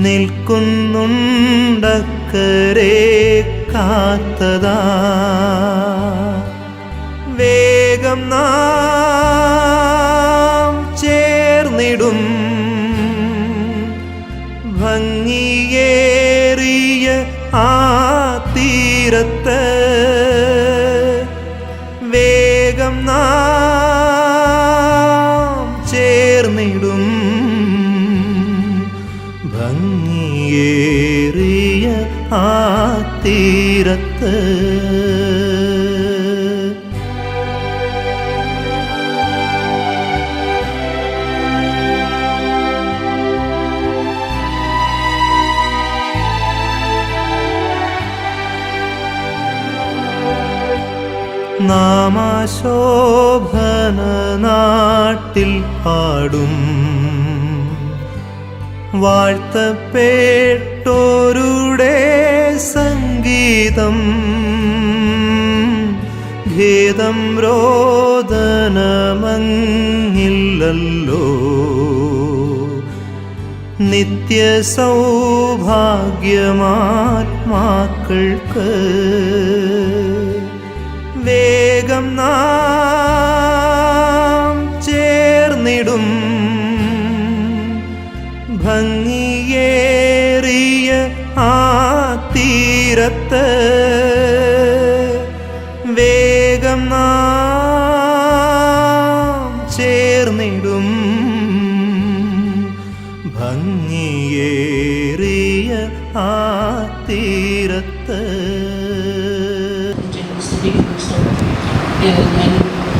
നിൽക്കുന്നുണ്ടക്കരെ കാത്തതാ. വേഗം നാം ചേർന്നിടും ഭംഗിയേറിയ ആ തീരത്ത്. വേഗം നാം ചേർന്നിടും ഭംഗിയേറിയ ആ തീരത്ത്. നാമാശോഭന നാട്ടിൽ പാടും വാഴ്ത്തപ്പെട്ടോരുടെ സംഗീതം. ഖേദം രോദനമങ്ങില്ലല്ലോ നിത്യസൗഭാഗ്യമാത്മാക്കൾക്ക്. വേഗം നാം ചേർന്നിടും ഭംഗിയേറിയ ആ തീരത്ത്. വേഗം നാം ചേർന്നിടും ഭംഗിയേറിയ ആ തീരത്ത്. ഞാൻ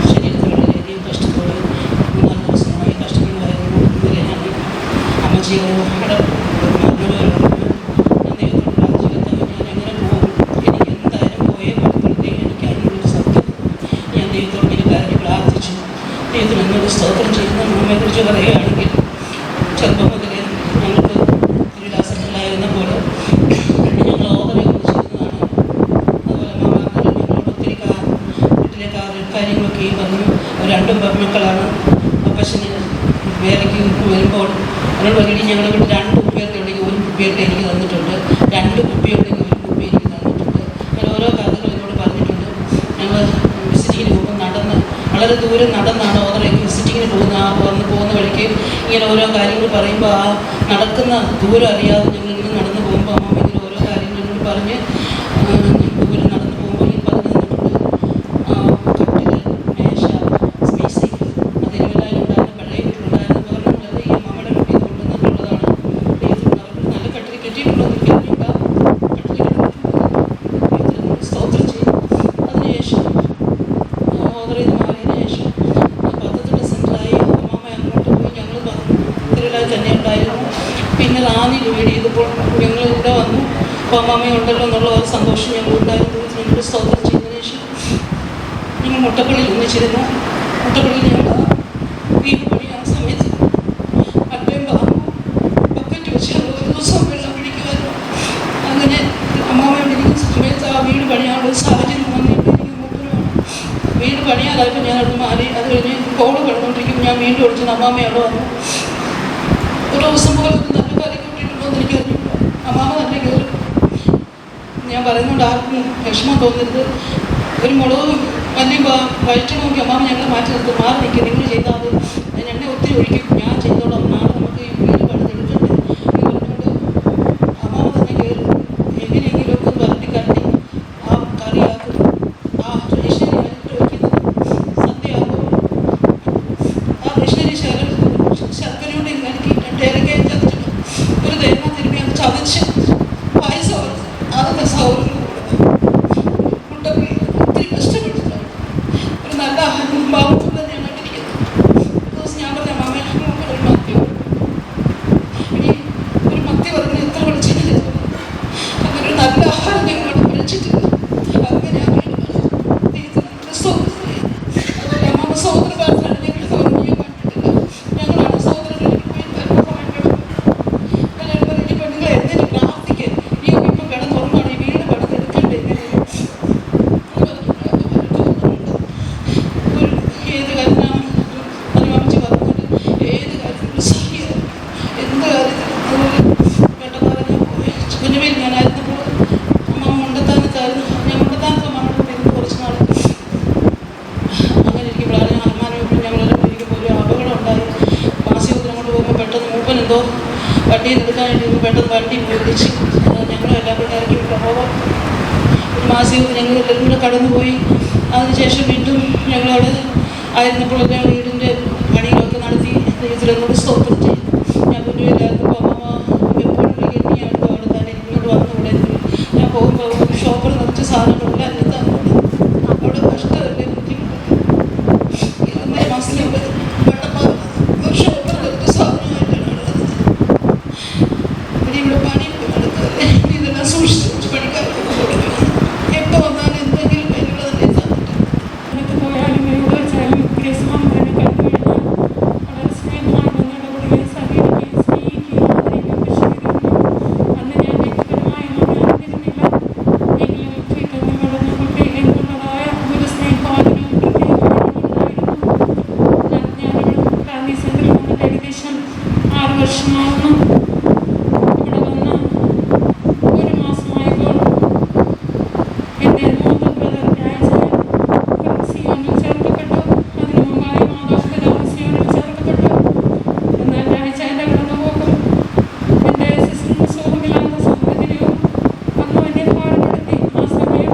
ശരീരത്തിൽ വളരെയധികം കഷ്ടത്തോടെ 3-4 ദിവസമായി കഷ്ടപ്പെടുമായിരുന്നു. ഇന്നലെ ഞാൻ അമ്മച്ചിയുടെ മകളുടെ ഞാൻ ദൈവത്തോടുള്ള ജീവിതത്തിൽ ഞാൻ എങ്ങനെ പോകും, എനിക്ക് എന്തായാലും പോയേ പറ്റത്തുള്ളൂ, എനിക്ക് അതിനുള്ളൊരു സത്യം. ഞാൻ ദൈവത്തോട് ഇങ്ങനെ കാര്യം പ്രാർത്ഥിച്ചു. ദൈവത്തിന് എന്നോട് സ്തോത്രം ചെയ്യുന്ന അമ്മയെക്കുറിച്ച് പറയുകയാണെങ്കിൽ ചെറുപ്പം മുതലേ ഞങ്ങൾക്ക് തിരുവിലാസത്തിലായിരുന്നപ്പോൾ ഞങ്ങൾ ഓവറെ കുറിച്ചിരുന്നതാണ്. അതുപോലെ കാര്യങ്ങളൊക്കെ പറഞ്ഞു. രണ്ടും പെൺമക്കളാണ്. അപ്പച്ചന് വേലയ്ക്ക് വരുമ്പോൾ അവരോട് വൈകിട്ട് ഞങ്ങളുടെ വീട്ടിൽ 2 കുപ്പിയൊക്കെ ഉണ്ടെങ്കിൽ 1 കുപ്പിയൊക്കെ എനിക്ക് തന്നിട്ടുണ്ട്, 2 കുപ്പിയുണ്ടെങ്കിൽ 1 കുപ്പി എനിക്ക് തന്നിട്ടുണ്ട്. അങ്ങനെ ഓരോ കഥകൾ എന്നോട് പറഞ്ഞിട്ടുണ്ട്. ഞങ്ങൾ വിസിറ്റിങ്ങിന് പോകുമ്പോൾ വളരെ ദൂരം നടന്നാണ് ഓതറേക്ക് വിസിറ്റിങ്ങിന് പോകുന്ന വഴിക്ക് ഇങ്ങനെ ഓരോ കാര്യങ്ങൾ പറയുമ്പോൾ ആ നടക്കുന്ന ദൂരം അറിയാതെ ഞങ്ങളിങ്ങനെ നടന്നു പോകുമ്പോൾ അമ്മ ഇങ്ങനെ ഓരോ കാര്യങ്ങൾ എന്നോട് പറഞ്ഞ് ദൂരം നടന്നു പോകുമ്പോൾ എനിക്ക് പറഞ്ഞു തന്നിട്ടുണ്ട്. കട്ടില്, മേശ, സ്പേസിങ് അതെല്ലാവരുണ്ടായിരുന്നു. പഴയ വീട്ടിലുണ്ടായിരുന്നു. പറഞ്ഞിട്ടുള്ളത് ഈ അമ്മയുടെ വീട്ടിൽ കൊണ്ടുവന്നിട്ടുള്ളതാണ്. ദൈവത്തിന് അവർക്ക് നല്ല കട്ടിൽ കെട്ടിയിട്ടുണ്ടോ എന്ന് എനിക്കറിഞ്ഞില്ല. കട്ടിൽ കെട്ടിട്ടുണ്ട്. സ്തോത്രം ചെയ്യും. അതിനുശേഷം ഓർഡർ ചെയ്ത് മാറിയതിനു ശേഷം 18 സെൻറ്റിലായി. അമ്മ അങ്ങോട്ട് പോയി. ഞങ്ങൾ തിരുവിലായി തന്നെ ഉണ്ടായിരുന്നു. പിന്നെ റാന്നി വീട് ചെയ്തപ്പോൾ ഞങ്ങൾ ഇവിടെ വന്നു. അപ്പോൾ അമ്മയുണ്ടല്ലോ എന്നുള്ള ഒരു സന്തോഷം ഞങ്ങളുണ്ടായിരുന്നു. ഞങ്ങൾ സ്തോത്രം ചെയ്തതിനു ശേഷം ഞങ്ങൾ മുട്ടപ്പള്ളിയിൽ ഒന്നിച്ചിരുന്നു. മുട്ടപ്പള്ളിയിൽ ഞങ്ങൾ വീട് പണിയാൻ സമയത്ത് അട്ടയും ബക്കറ്റ് വെച്ച് ഞങ്ങൾ ഒരു ദിവസം വെള്ളം പിടിക്കുമായിരുന്നു. അങ്ങനെ അമ്മാമ്മയോടിരിക്കുന്ന സമയത്ത് ആ വീട് പണിയാനുള്ള സാഹചര്യം വീട് പണിയാതായപ്പോൾ ഞാൻ അവിടെ മാറി. അത് കഴിഞ്ഞ് കോള് കിടന്നുകൊണ്ടിരിക്കുമ്പോൾ ഞാൻ വീണ്ടും ഒളിച്ചത് അമ്മാമ്മയോട് വന്നു. ഒരു ദിവസം പോലെ നല്ല കാര്യം കൂട്ടിയിട്ടുണ്ടോ എന്ന് എനിക്കറിഞ്ഞില്ല. അമ്മാമ്മ തന്നെ കയറി. ഞാൻ പറയുന്നുണ്ട് ആർക്കും വിഷമം തോന്നരുത്. ഒരു മുളക് വലിയ വഴറ്റണമെങ്കിൽ അമ്മാമ്മ ഞങ്ങൾ മാറ്റി നിർത്തും. മാറി നിൽക്കുക, നിങ്ങൾ ചെയ്താൽ മതി, ഞാൻ എണ്ണ ഒത്തിരി ഒഴിക്കും, ഞാൻ ചെയ്തോളാം, നാളെ നമുക്ക് ഈ വീട് പണിതെടുക്കട്ടെ എന്ന് പറഞ്ഞുകൊണ്ട് അമ്മാമ്മ തന്നെ കയറി. എങ്ങനെയെങ്കിലും ഒക്കെ വരട്ടി കരട്ടി ആ കറിയാക്കും. ആ റേഷനറി വരട്ടി വയ്ക്കുന്നത് സന്ധ്യയാകുമ്പോൾ ആ റേഷനറി ശർക്കരയോടെ നൽകിയിട്ടുണ്ട്. ഏലക്കയും ചതച്ചിട്ട് ഒരു തേങ്ങ തിരുമ്പി അത് ചതച്ച് പായസം അതൊക്കെ സൗകര്യം മുട്ടപ്പി ഒത്തിരി കഷ്ടപ്പെട്ടിട്ടാണ്. ഒരു നല്ല ഭാവത്തിൽ തന്നെയാണ് ഇട്ടിരിക്കുന്നത്. ഒരു ദിവസം ഞാൻ പറഞ്ഞ അമ്മ എന്തോ വണ്ടിയിൽ എടുക്കാനായിട്ട് പെട്ടെന്ന് വണ്ടി വിളിച്ച് ഞങ്ങളും എല്ലാം കൂടെ ഇറക്കി പോകാം. ഒരു മാസം ഞങ്ങൾ എല്ലാവരും കൂടെ കടന്നുപോയി. അതിനുശേഷം വീണ്ടും ഞങ്ങളവിടെ ആയിരുന്നപ്പോൾ ഞങ്ങൾ വീടിൻ്റെ പണികളൊക്കെ നടത്തി ദൈവത്തിനോട് സ്തോത്രം ചെയ്തു. ഞാൻ പൊന്നു എല്ലാവർക്കും അമ്മ എപ്പോഴും ഞാൻ അവിടെ തന്നെ ഇങ്ങോട്ട് വന്നുകൂടെ. ഞാൻ പോകുമ്പോൾ ഷോപ്പിൽ നിറച്ച് സാധനങ്ങളുള്ള അന്നത്തെ അവിടെ കഷ്ടമല്ലേ ബുദ്ധിമുട്ട്. 2 മാസത്തിന് ഒരു ഷോപ്പിൽ നിറച്ച് സാധനമായിട്ടാണ് ഉള്ളത്. പിന്നെ ഇവിടെ പണിയൊക്കെ നടക്കുന്നത് ഇതെല്ലാം സൂക്ഷിച്ച് പണിക്കാർക്ക് കൊടുക്കണം. എപ്പോൾ വന്നാലും എന്തെങ്കിലും അതിനുള്ള തന്നെ തന്നിട്ട് പോയാലും എവിടെ വെച്ചാലും ഗ്രേസ്മാൻ തന്നെ കണ്ടു കഴിഞ്ഞാൽ വളരെ സ്നേഹമായി വന്നിടപെടുകയും സഹകരിക്കുകയും സ്നേഹിക്കുകയും ആദരിക്കുകയും ചെയ്തിരുന്നു. അന്ന് ഞാൻ വ്യക്തിപരമായി അറിഞ്ഞിരുന്നില്ല. എങ്കിലും ഞങ്ങളുടെ ഞങ്ങൾക്ക് എന്നുള്ളതായ ഒരു സ്നേഹവാദിനും പ്രത്യേകമായിട്ടുണ്ടായിരുന്നു. ഞാനിവിടെ ഗാന്ധി സെൻ്ററിൽ വന്നിട്ട് ഏകദേശം 6 വർഷമാകുന്നു. ഇവിടെ വന്ന് 1 മാസമായപ്പോൾ എൻ്റെ മൂത്ത ബ്രദർ സിയോനിൽ ചേർക്കപ്പെട്ടു. അതിനു മുമ്പായി മാതാപിതാവ് സിയോനിൽ ചേർക്കപ്പെട്ടു. എന്നാൽ രാജാൻ്റെ കടന്നുപോക്കും എൻ്റെ സിസ്റ്ററിന് സുഖമില്ലാത്ത സാഹചര്യവും അന്ന് എന്നെ പാടുപെടുത്തി. ആ സമയം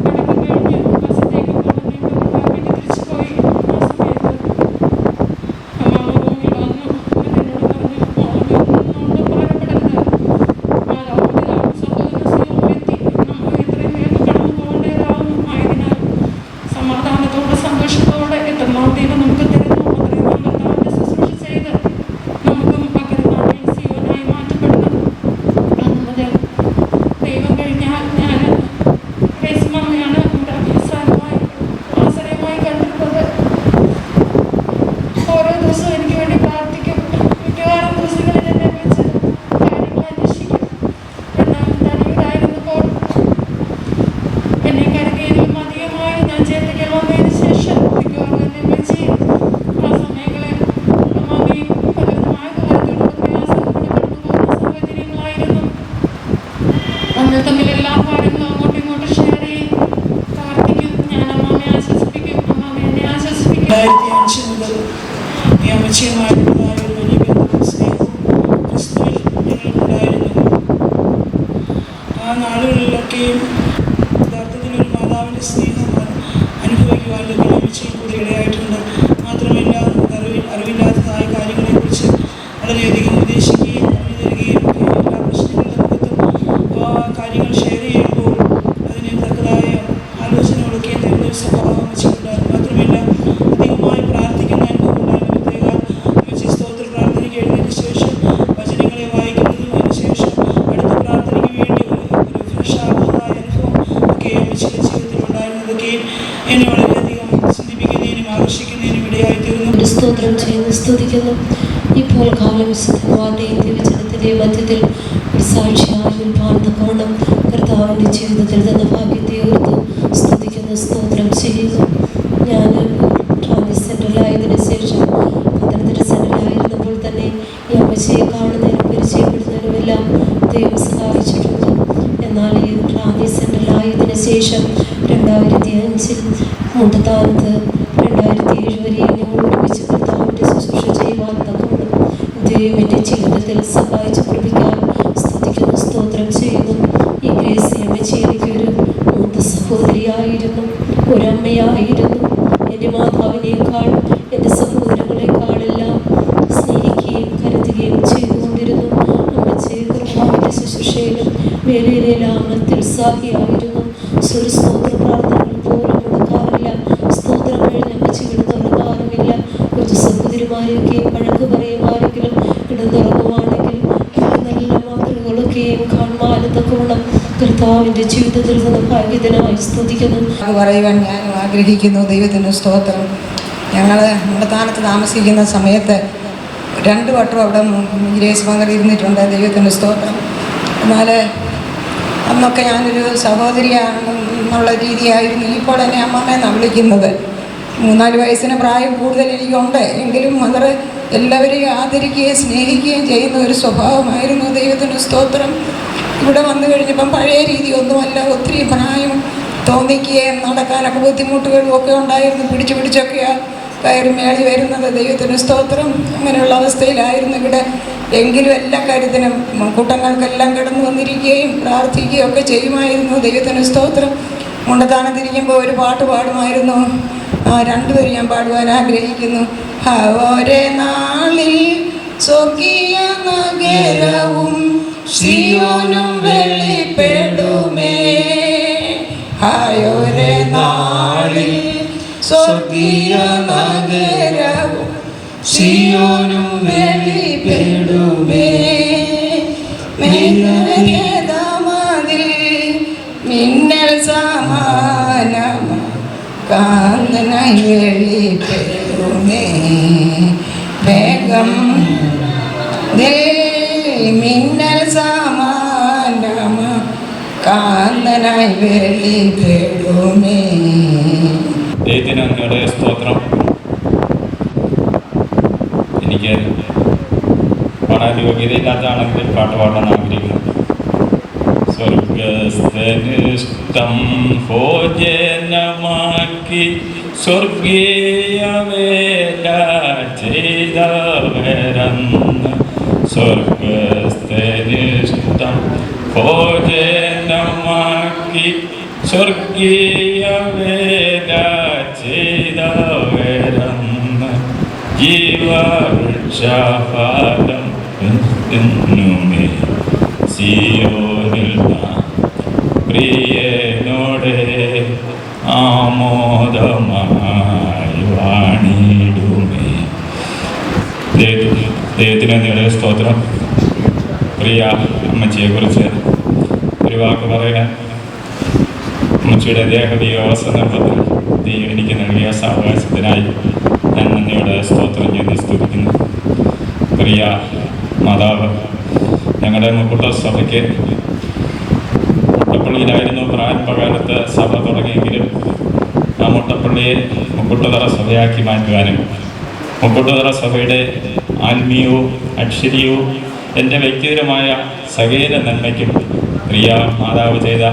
അടക്കം കഴിഞ്ഞ് ബസ്സിലേക്ക് പോകുന്ന വീട്ടിൽ തിരിച്ചു പോയി. ആ സമയത്ത് അമ്മ റൂമിൽ വന്നു. എന്നോട് പറഞ്ഞു, മോളെ പാടുപെടരുത്. മാതാപിതാവ് സഹോദരൻ സിയോനിലെത്തി. നമ്മൾ ഇത്രയും വേഗം കടന്നു പോകേണ്ടതാവും. ആയതിനാൽ സമാധാനത്തോടെ സന്തോഷത്തോടെ എത്രനാൾ ദൈവം നമുക്ക് തരുന്നു അത്രയും നാൾ കർത്താവിൻ്റെ ശുശ്രൂഷ ചെയ്ത് നമുക്കും അക്കരനാളിൽ സിയോനായി മാറ്റപ്പെടണം. അന്ന് മുതൽ ദൈവം കഴിഞ്ഞാൽ ഞാൻ ഗ്രേസ്മമ്മയാണ് നമ്മുടെ അഭിസാരമായി ആശ്രയമായി കണ്ടിട്ടുള്ളത്. ഓരോ ദിവസവും എനിക്ക് വേണ്ടി പ്രാർത്ഥിക്കും. മിക്കവാറും ദിവസങ്ങളിൽ എന്നെ വിളിച്ച് കാര്യങ്ങൾ അന്വേഷിക്കും. എന്നാൽ തനിയുണ്ടായിരുന്നപ്പോൾ എന്നെ കരുതിയതിലും അധികമായി ഞാൻ ചേർത്തിക്കാൻ വന്നതിന് ശേഷം മിക്കവാറും എന്നെ വിളിച്ച് ആ സമയങ്ങളിൽ അമ്മാമയും പലവിധമായ കാര്യത്തോടും പ്രയാസത്തോടെ കടന്നുപോകുന്ന സാഹചര്യങ്ങളായിരുന്നു. നമ്മൾ തമ്മിൽ എല്ലാ കാര്യങ്ങളും അങ്ങോട്ടും ഇങ്ങോട്ടും ഷെയർ ചെയ്യും, പ്രാർത്ഥിക്കും. ഞാൻ അമ്മാമയെ ആശ്വസിപ്പിക്കും, അമ്മാമ എന്നെ ആശ്വസിപ്പിക്കും. 2005 മുതൽ ഈ അമ്മച്ചിയുമായിട്ടുള്ള ഒരു വലിയ ബന്ധവും സ്നേഹവും ക്രിസ്തുവിൽ ഞങ്ങൾക്കുണ്ടായിരുന്നു. ആ നാളുകളിലൊക്കെയും യഥാർത്ഥത്തിൽ ഒരു മാതാവിൻ്റെ സ്നേഹം അനുഭവിക്കുവാൻ ലഭ്യ അമ്മച്ചിയും കൂടി ഇടയായിട്ടുണ്ട്. മാത്രമല്ല അറിവില്ലാത്തതായ കാര്യങ്ങളെക്കുറിച്ച് വളരെയധികം ഉപദേശിക്കുകയും പറഞ്ഞു തരികയും ഒക്കെ എല്ലാ പ്രശ്നങ്ങളുടെ കാര്യങ്ങൾ ഷെയർ ചെയ്യുമ്പോൾ അതിന് തക്കതായ ആലോചനകളൊക്കെ തരുന്ന ഒരു സ്വഭാവം അമ്മച്ചിക്കുണ്ടായിരുന്നു. മാത്രമല്ല അധികമായി പ്രാർത്ഥിക്കുന്ന അനുഭവമുണ്ടായിരുന്നു. പ്രത്യേക അമ്മച്ചി സ്തോത്ര പ്രാർത്ഥനയ്ക്ക് എഴുന്നതിന് ശേഷം വചനങ്ങളെ വായിക്കുന്നതും അതിനുശേഷം അടുത്ത പ്രാർത്ഥനയ്ക്ക് വേണ്ടി ഒരു ഫ്രഷ് ആകുന്നതായ അനുഭവം ഒക്കെ അമ്മച്ചിയുടെ ജീവിതത്തിലുണ്ടായിരുന്നതൊക്കെയും എന്നെ വളരെയധികം ചിന്തിപ്പിക്കുന്നതിനും ആകർഷിക്കുന്നതിനും ഇടയായിത്തീർന്നു. സ്തോത്രം ചെയ്യുന്നു, സ്തുതിക്കുന്നു. ഇപ്പോൾ കാലം വിശുദ്ധവാന്റെയും ദിവചനത്തിൻ്റെ മധ്യത്തിൽ ഒരു സാക്ഷിയായി നിൽപ്പാൻ തക്കവണ്ണം കർത്താവിൻ്റെ ജീവിതത്തിൽ തന്ന ഭാഗ്യത്തെ ഓർത്ത് സ്തുതിക്കുന്നു, സ്തോത്രം ചെയ്യുന്നു. ഞാൻ ട്രാൻസിറ്റ് സെൻ്ററിലായതിനു ശേഷം പത്തനംതിട്ട സെൻ്ററിലായിരുന്നപ്പോൾ തന്നെ ഈ അമ്മച്ചിയെ കാണുന്നതിനും പരിചയപ്പെടുന്നതിനുമെല്ലാം ദൈവം സഹായിച്ചിട്ടുണ്ട്. എന്നാൽ ഈ ട്രാൻസിറ്റ് സെൻ്ററിലായതിനു ശേഷം 2005 മുണ്ടത്താനത്ത് 2007 വരെ ഞങ്ങൾ ഒരുമിച്ച് കർത്താവിൻ്റെ ശുശ്രൂഷ ചെയ്യുവാൻ തക്കവണ്ണം ദൈവം എൻ്റെ ജീവിതത്തിൽ സഹായിച്ചു പ്രവർത്തിക്കാൻ സ്തുതിക്കുന്നു, സ്തോത്രം ചെയ്യുന്നു. ഈ ഗ്രേസി അമ്മച്ചി എനിക്കൊരു മൂത്ത സഹോദരിയായിരുന്നു, ഒരമ്മയായിരുന്നു. എൻ്റെ മാതാവിനേക്കാൾ എൻ്റെ സഹോദരങ്ങളെക്കാളെല്ലാം സ്നേഹിക്കുകയും കരുതുകയും ചെയ്തുകൊണ്ടിരുന്നു. അമ്മച്ചി കർത്താവിൻ്റെ ശുശ്രൂഷയിലും വേലയിലെല്ലാം അത്യുത്സാഹിയായിരുന്നു. സ്തോത്ര പ്രാർത്ഥനകൾ പോലും മുടക്കാറില്ല. സ്തോത്രങ്ങൾ അമ്മച്ചി കിടന്നുറങ്ങാറുമില്ല. കുറച്ച് സഹോദരിമാരെയൊക്കെയും വഴക്ക് പറയുമാരെങ്കിലും കിടന്നുറങ്ങുവാണെങ്കിലും നല്ല മാതൃകളൊക്കെയും കാണുവാനും തക്കവണ്ണം കർത്താവിൻ്റെ ജീവിതത്തിൽ നിന്ന് ഭാഗ്യത്തിനായി സ്തുതിക്കുന്നു. അത് പറയുവാൻ ഞാൻ ആഗ്രഹിക്കുന്നു. ദൈവത്തിന് സ്തോത്രം. ഞങ്ങൾ മുണ്ടത്താനത്ത് താമസിക്കുന്ന സമയത്ത് 2 വട്ടം അവിടെ ഗ്രേസ് പങ്കെടുത്തിരുന്നിട്ടുണ്ട്. ദൈവത്തിന് സ്തോത്രം. എന്നാൽ അന്നൊക്കെ ഞാനൊരു സഹോദരിയാണെന്നുള്ള രീതിയായിരുന്നു. ഇപ്പോൾ എന്നെ അമ്മമ്മയെന്നാണ് വിളിക്കുന്നത്. 3-4 വയസ്സിന് പ്രായം കൂടുതൽ എനിക്കുണ്ട്. എങ്കിലും മദർ എല്ലാവരെയും ആദരിക്കുകയും സ്നേഹിക്കുകയും ചെയ്യുന്ന ഒരു സ്വഭാവമായിരുന്നു. ദൈവത്തിന് സ്തോത്രം. ഇവിടെ വന്നു കഴിഞ്ഞപ്പം പഴയ രീതിയൊന്നുമല്ല. ഒത്തിരി പ്രായം തോന്നിക്കുകയും നടക്കാനൊക്കെ ബുദ്ധിമുട്ടുകളും ഒക്കെ ഉണ്ടായിരുന്നു. പിടിച്ചൊക്കെയാണ് കയറി മേളി വരുന്നത്. ദൈവത്തിന് സ്തോത്രം. അങ്ങനെയുള്ള അവസ്ഥയിലായിരുന്നു ഇവിടെ എങ്കിലും എല്ലാ കാര്യത്തിനും കൂട്ടങ്ങൾക്കെല്ലാം കടന്നു വന്നിരിക്കുകയും പ്രാർത്ഥിക്കുകയും ഒക്കെ ചെയ്യുമായിരുന്നു. ദൈവത്തിന് സ്തോത്രം. മുണ്ടത്താനം തിരിക്കുമ്പോൾ ഒരു പാട്ട് പാടുമായിരുന്നു. രണ്ടുപേരും ഞാൻ പാടുവാൻ ആഗ്രഹിക്കുന്നു. ഒരേ നാളിൽ സ്വർഗീയ നഗരവും സിയോനും വെളിപ്പെടുമേ. ഒരേ നാളിൽ സ്വർഗീയ നഗരവും സിയോനും വെളിപ്പെടുമേ. മേഘമതിൽ മിന്നൽ സമാനം കാന്തനായി വെളിപ്പെടുമേ. വേഗം മിന്നൽ സമാനം കാന്തനായി വെളിപ്പെടുമേ. ദൈവത്തിന് അങ്ങയുടെ സ്തോത്രം. എനിക്ക് പാടാൻ യോഗ്യതയില്ലാത്തതാണെങ്കിൽ പാട്ട് പാടാൻ ആഗ്രഹിക്കുന്നു. സ്വർഗസ്ഥനിഷ്ടം ഭോജനമാക്കി സ്വർഗീയ വേല ചെയ്തവരന്ന്. സ്വർഗസ്ഥനിഷ്ടം ഭോജനമാക്കി സ്വർഗീയ വേല ചെയ്തവരന്ന്. ജീവവൃക്ഷഫലം തിന്നുമേ സിയോനിൽ പ്രിയനോടെ ആമോദമായി വാണിടുമേ. ദൈവത്തിന് നിങ്ങളുടെ സ്തോത്രം. പ്രിയ അമ്മച്ചിയെക്കുറിച്ച് ഒരു വാക്ക് പറയാൻ, അമ്മച്ചിയുടെ ദേഹവിയോഗ സന്ദർഭത്തിൽ ദൈവം എനിക്ക് നൽകിയ സാവകാശത്തിനായി ഞാൻ നന്ദിയുടെ സ്തോത്രം ചെയ്ത് സ്തുതിക്കുന്നു. പ്രിയ മാതാവ്, ഞങ്ങളുടെ മുക്കുട്ട സഭയ്ക്ക് മുട്ടപ്പള്ളിയിലായിരുന്നു പ്രാരംഭകാലത്ത് സഭ തുടങ്ങിയെങ്കിലും ആ മുട്ടപ്പള്ളിയെ മുക്കുട്ടതറ സഭയാക്കി മാറ്റുവാനും മുക്കുട്ടതറ സഭയുടെ ആത്മീയവും അക്ഷരീയവും എൻ്റെ വ്യക്തിപരമായ സകല നന്മയ്ക്കും പ്രിയ മാതാവ് ചെയ്ത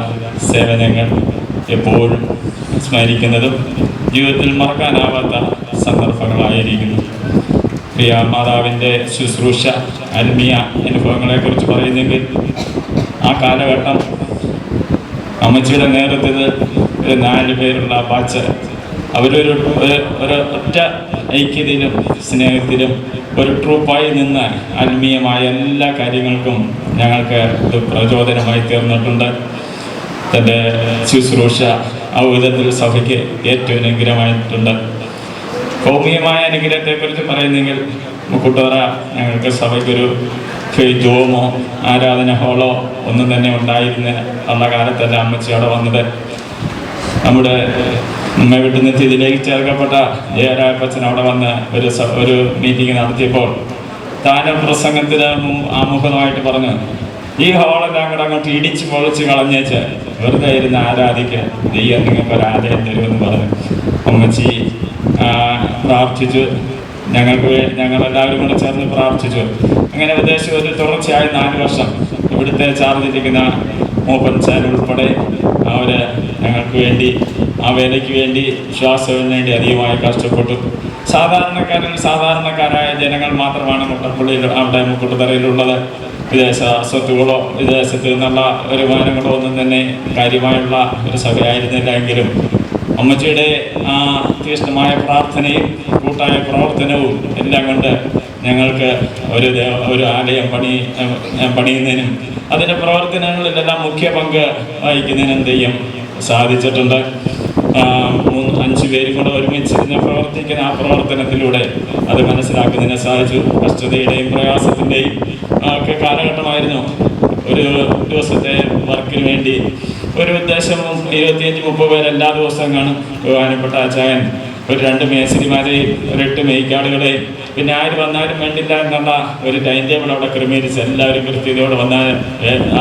സേവനങ്ങൾ എപ്പോഴും സ്മരിക്കുന്നതും ജീവിതത്തിൽ മറക്കാനാവാത്ത സന്ദർഭങ്ങളായിരിക്കുന്നു. പ്രിയ മാതാവിൻ്റെ ശുശ്രൂഷ ആത്മീയ അനുഭവങ്ങളെക്കുറിച്ച് പറയുന്നെങ്കിൽ ആ കാലഘട്ടം അമ്മച്ചിയുടെ നേതൃത്വത്തിൽ ഒരു 4 പേരുള്ള ബാച്ച് അവരൊരു ഒറ്റ ഐക്യതയിലും സ്നേഹത്തിലും ഒരു ട്രൂപ്പായി നിന്ന് ആത്മീയമായ എല്ലാ കാര്യങ്ങൾക്കും ഞങ്ങൾക്ക് ഇത് പ്രചോദനമായി തീർന്നിട്ടുണ്ട്. തൻ്റെ ശുശ്രൂഷ ആ വിധത്തിൽ സഭയ്ക്ക് ഏറ്റവും അനുഗ്രഹമായിട്ടുണ്ട്. ഭൗമികമായ അനുഗ്രഹത്തെക്കുറിച്ച് പറയുന്നെങ്കിൽ മുക്കുട്ടോറ ഞങ്ങൾക്ക് സഭയ്ക്കൊരു ജോമോ ആരാധന ഹോളോ ഒന്നും തന്നെ ഉണ്ടായിരുന്ന ഉള്ള കാലത്തല്ല അമ്മച്ചി അവിടെ വന്നത്. നമ്മുടെ നമ്മെ വീട്ടിൽ നിന്ന് ഇതിലേക്ക് ചേർക്കപ്പെട്ട ജയരാജപ്പച്ചൻ അവിടെ വന്ന് ഒരു മീറ്റിംഗ് നടത്തിയപ്പോൾ താനും പ്രസംഗത്തിന് ആമുഖമായിട്ട് പറഞ്ഞു, ഈ ഹോളെല്ലാം കൂടെ അങ്ങോട്ട് ഇടിച്ച് പൊളിച്ച് കളഞ്ഞേച്ച് വെറുതെ ഇരുന്ന് ആരാധിക്കുക, ദൈവം നിങ്ങൾക്ക് ഒരു ആലയം തരുമെന്ന് പറഞ്ഞു. അമ്മച്ചി പ്രാർത്ഥിച്ചു, ഞങ്ങളെല്ലാവരും കൂടെ ചേർന്ന് പ്രാർത്ഥിച്ചു. അങ്ങനെ ഉദ്ദേശം ഒരു തുടർച്ചയായ 4 വർഷം ഇവിടുത്തെ ചാർജിരിക്കുന്ന മൂപ്പൻചാൻ ഉൾപ്പെടെ അവർ ഞങ്ങൾക്ക് വേണ്ടി ആ വേലയ്ക്ക് വേണ്ടി വിശ്വാസത്തിന് വേണ്ടി അധികമായി കഷ്ടപ്പെട്ടു. സാധാരണക്കാരായ ജനങ്ങൾ മാത്രമാണ് മുട്ടപ്പള്ളിയിൽ അവിടെ മുക്കുട്ടത്തറയിലുള്ളത്. വിദേശ സ്വത്തുകളോ വിദേശത്ത് നിന്നുള്ള വരുമാനങ്ങളോ ഒന്നും തന്നെ കാര്യമായുള്ള ഒരു സഭയായിരുന്നില്ല. എങ്കിലും അമ്മച്ചിയുടെ ആ തീഷ്ണമായ പ്രാർത്ഥനയും കൂട്ടായ പ്രവർത്തനവും എല്ലാം കൊണ്ട് ഞങ്ങൾക്ക് ഒരു ആലയം പണിയുന്നതിനും അതിൻ്റെ പ്രവർത്തനങ്ങളിലെല്ലാം മുഖ്യ പങ്ക് വഹിക്കുന്നതിനും ദൈവം സാധിച്ചിട്ടുണ്ട്. 5 പേരും കൂടെ ഒരുമിച്ച് പ്രവർത്തിക്കുന്ന ആ പ്രവർത്തനത്തിലൂടെ അത് മനസ്സിലാക്കുന്നതിന് സാധിച്ചു. കഷ്ടതയുടെയും പ്രയാസത്തിൻ്റെയും ഒക്കെ കാലഘട്ടമായിരുന്നു. ഒരു ദിവസത്തെ വർക്കിന് വേണ്ടി ഒരു ഉദ്ദേശം 25-30 പേര് എല്ലാ ദിവസവും കാണും. ബഹുമാനപ്പെട്ട അച്ചായൻ ഒരു 2 മേസ്തിരിമാരെയും ഒരു 8 മേയ്ക്കാടുകളെയും പിന്നെ ആര് വന്നാലും വേണ്ടില്ല എന്നുള്ള ഒരു ടൈം ടേബിൾ അവിടെ ക്രമീകരിച്ച് എല്ലാവരും കൃത്യതയോടെ വന്നാൽ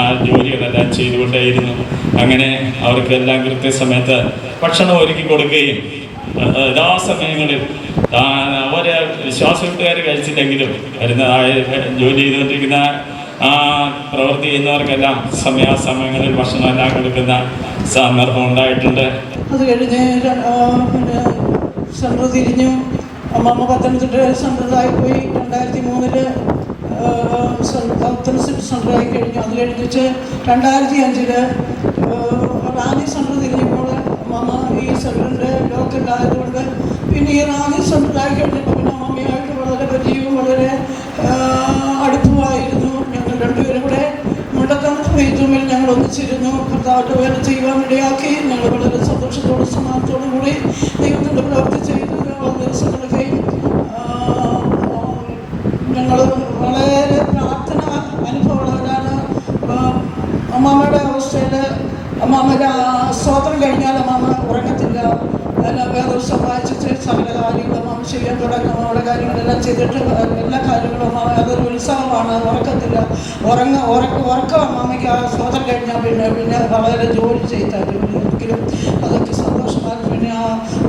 ആ ജോലികളെല്ലാം ചെയ്തുകൊണ്ടേയിരുന്നു. അങ്ങനെ അവർക്കെല്ലാം കൃത്യസമയത്ത് ഭക്ഷണം ഒരുക്കി കൊടുക്കുകയും യഥാസമയങ്ങളിൽ അവരെ വിശ്വാസവീട്ടുകാർ കഴിച്ചില്ലെങ്കിലും വരുന്നതായ ജോലി ചെയ്തുകൊണ്ടിരിക്കുന്ന ആ പ്രവൃത്തി ചെയ്യുന്നവർക്കെല്ലാം സമയാസമയങ്ങളിൽ ഭക്ഷണം എല്ലാം കൊടുക്കുന്ന സന്ദർഭം ഉണ്ടായിട്ടുണ്ട്. അത് കഴിഞ്ഞ് സെൻറ്റർ തിരിഞ്ഞു. അമ്മമ്മ പത്തനംതിട്ട സെൻറ്ററിലായി പോയി. 2003 പുത്തൻ സിറ്റി സെൻ്ററായി കഴിഞ്ഞു. അത് കഴിഞ്ഞിട്ട് 2005 റാന്നി സെൻ്റർ തിരിഞ്ഞപ്പോൾ അമ്മ ഈ സെൻ്ററിൻ്റെ ലോക്കലായതുകൊണ്ട് പിന്നെ ഈ റാന്നി സെൻ്ററായി കഴിഞ്ഞപ്പോൾ പിന്നെ അമ്മയായിട്ട് വളരെ പരിചയവും വളരെ അടുപ്പമായിരുന്നു. ഞങ്ങൾ രണ്ടുപേരും കൂടെ മുണ്ടക്കണത്ത് ഫെയ്ത്തുമിൽ ഞങ്ങൾ ഒന്നിച്ചിരുന്നു. കർത്താവിൻ്റെ വേല ചെയ്യുവാൻ ഇടയാക്കി. ഞങ്ങൾ വളരെ സന്തോഷത്തോടും സമാധാനത്തോടും കൂടി ദൈവത്തിൻ്റെ പ്രവൃത്തി ചെയ്ത് ദിവസങ്ങളൊക്കെയും ഞങ്ങൾ വളരെ പ്രാർത്ഥന അനുഭവമുള്ളവരാണ്. അമ്മാമ്മയുടെ അവസ്ഥയിൽ അമ്മാമ്മയുടെ സ്തോത്രം കഴിഞ്ഞാൽ അമ്മാമ്മ ഉറങ്ങത്തില്ല. എല്ലാം വേദവസ്ഥ വായിച്ചിട്ട് സകല കാര്യങ്ങളും അമ്മാമ്മ ചെയ്യാൻ തുടങ്ങും. അമ്മയുടെ കാര്യങ്ങളെല്ലാം ചെയ്തിട്ട് എല്ലാ കാര്യങ്ങളും അമ്മാമ്മ അതൊരു ഉത്സവമാണ്. ഉറക്കത്തില്ല. ഉറക്കം അമ്മാമ്മയ്ക്ക് ആ സ്തോത്രം കഴിഞ്ഞാൽ പിന്നെ വളരെ ജോലി ചെയ്താലും ഒരിക്കലും അതൊക്കെ സന്തോഷമായിരുന്നു. പിന്നെ ആ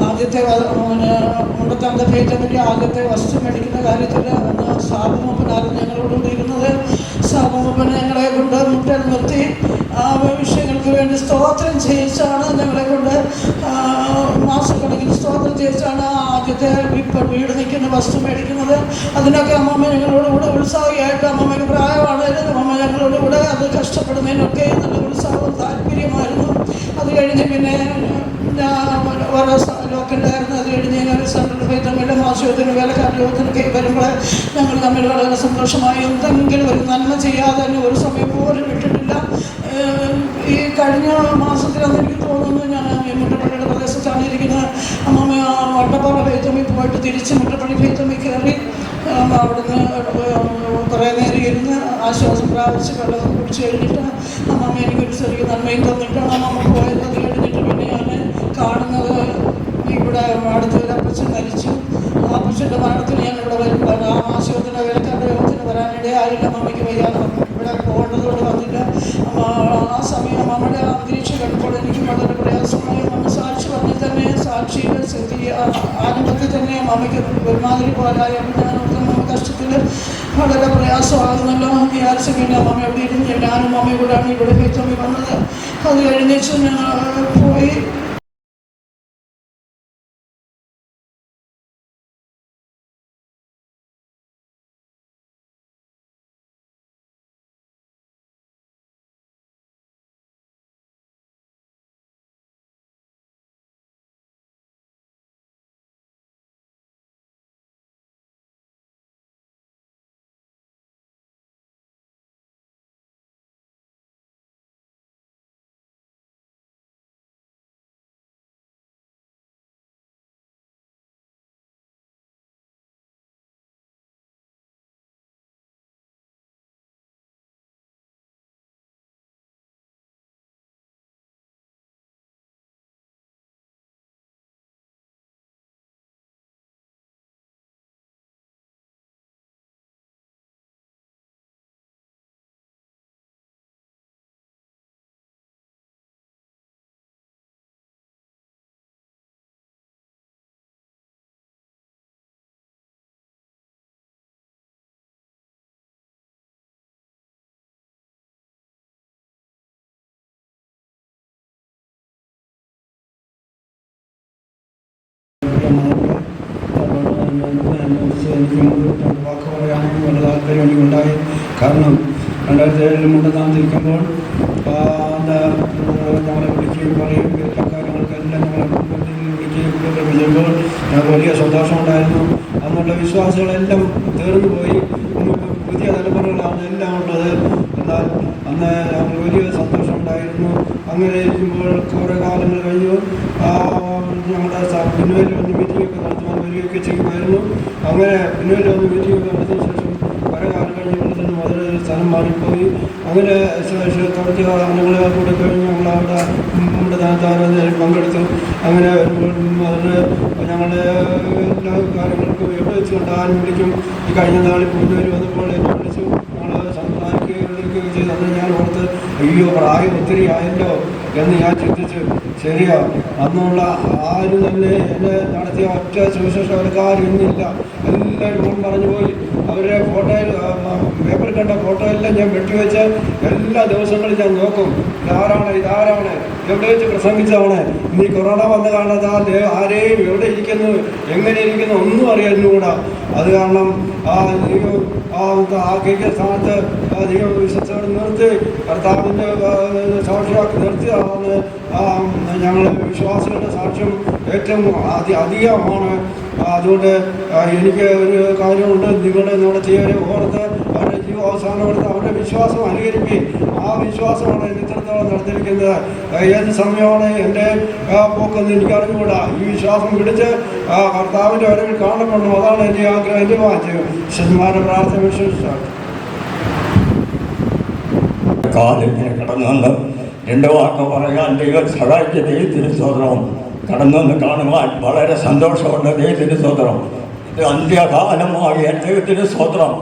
ആദ്യത്തെ മുണ്ടത്താൻ്റെ ഫെയ്റ്റമിൻ്റെ ആദ്യത്തെ വസ്തു മേടിക്കുന്ന കാര്യത്തിൽ സാബുമൂപ്പനായിരുന്നു ഞങ്ങളോടുകൂടി ഇരുന്നത്. സാബുമൂപ്പൻ ഞങ്ങളെ കൊണ്ട് മുട്ടിൽ നിർത്തി ആ വിഷയങ്ങൾക്ക് വേണ്ടി സ്തോത്രം ചെയ്യിച്ചാണ് ഞങ്ങളെ കൊണ്ട് മാസക്കണക്കിന് സ്തോത്രം ചെയ്യിച്ചാണ് ആദ്യത്തെ ഇപ്പോൾ വീട് നിൽക്കുന്ന വസ്തു മേടിക്കുന്നത്. അതിനൊക്കെ അമ്മമ്മ ഞങ്ങളോട് കൂടെ ഉത്സാഹിയായിട്ട് അമ്മമ്മയ്ക്ക് പ്രായമാണെങ്കിലും അമ്മമ്മ ഞങ്ങളോട് കൂടെ അത് കഷ്ടപ്പെടുന്നതിനൊക്കെ നല്ല ഉത്സാഹവും താല്പര്യമായിരുന്നു. അത് കഴിഞ്ഞ് പിന്നെ ഓരോ ലോക്കലായിരുന്നു. അത് കഴിഞ്ഞ് ഞങ്ങൾ സെൻട്രൽ ഫെയ്റ്റമ്മയുടെ മാസത്തിന് വേലക്കാരുടെ യോഗത്തിനൊക്കെ വരുമ്പോൾ ഞങ്ങൾ തമ്മിൽ വളരെ സന്തോഷമായി എന്തെങ്കിലും ഒരു നന്മ ചെയ്യാതെ തന്നെ ഒരു സമയം പോലും വിട്ടിട്ടില്ല. ഈ കഴിഞ്ഞ മാസത്തിലെന്ന് എനിക്ക് തോന്നുന്നു ഞാൻ മുട്ടപ്പള്ളിയുടെ പ്രദേശത്താണ് ഇരിക്കുന്നത്. അമ്മമ്മ വട്ടപ്പാറ ഫെയ്റ്റമ്മി പോയിട്ട് തിരിച്ച് മുട്ടപ്പള്ളി ഫെയ്റ്റമ്മി കയറി അവിടുന്ന് കുറേ നേരം ഇരുന്ന് ആശ്വാസം പ്രാപിച്ച് വെള്ളം കുടിച്ച് കഴിഞ്ഞിട്ട് അമ്മമ്മ എനിക്കൊരു ചെറിയ നന്മയും തന്നിട്ടാണ് അമ്മമ്മ പോയത്. അത് കഴിഞ്ഞിട്ട് പിന്നെ ഞാൻ കാണുന്നത് ഇവിടെ അടുത്തൊരു അപ്പച്ചൻ മരിച്ചു. ആ അപ്പച്ചൻ്റെ മരണത്തിന് ഞാൻ ഇവിടെ വരുമ്പോൾ ആ ആശുപത്രിയുടെ വേലക്കാരുടെ യോഗത്തിന് വരാനിടയായില്ല. അമ്മയ്ക്ക് വയ്യാതെ ഇവിടെ പോകേണ്ടതുകൊണ്ട് വന്നില്ല. ആ സമയം അമ്മയുടെ അന്തരീക്ഷം കണ്ടപ്പോൾ എനിക്ക് വളരെ പ്രയാസമായി. അമ്മ സാക്ഷി പറഞ്ഞാൽ തന്നെ സാക്ഷിയുടെ സ്ഥിതി ആരംഭത്തിൽ തന്നെ അമ്മയ്ക്ക് ഒരുമാതിരി പോലായി. അമ്മ കഷ്ടത്തിൽ വളരെ പ്രയാസമാകുന്നല്ലോ വിചാരിച്ച പിന്നെ അമ്മ എവിടെ ഇരുന്ന് ഞാനും അമ്മയും കൂടെയാണ് ഇവിടെ ഫെയ്റ്റമ്മി വന്നത്. അത് കഴിഞ്ഞേച്ച് ഞാൻ പോയി. എനിക്ക് വാക്ക് പറയാനും വളരെ താല്പര്യം എനിക്കുണ്ടായി. കാരണം 2007 മുണ്ടത്താന്നിരിക്കുമ്പോൾ ഞങ്ങളെ വിളിക്കുകയും പറയും എല്ലാ കാര്യങ്ങൾക്കെല്ലാം ഞങ്ങളെ വിളിക്കുകയും ചെയ്യുമ്പോൾ ഞങ്ങൾക്ക് വലിയ സന്തോഷമുണ്ടായിരുന്നു. അന്നുള്ള വിശ്വാസികളെല്ലാം തീർന്നു പോയി. പുതിയ തലമുറകളാണ് എല്ലാം ഉള്ളത്. എന്നാൽ അന്ന് ഞങ്ങൾക്ക് വലിയ സന്തോഷമുണ്ടായിരുന്നു. അങ്ങനെ ഇരിക്കുമ്പോൾ കുറേ കാലങ്ങൾ കഴിഞ്ഞു. ഞങ്ങളുടെ പിന്നുവലിൽ വന്ന് മീറ്റിങ്ങൊക്കെ നടത്തുവാൻ വരികയൊക്കെ ചെയ്യുമായിരുന്നു. അങ്ങനെ പിന്നുവലിൽ വന്ന് മീറ്റിങ്ങൊക്കെ നടത്തിയ ശേഷം കുറേ കാലം കഴിഞ്ഞപ്പോൾ തന്നെ അതിലൊരു സ്ഥലം മാറിപ്പോയി. അങ്ങനെ കുറച്ച് ഞങ്ങൾ കൂടെ കഴിഞ്ഞ് ഞങ്ങളവിടെ നമ്മുടെ താരത്തിൽ പങ്കെടുത്തു. അങ്ങനെ അതിന് ഞങ്ങളുടെ എല്ലാ കാര്യങ്ങൾക്കും എവിടെ വെച്ച് കണ്ടാലും വിളിക്കും. ഈ കഴിഞ്ഞ നാളിൽ പിന്നുവലിൽ വന്നപ്പോൾ എന്നെ വിളിച്ചു ഞങ്ങൾ സംസാരിക്കുകയും ചെയ്തു. അന്ന് ഞാൻ ഓർത്ത് അയ്യോ പ്രായം ഒത്തിരി ആയല്ലോ എന്ന് ഞാൻ ചിന്തിച്ചു. ശരിയാ അന്നുള്ള ആരും തന്നെ എന്നെ നടത്തിയ ഒറ്റ സുവിശേഷക്കാരും ഇന്നില്ല. എല്ലാവരും ഫോൺ പറഞ്ഞു പോയി. അവരുടെ ഫോട്ടോയിൽ പേപ്പറിൽ കണ്ട ഫോട്ടോ എല്ലാം ഞാൻ വെട്ടിവെച്ച് എല്ലാ ദിവസങ്ങളും ഞാൻ നോക്കും. ഇതാരാണ് എവിടെ വെച്ച് പ്രസംഗിച്ചതാണ്. ഇനി കൊറോണ വന്ന് കാണാതെ ആരെയും എവിടെ ഇരിക്കുന്നു എങ്ങനെ ഇരിക്കുന്നു ഒന്നും അറിയാനുകൂടാ. അത് കാരണം ആ കേൾക്കുന്ന സ്ഥാനത്ത് ദൈവം വിശ്വസത്തോടെ നിർത്തി കർത്താവിൻ്റെ സാക്ഷിയാക്കി നിർത്തിയതാണ് ഞങ്ങളുടെ വിശ്വാസികളുടെ സാക്ഷ്യം ഏറ്റവും അധികമാണ്. അതുകൊണ്ട് എനിക്ക് ഒരു കാര്യമുണ്ട്, നിങ്ങളുടെ തീരെ ഓർത്ത് അവരുടെ ജീവാവസാനം എടുത്ത് അവരുടെ വിശ്വാസം അനുകരിക്കുകയും ആ വിശ്വാസമാണ് ഇത്രത്തോളം നടത്തിയിരിക്കുന്നത്. ഏത് സമയമാണ് എൻ്റെ പോക്കെന്ന് എനിക്ക് അറിഞ്ഞുകൂടാ. ഈ വിശ്വാസം പിടിച്ച് കർത്താവിൻ്റെ വരവിൽ കാണപ്പെടണം. അതാണ് എൻ്റെ ആഗ്രഹം, എൻ്റെ വാഞ്ച്. ശിഷ്യന്മാരുടെ പ്രാർത്ഥന വിശ്വസിച്ചാണ് കാലിങ്ങനെ കടന്നു രണ്ട് വാക്ക് പറയാൻ ദൈവം സഹായിച്ച ദൈവത്തിന് സ്തോത്രം. കടന്നു കാണുവാൻ വളരെ സന്തോഷമുണ്ട്. ദൈവത്തിന് സ്തോത്രം. ഇത് അന്ത്യകാലമായി ദൈവത്തിന് സ്തോത്രം.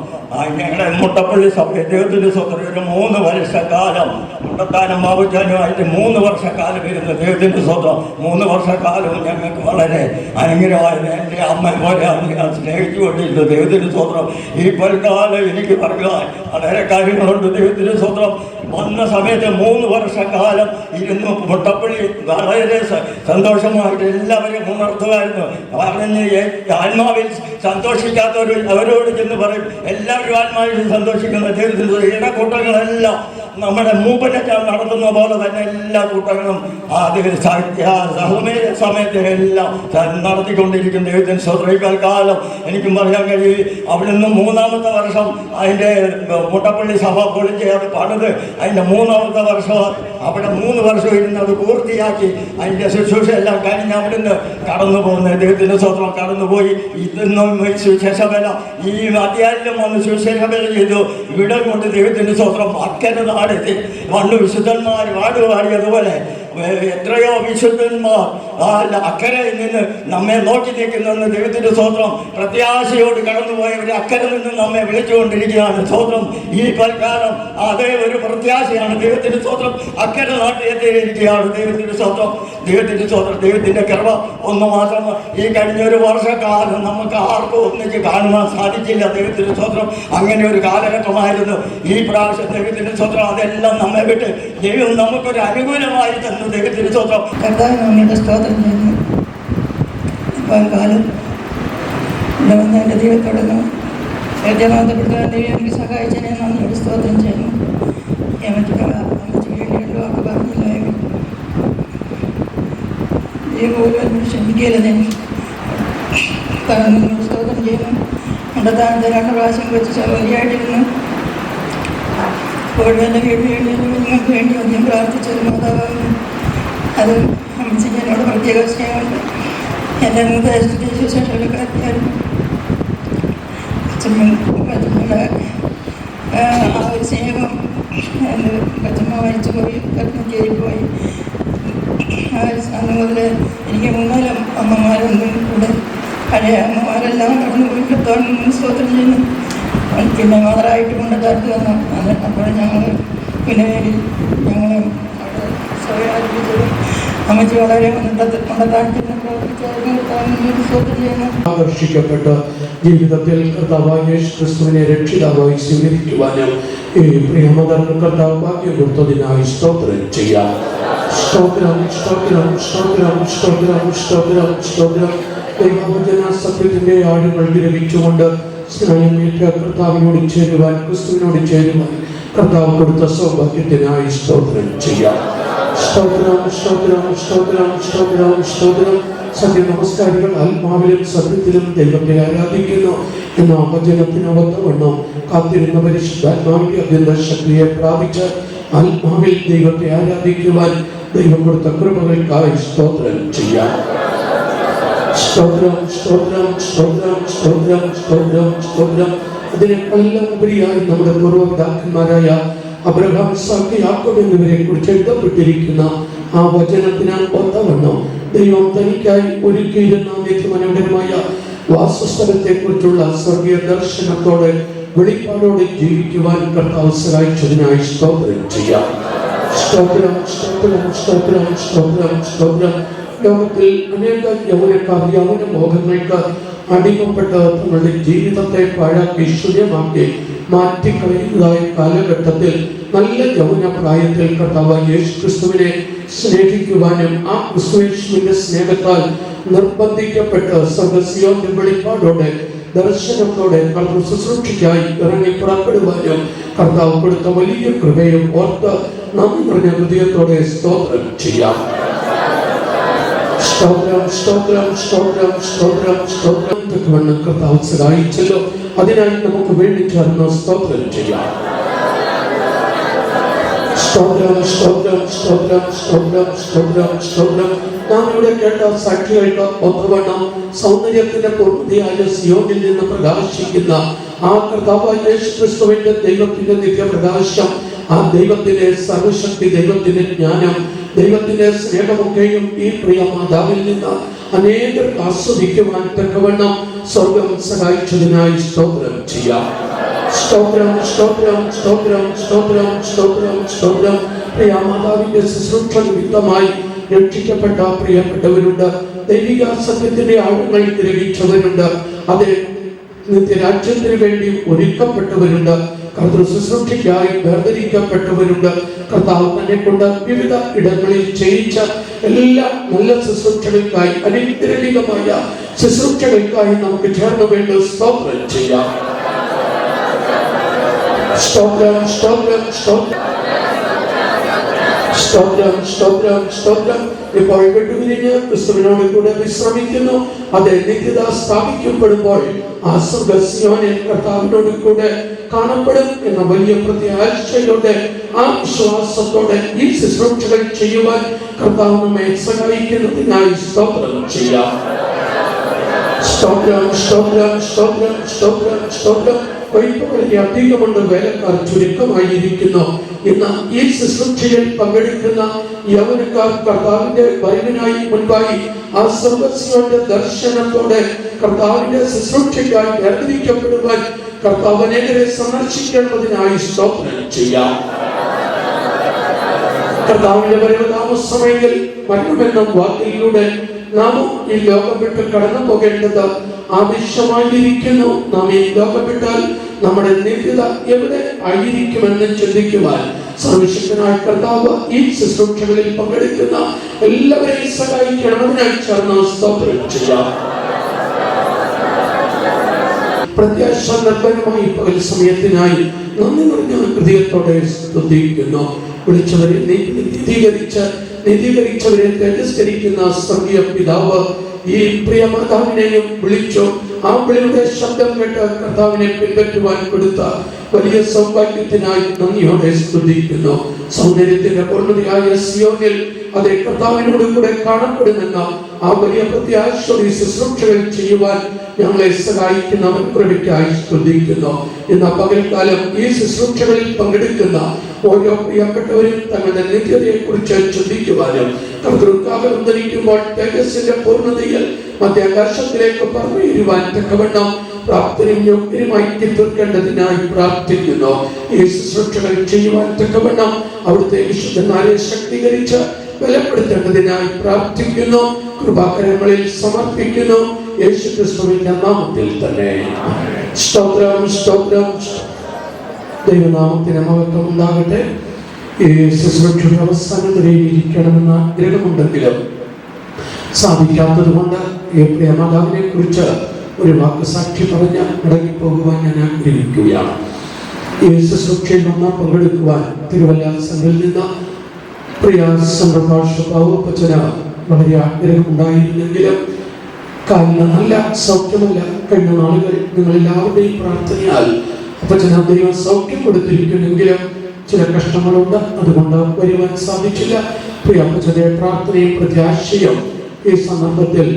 ഞങ്ങളുടെ മുട്ടപ്പള്ളി സഭ ദൈവത്തിന് സ്തോത്രം. ഒരു 3 വർഷക്കാലം മുട്ടത്താനും ബാബുച്ചാനുമായിട്ട് 3 വർഷക്കാലം ഇരുന്ന് ദൈവത്തിൻ്റെ സ്തോത്രം. 3 വർഷക്കാലവും ഞങ്ങൾക്ക് വളരെ അനുഗ്രഹമായിരുന്നു. എൻ്റെ അമ്മ പോലെ ഞാൻ സ്നേഹിച്ചുകൊണ്ടിരുന്നു. ദൈവത്തിൻ്റെ സ്തോത്രം. ഈ പൽക്കാലം എനിക്ക് പറയുവാൻ വളരെ കാര്യങ്ങളുണ്ട്. ദൈവത്തിൻ്റെ സ്തോത്രം. വന്ന സമയത്ത് 3 വർഷക്കാലം ഇരുന്ന് മുട്ടപ്പള്ളി വളരെ സന്തോഷമായിട്ട് എല്ലാവരും ഉണർത്തുമായിരുന്നു. പറഞ്ഞ് ആത്മാവിൽ സന്തോഷിക്കാത്തവർ അവരോട് ചെന്ന് പറയും എല്ലാവരും ആത്മാവിൽ സന്തോഷിക്കുന്ന ദൈവത്തിൻ്റെ ഇടകൂട്ടങ്ങളെല്ലാം നമ്മുടെ മൂപ്പനച്ചാൽ നടത്തുന്ന പോലെ തന്നെ എല്ലാ കൂട്ടങ്ങളും സമയത്തിനെല്ലാം നടത്തിക്കൊണ്ടിരിക്കുന്ന ദൈവത്തിന് സ്വത്രക്കാലം എനിക്കും പറയാൻ കഴിയും. അവിടുന്ന് 3ാമത്തെ വർഷം അതിൻ്റെ മുട്ടപ്പള്ളി സഭ പൊളിച്ച് അത് പണിത് അതിൻ്റെ 3ാമത്തെ വർഷം അവിടെ 3 വർഷം ഇരുന്ന് അത് പൂർത്തിയാക്കി അതിൻ്റെ ശുശ്രൂഷ എല്ലാം കഴിഞ്ഞ് അവിടുന്ന് കടന്നു പോകുന്ന ദൈവത്തിൻ്റെ സ്വത്രം കടന്നുപോയി. ഇതൊന്നും സുശേഷവേല ഈ അധ്യായം വന്ന് സുശേഷവേല ചെയ്തു. ഇവിടെ കൊണ്ട് ദൈവത്തിൻ്റെ സ്വത്രം അക്കരെ നാടെത്തി. പണ്ട് വിശുദ്ധന്മാർ പാടിയതുപോലെ എത്രയോ വിശുദ്ധന്മാർ അക്കരയിൽ നിന്ന് നമ്മെ നോക്കി നിൽക്കുന്ന ദൈവത്തിൻ്റെ സ്തോത്രം. പ്രത്യാശയോട് കടന്നുപോയവർ അക്കരെ നിന്ന് നമ്മെ വിളിച്ചുകൊണ്ടിരിക്കുകയാണ്. സ്തോത്രം. ഈ പൽക്കാലം അതേ ഒരു പ്രത്യാശയാണ്. ദൈവത്തിൻ്റെ സ്തോത്രം. അക്കരെ നാട്ടിൽ എത്തിയിരിക്കുകയാണ്. ദൈവത്തിൻ്റെ സ്തോത്രം. ദൈവത്തിൻ്റെ സ്തോത്രം. ദൈവത്തിൻ്റെ കൃപ ഒന്ന് മാത്രം. ഈ കഴിഞ്ഞൊരു വർഷക്കാലം നമുക്ക് ആർക്കും ഒന്നിച്ച് കാണുവാൻ സാധിച്ചില്ല. ദൈവത്തിൻ്റെ സ്തോത്രം. അങ്ങനെ ഒരു കാലഘട്ടമായിരുന്നു. ഈ പ്രാവശ്യം ദൈവത്തിൻ്റെ സ്തോത്രം അതെല്ലാം നമ്മെ വിട്ട് ദൈവം നമുക്കൊരു അനുകൂലമായി തന്നു. ദൈവത്തിൻ്റെ സ്തോത്രം. കർത്താവ് നമ്മളുടെ സ്തോത്രം ചെയ്യുന്നു. ഇപ്പോൾ കാലം ഇവിടെ വന്ന് എൻ്റെ ദൈവത്തോടൊന്ന് ഏറ്റവും ബന്ധപ്പെടുത്താൻ ദൈവം എനിക്ക് സഹായിച്ചതിനെ നന്ദിയോട് സ്തോത്രം ചെയ്യുന്നു. അമ്മയ്ക്ക് വേണ്ടി എൻ്റെ വാക്ക് പറഞ്ഞില്ലായെങ്കിൽ ദൈവം പോലും ക്ഷമിക്കരുത്. എനിക്ക് സ്തോത്രം ചെയ്യുന്നു. എൻ്റെ താഴത്തെ 2 പ്രാവശ്യം വെച്ച് വലിയായിട്ടിരുന്നു. ഇപ്പോഴും എൻ്റെ വീടിന് വേണ്ടി നിങ്ങൾക്ക് വേണ്ടി ഒന്നും പ്രാർത്ഥിച്ചൊരു മാതാവാണ്. അത് അമ്മച്ചിക്ക് എന്നോട് പ്രത്യേക സ്നേഹമുണ്ട്. എൻ്റെ മൂത്ത ശുശ്രൂഷക്കാരിയായിരുന്നു. അച്ഛമ്മയുടെ ആ ഒരു സ്നേഹം എൻ്റെ അച്ഛമ്മ മരിച്ചു പോയി, കർമ്മശ്ശേരി പോയി. അന്ന് മുതൽ എനിക്ക് 3 അമ്മമാരുണ്ട് കൂടെ. പഴയ അമ്മമാരെല്ലാം കടന്നു പോയി. കർത്താവിന് സ്തോത്രം ചെയ്യുന്നു. പിന്നെ മദറായിട്ട് കൊണ്ടുതരത്ത് വന്നു. അപ്പോൾ ഞങ്ങൾ പിന്നെ ഞങ്ങൾ അവിടെ സ്വയം അമ്മച്ചി വളരെ ആകർഷിക്കപ്പെട്ട ജീവിതത്തിൽ കർത്താവായ യേശു ക്രിസ്തുവിനെ രക്ഷിതാവായി സ്വീകരിക്കുവാനും ഈ പ്രിയമതർക്ക് കർത്താവ് ഭാഗ്യം കൊടുത്തതിനായി സ്തോത്രം ചെയ്യാം. സ്തോത്രം സ്തോത്രം സ്തോത്രം സ്തോത്രം സ്തോത്രം സ്തോത്രം. ദൈവവചന സത്യത്തിന്റെ ആഴങ്ങൾ ഗ്രഹിച്ചുകൊണ്ട് സ്നേഹമേറ്റ കർത്താവിനോട് ചേരുവാൻ, ക്രിസ്തുവിനോട് ചേരുവാൻ കർത്താവ് കൊടുത്ത സൗഭാഗ്യത്തിനായി സ്തോത്രം ചെയ്യാം. സ്തോത്രം സ്തോത്രം സ്തോത്രം സ്തോത്രം സ്തോത്രം. സത്യ നമസ്കാരികൾ ആത്മാവിലും സത്യത്തിലും ദൈവത്തെ ആരാധിക്കുന്നു എന്ന വചനത്തിനൊത്തവണ്ണം കാത്തിരുന്ന പരിശുദ്ധാത്മാവിന്റെ അത്യന്ത ശക്തിയെ പ്രാപിച്ച് ആത്മാവിൽ ദൈവത്തെ ആരാധിക്കുവാൻ ദൈവം കൊടുത്ത കൃപകൾക്കായി സ്തോത്രം ചെയ്യാം. സ്തോത്രം സ്തോത്രം സ്തോത്രം സ്തോത്രം സ്തോത്രം സ്തോത്രം. ഇതിനെല്ലാം ഉപരിയായി നമ്മുടെ പൂർവ്വപിതാക്കന്മാരായ അബ്രഹാം, ഇസ്ഹാക്ക്, യാക്കോബ് എന്നിവരെ കുറിച്ച് എഴുതപ്പെട്ടിരിക്കുന്ന ആ വചനത്തിന് ഒത്തവണ്ണം ദൈവം തനിക്കായി ഒരുക്കിയിരുന്ന നിത്യമനോഹരമായ വാസസ്ഥലത്തെ കുറിച്ചുള്ള സ്വർഗീയ ദർശനത്തോടെ വെളിപ്പാടോടെ ജീവിക്കുവാൻ കർത്താവ് സഹായിച്ചതിനായി സ്തോത്രം ചെയ്യാം. സ്തോത്രം സ്തോത്രം സ്തോത്രം സ്തോത്രം സ്തോത്രം. ലോകത്തിൽ അനേക യൗവനക്കാർ യൗവന മോഹങ്ങൾക്ക് അടിമപ്പെട്ട് തങ്ങളുടെ ജീവിതത്തെ പാഴാക്കി ശൂന്യമാക്കി മാറ്റിക്കളയുന്നതായ കാലഘട്ടത്തിൽ നല്ല യൗവന പ്രായത്തിൽ കർത്താവ് യേശു ക്രിസ്തുവിനെ സ്നേഹിക്കുവാനും ആ ക്രിസ്തുയേശുവിന്റെ സ്നേഹത്താൽ നിർബന്ധിക്കപ്പെട്ട് സ്വർഗ്ഗസിയോന്റെ വെളിപ്പാടോടെ ദർശനത്തോടെ കർത്തൃ ശുശ്രൂഷയ്ക്കായി ഇറങ്ങി പുറപ്പെടുവാനും കർത്താവ് കൊടുത്ത വലിയ കൃപയും ഓർത്ത് നന്ദി നിറഞ്ഞ ഹൃദയത്തോടെ സ്തോത്രം ചെയ്യാം. സ്തോത്രം സ്തോത്രം സ്തോത്രം സ്തോത്രം സ്തോത്രം തക്കവണ്ണം കർത്താവ് സഹായിച്ചല്ലോ. അതിനായി നമുക്ക് വേണ്ടി ചേർന്ന് സ്തോത്രം ചെയ്യാം. സ്തോത്രം സ്തോത്രം സ്തോത്രം സ്തോത്രം സ്തോത്രം സ്തോത്രം. നാം ഇവിടെ കേട്ട സാക്ഷികൾക്ക് ഒന്നുവണ്ണം സൗന്ദര്യത്തിന്റെ പൂർണ്ണതയായ സിയോനിൽ നിന്ന് പ്രകാശിക്കുന്ന ആ കർത്താവായ യേശു ക്രിസ്തുവിന്റെ ദൈവത്തിന്റെ നിത്യപ്രകാശം, ആ ദൈവത്തിന്റെ സർവശക്തി, ദൈവത്തിന്റെ ജ്ഞാനം, ദൈവത്തിന്റെ സ്നേഹമൊക്കെയും ഈ പ്രിയ മാതാവിൽ നിന്ന് അനേകർ ആസ്വദിക്കുവാൻ തക്കവണ്ണം സ്വർഗം സഹായിച്ചതിനായി സ്തോത്രം ചെയ്യാം. സ്തോത്രം സ്തോത്രം സ്തോത്രം സ്തോത്രം സ്തോത്രം സ്തോത്രം. പ്രിയ മാതാവിന്റെ ശുശ്രൂഷ നിമിത്തമായി രക്ഷിക്കപ്പെട്ട പ്രിയപ്പെട്ടവരുണ്ട്. ദൈവിക സത്യത്തിന്റെ ആഴങ്ങൾ ഗ്രഹിച്ചവരുണ്ട്. അതേ നിത്യരാജ്യത്തിന് വേണ്ടി ഒരുക്കപ്പെട്ടവരുണ്ട്. കർത്തൃ ശുശ്രൂഷയ്ക്കായി വേർതിരിക്കപ്പെട്ടവരുണ്ട്. കർത്താവ് തന്നെ കൊണ്ട് വിവിധ ഇടങ്ങളിൽ ചെയ്യിച്ച എല്ലാ നല്ല ശുശ്രൂഷകൾക്കായി, അനുഗ്രഹീതമായ ശുശ്രൂഷകൾക്കായി നമുക്ക് ചേർന്ന് വേണ്ടി സ്തോത്രം ചെയ്യാം. സ്തോത്രം സ്തോത്രം സ്തോത്രം സ്തോത്രം സ്തോത്രം സ്തോത്രം. ഇപ്പോൾ വിട്ടുപിരിഞ്ഞ് ക്രിസ്തുവിനോട് കൂടെ വിശ്രമിക്കുന്നു. അതേ നിത്യത സ്ഥാപിക്കപ്പെടുമ്പോൾ ആ സ്വർഗ്ഗസിയോനിൽ കർത്താവിനോട് കൂടെ കാണപ്പെടും എന്ന വലിയ പ്രത്യാശയോടെ, ആ വിശ്വാസത്തോടെ ഈ ശുശ്രൂഷകൾ ചെയ്യുവാൻ കർത്താവ് നമ്മെ സഹായിക്കുന്നതിനായി സ്തോത്രം ചെയ്യാം. സ്തോത്രം സ്തോത്രം സ്തോത്രം സ്തോത്രം സ്തോത്രം. വൈപ്പുകളിൽ അധികമുണ്ട്, വേലക്കാർ ചുരുക്കമായിരിക്കുന്നു. ഇന്ന് ഈ ശുശ്രൂഷയിൽ പങ്കെടുക്കുന്ന യൗവനക്കാർ കർത്താവിന്റെ വരവിനായി മുൻപായി ആ സ്വർഗ്ഗസിയോന്റെ ദർശനത്തോടെ കർത്താവിന്റെ ശുശ്രൂഷയ്ക്കായി വേർതിരിക്കപ്പെടുവാൻ കർത്താവ് അനേകരെ സന്ദർശിക്കേണ്ടതിനായി സ്തോത്രം ചെയ്യാം. കർത്താവിന്റെ വരവ് താമസമെങ്കിൽ മരണമെന്ന വാക്കിലൂടെ നാം ഈ ലോകം വിട്ട് കടന്നു പോകേണ്ടത് ആവശ്യമായിരിക്കുന്നു. നാം ഈ ലോകം വിട്ടാൽ നമ്മുടെ നിത്യത എവിടെ ആയിരിക്കുമെന്ന് ചിന്തിക്കുവാൻ സർവശക്തനായ കർത്താവ് ഈ ശുശ്രൂഷകളിൽ പങ്കെടുക്കുന്ന എല്ലാവരെയും സഹായിക്കണമെന്നായി ചേർന്ന് സ്തോത്രം ചെയ്യാം. പ്രത്യാശ നിർഭരമായി പകൽ സമയത്തിനായി നന്ദി നിറഞ്ഞ ഹൃദയത്തോടെ സ്തുതിക്കുന്നു. വിളിച്ചവരെ നീതീകരിച്ചവരെ തേജസ്കരിക്കുന്ന സ്വർഗീയ പിതാവ് ഈ പ്രിയ മാതാവിനെയും വിളിച്ചു. ആ വിളിയുടെ ശബ്ദം കേട്ട് കർത്താവിനെ പിൻപറ്റുവാൻ കൊടുത്ത വലിയ സൗഭാഗ്യത്തിനായി നന്ദിയോടെ സ്തുതിക്കുന്നു. സൗന്ദര്യത്തിന്റെ പൂർണ്ണതയായ സിയോനിൽ അതേ കർത്താവിനോട് കൂടെ കാണപ്പെടുമെന്ന ആ വലിയ പ്രത്യാശയോടെ ശുശ്രൂഷകൾ ചെയ്യുവാൻ ഞങ്ങളെ സഹായിക്കുന്നവൻ കൃപയ്ക്കായി സ്തുതിക്കുന്നു. ഇന്ന് പകൽക്കാലം ഈ ശുശ്രൂഷകളിൽ പങ്കെടുക്കുന്ന ഓരോ പ്രിയപ്പെട്ടവരും തങ്ങളുടെ നിത്യതയെ കുറിച്ച് ചിന്തിക്കുവാനും കർത്തൃകാലം ധരിക്കുമ്പോൾ തേജസ്സിന്റെ പൂർണ്ണതയിൽ മധ്യാകാശത്തിലേക്ക് പറഞ്ഞുയരുവാൻ തക്കവണ്ണം പ്രാപ്തരും യോഗ്യരുമായി തീർക്കേണ്ടതിനായി പ്രാർത്ഥിക്കുന്നു. ഈ ശുശ്രൂഷകൾ ചെയ്യുവാൻ തക്കവണ്ണം അവിടുത്തെ വിശുദ്ധന്മാരെ ശക്തീകരിച്ച് ബലപ്പെടുത്തേണ്ടതിനായി പ്രാർത്ഥിക്കുന്നു. കൃപാകരങ്ങളിൽ സമർപ്പിക്കുന്നു. യേശു ക്രിസ്തുവിന്റെ നാമത്തിൽ തന്നെ. സ്തോത്രം സ്തോത്രം. ദൈവനാമത്തിന് മഹത്വം ഉണ്ടാകട്ടെ. ഈ ശുശ്രൂഷയുടെ അവസാനം വരെ ഇരിക്കണമെന്ന ആഗ്രഹമുണ്ടെങ്കിലും സാധിക്കാത്തത് കൊണ്ട് ഈ പ്രിയമാതാവിനെ കുറിച്ച് ഒരു വാക്ക് സാക്ഷി പറഞ്ഞ് മടങ്ങിപ്പോകുവാൻ ഞാൻ ആഗ്രഹിക്കുകയാണ്. ഈ ശുശ്രൂഷയിൽ വന്ന് പങ്കെടുക്കുവാൻ തിരുവല്ല സംഘത്തിൽ നിന്ന് പ്രിയ സംപ്രഭാഷ പാവപ്പച്ചന് വളരെ ആഗ്രഹമുണ്ടായിരുന്നെങ്കിലും കാലിന് നല്ല സൗഖ്യമല്ല. കഴിഞ്ഞ നാളുകൾ നിങ്ങളെല്ലാവരുടെയും പ്രാർത്ഥനയാൽ അപ്പച്ചന് ദൈവം സൗഖ്യം കൊടുത്തിരിക്കുന്നെങ്കിലും ചില കഷ്ടങ്ങളുണ്ട്, അതുകൊണ്ട് വരുവാൻ സാധിച്ചില്ല. പ്രിയ അപ്പച്ചന്റെ പ്രാർത്ഥനയും പ്രത്യാശയും ഈ സന്ദർഭത്തിൽ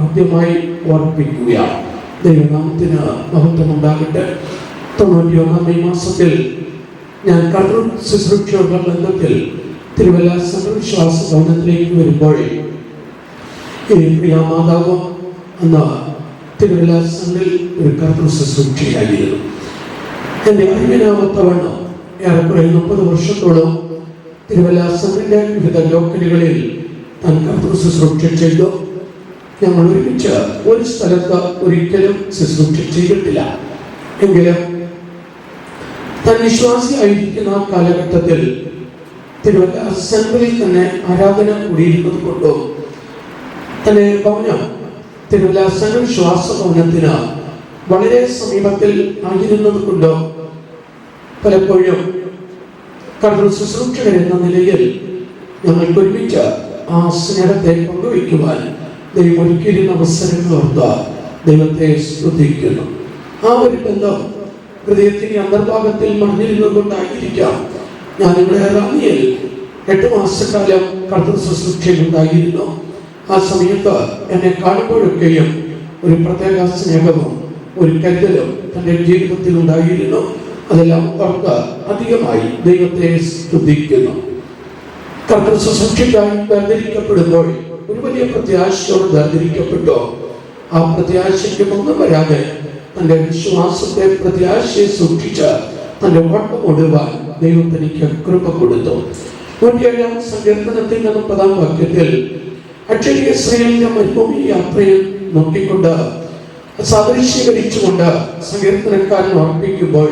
ആദ്യമായി ഓർമ്മിപ്പിക്കുകയാണ്. ദൈവനാമത്തിന് മഹത്വം ഉണ്ടാകട്ടെ. 91 മെയ് മാസത്തിൽ ഞാൻ കർത്തൃ ശുശ്രൂഷയുടെ ബന്ധത്തിൽ തിരുവല്ല സംഘവിശ്വാസ ഭവനത്തിലേക്ക് വരുമ്പോൾ ഈ പ്രിയ മാതാവ് അന്ന് തിരുവല്ല സംഘിൽ ഒരു കർത്തൃ ശുശ്രൂഷയായിരുന്നു. എൻ്റെ അറിവിനാമത്തവണ്ണം ഏറെക്കുറെ 30 വർഷത്തോളം തിരുവല്ല സംഘിൻ്റെ വിവിധ ലോക്കലുകളിൽ താൻ കർത്തൃ ശുശ്രൂഷ ചെയ്തു. ഞങ്ങൾ ഒരുമിച്ച് ഒരു സ്ഥലത്ത് ഒരിക്കലും ശുശ്രൂഷ ചെയ്തിട്ടില്ല. എങ്കിലും താൻ വിശ്വാസിയായിരിക്കുന്ന കാലഘട്ടത്തിൽ തിരുവല്ല അസംബ്ലിയിൽ തന്നെ ആരാധന കൂടിയിരുന്നത് കൊണ്ടും തന്നെ ഭവനം തിരുവല്ല അസംബ്ലി വിശ്വാസ ഭവനത്തിന് വളരെ സമീപത്തിൽ ആയിരുന്നത് കൊണ്ടും പലപ്പോഴും കർത്തൃ ശുശ്രൂഷകർ എന്ന നിലയിൽ ഞങ്ങൾക്ക് ഒരുമിച്ച് ആ സ്നേഹത്തെ പങ്കുവയ്ക്കുവാൻ ദൈവം ഒരുക്കിയിരുന്ന അവസരങ്ങൾ ഓർത്ത് ദൈവത്തെ സ്തുതിക്കുന്നു. ആ ഒരു ബന്ധം ഹൃദയത്തിന്റെ അന്തർഭാഗത്തിൽ മറിഞ്ഞിരുന്നത് കൊണ്ടായിരിക്കാം ഞാൻ ഇവിടെ റാന്നിയിൽ 8 മാസക്കാലം കർത്തൃ ശുശ്രൂഷയുണ്ടായിരുന്നു. ആ സമയത്ത് എന്നെ കാണുമ്പോഴൊക്കെയും ഒരു പ്രത്യേക സ്നേഹവും ഒരു കരുതലും തൻ്റെ ജീവിതത്തിൽ ഉണ്ടായിരുന്നു. അതെല്ലാം ഓർത്ത് അധികമായി ദൈവത്തെ സ്തുതിക്കുന്നു. കർത്തൃ ശുശ്രൂഷയ്ക്കായി വേർതിരിക്കപ്പെടുമ്പോൾ ഒരു വലിയ പ്രത്യാശയോട് വേർതിരിക്കപ്പെട്ടു. ആ പ്രത്യാശയ്ക്ക് ഒന്നും വരാതെ തൻ്റെ വിശ്വാസത്തെ പ്രത്യാശയെ സൂക്ഷിച്ച് തൻ്റെ ഓട്ടം ഓടുവാൻ ദൈവം തനിക്ക് കൃപ കൊടുത്തു. 107-ാം സങ്കീർത്തനത്തിൽ 40-ാം വാക്യത്തിൽ അക്ഷരീയ ഇസ്രായേലിന്റെ മരുഭൂമി യാത്രയിൽ നോക്കിക്കൊണ്ട് സാദൃശ്യീകരിച്ചുകൊണ്ട് സങ്കീർത്തനക്കാരൻ ഓർപ്പിക്കുമ്പോൾ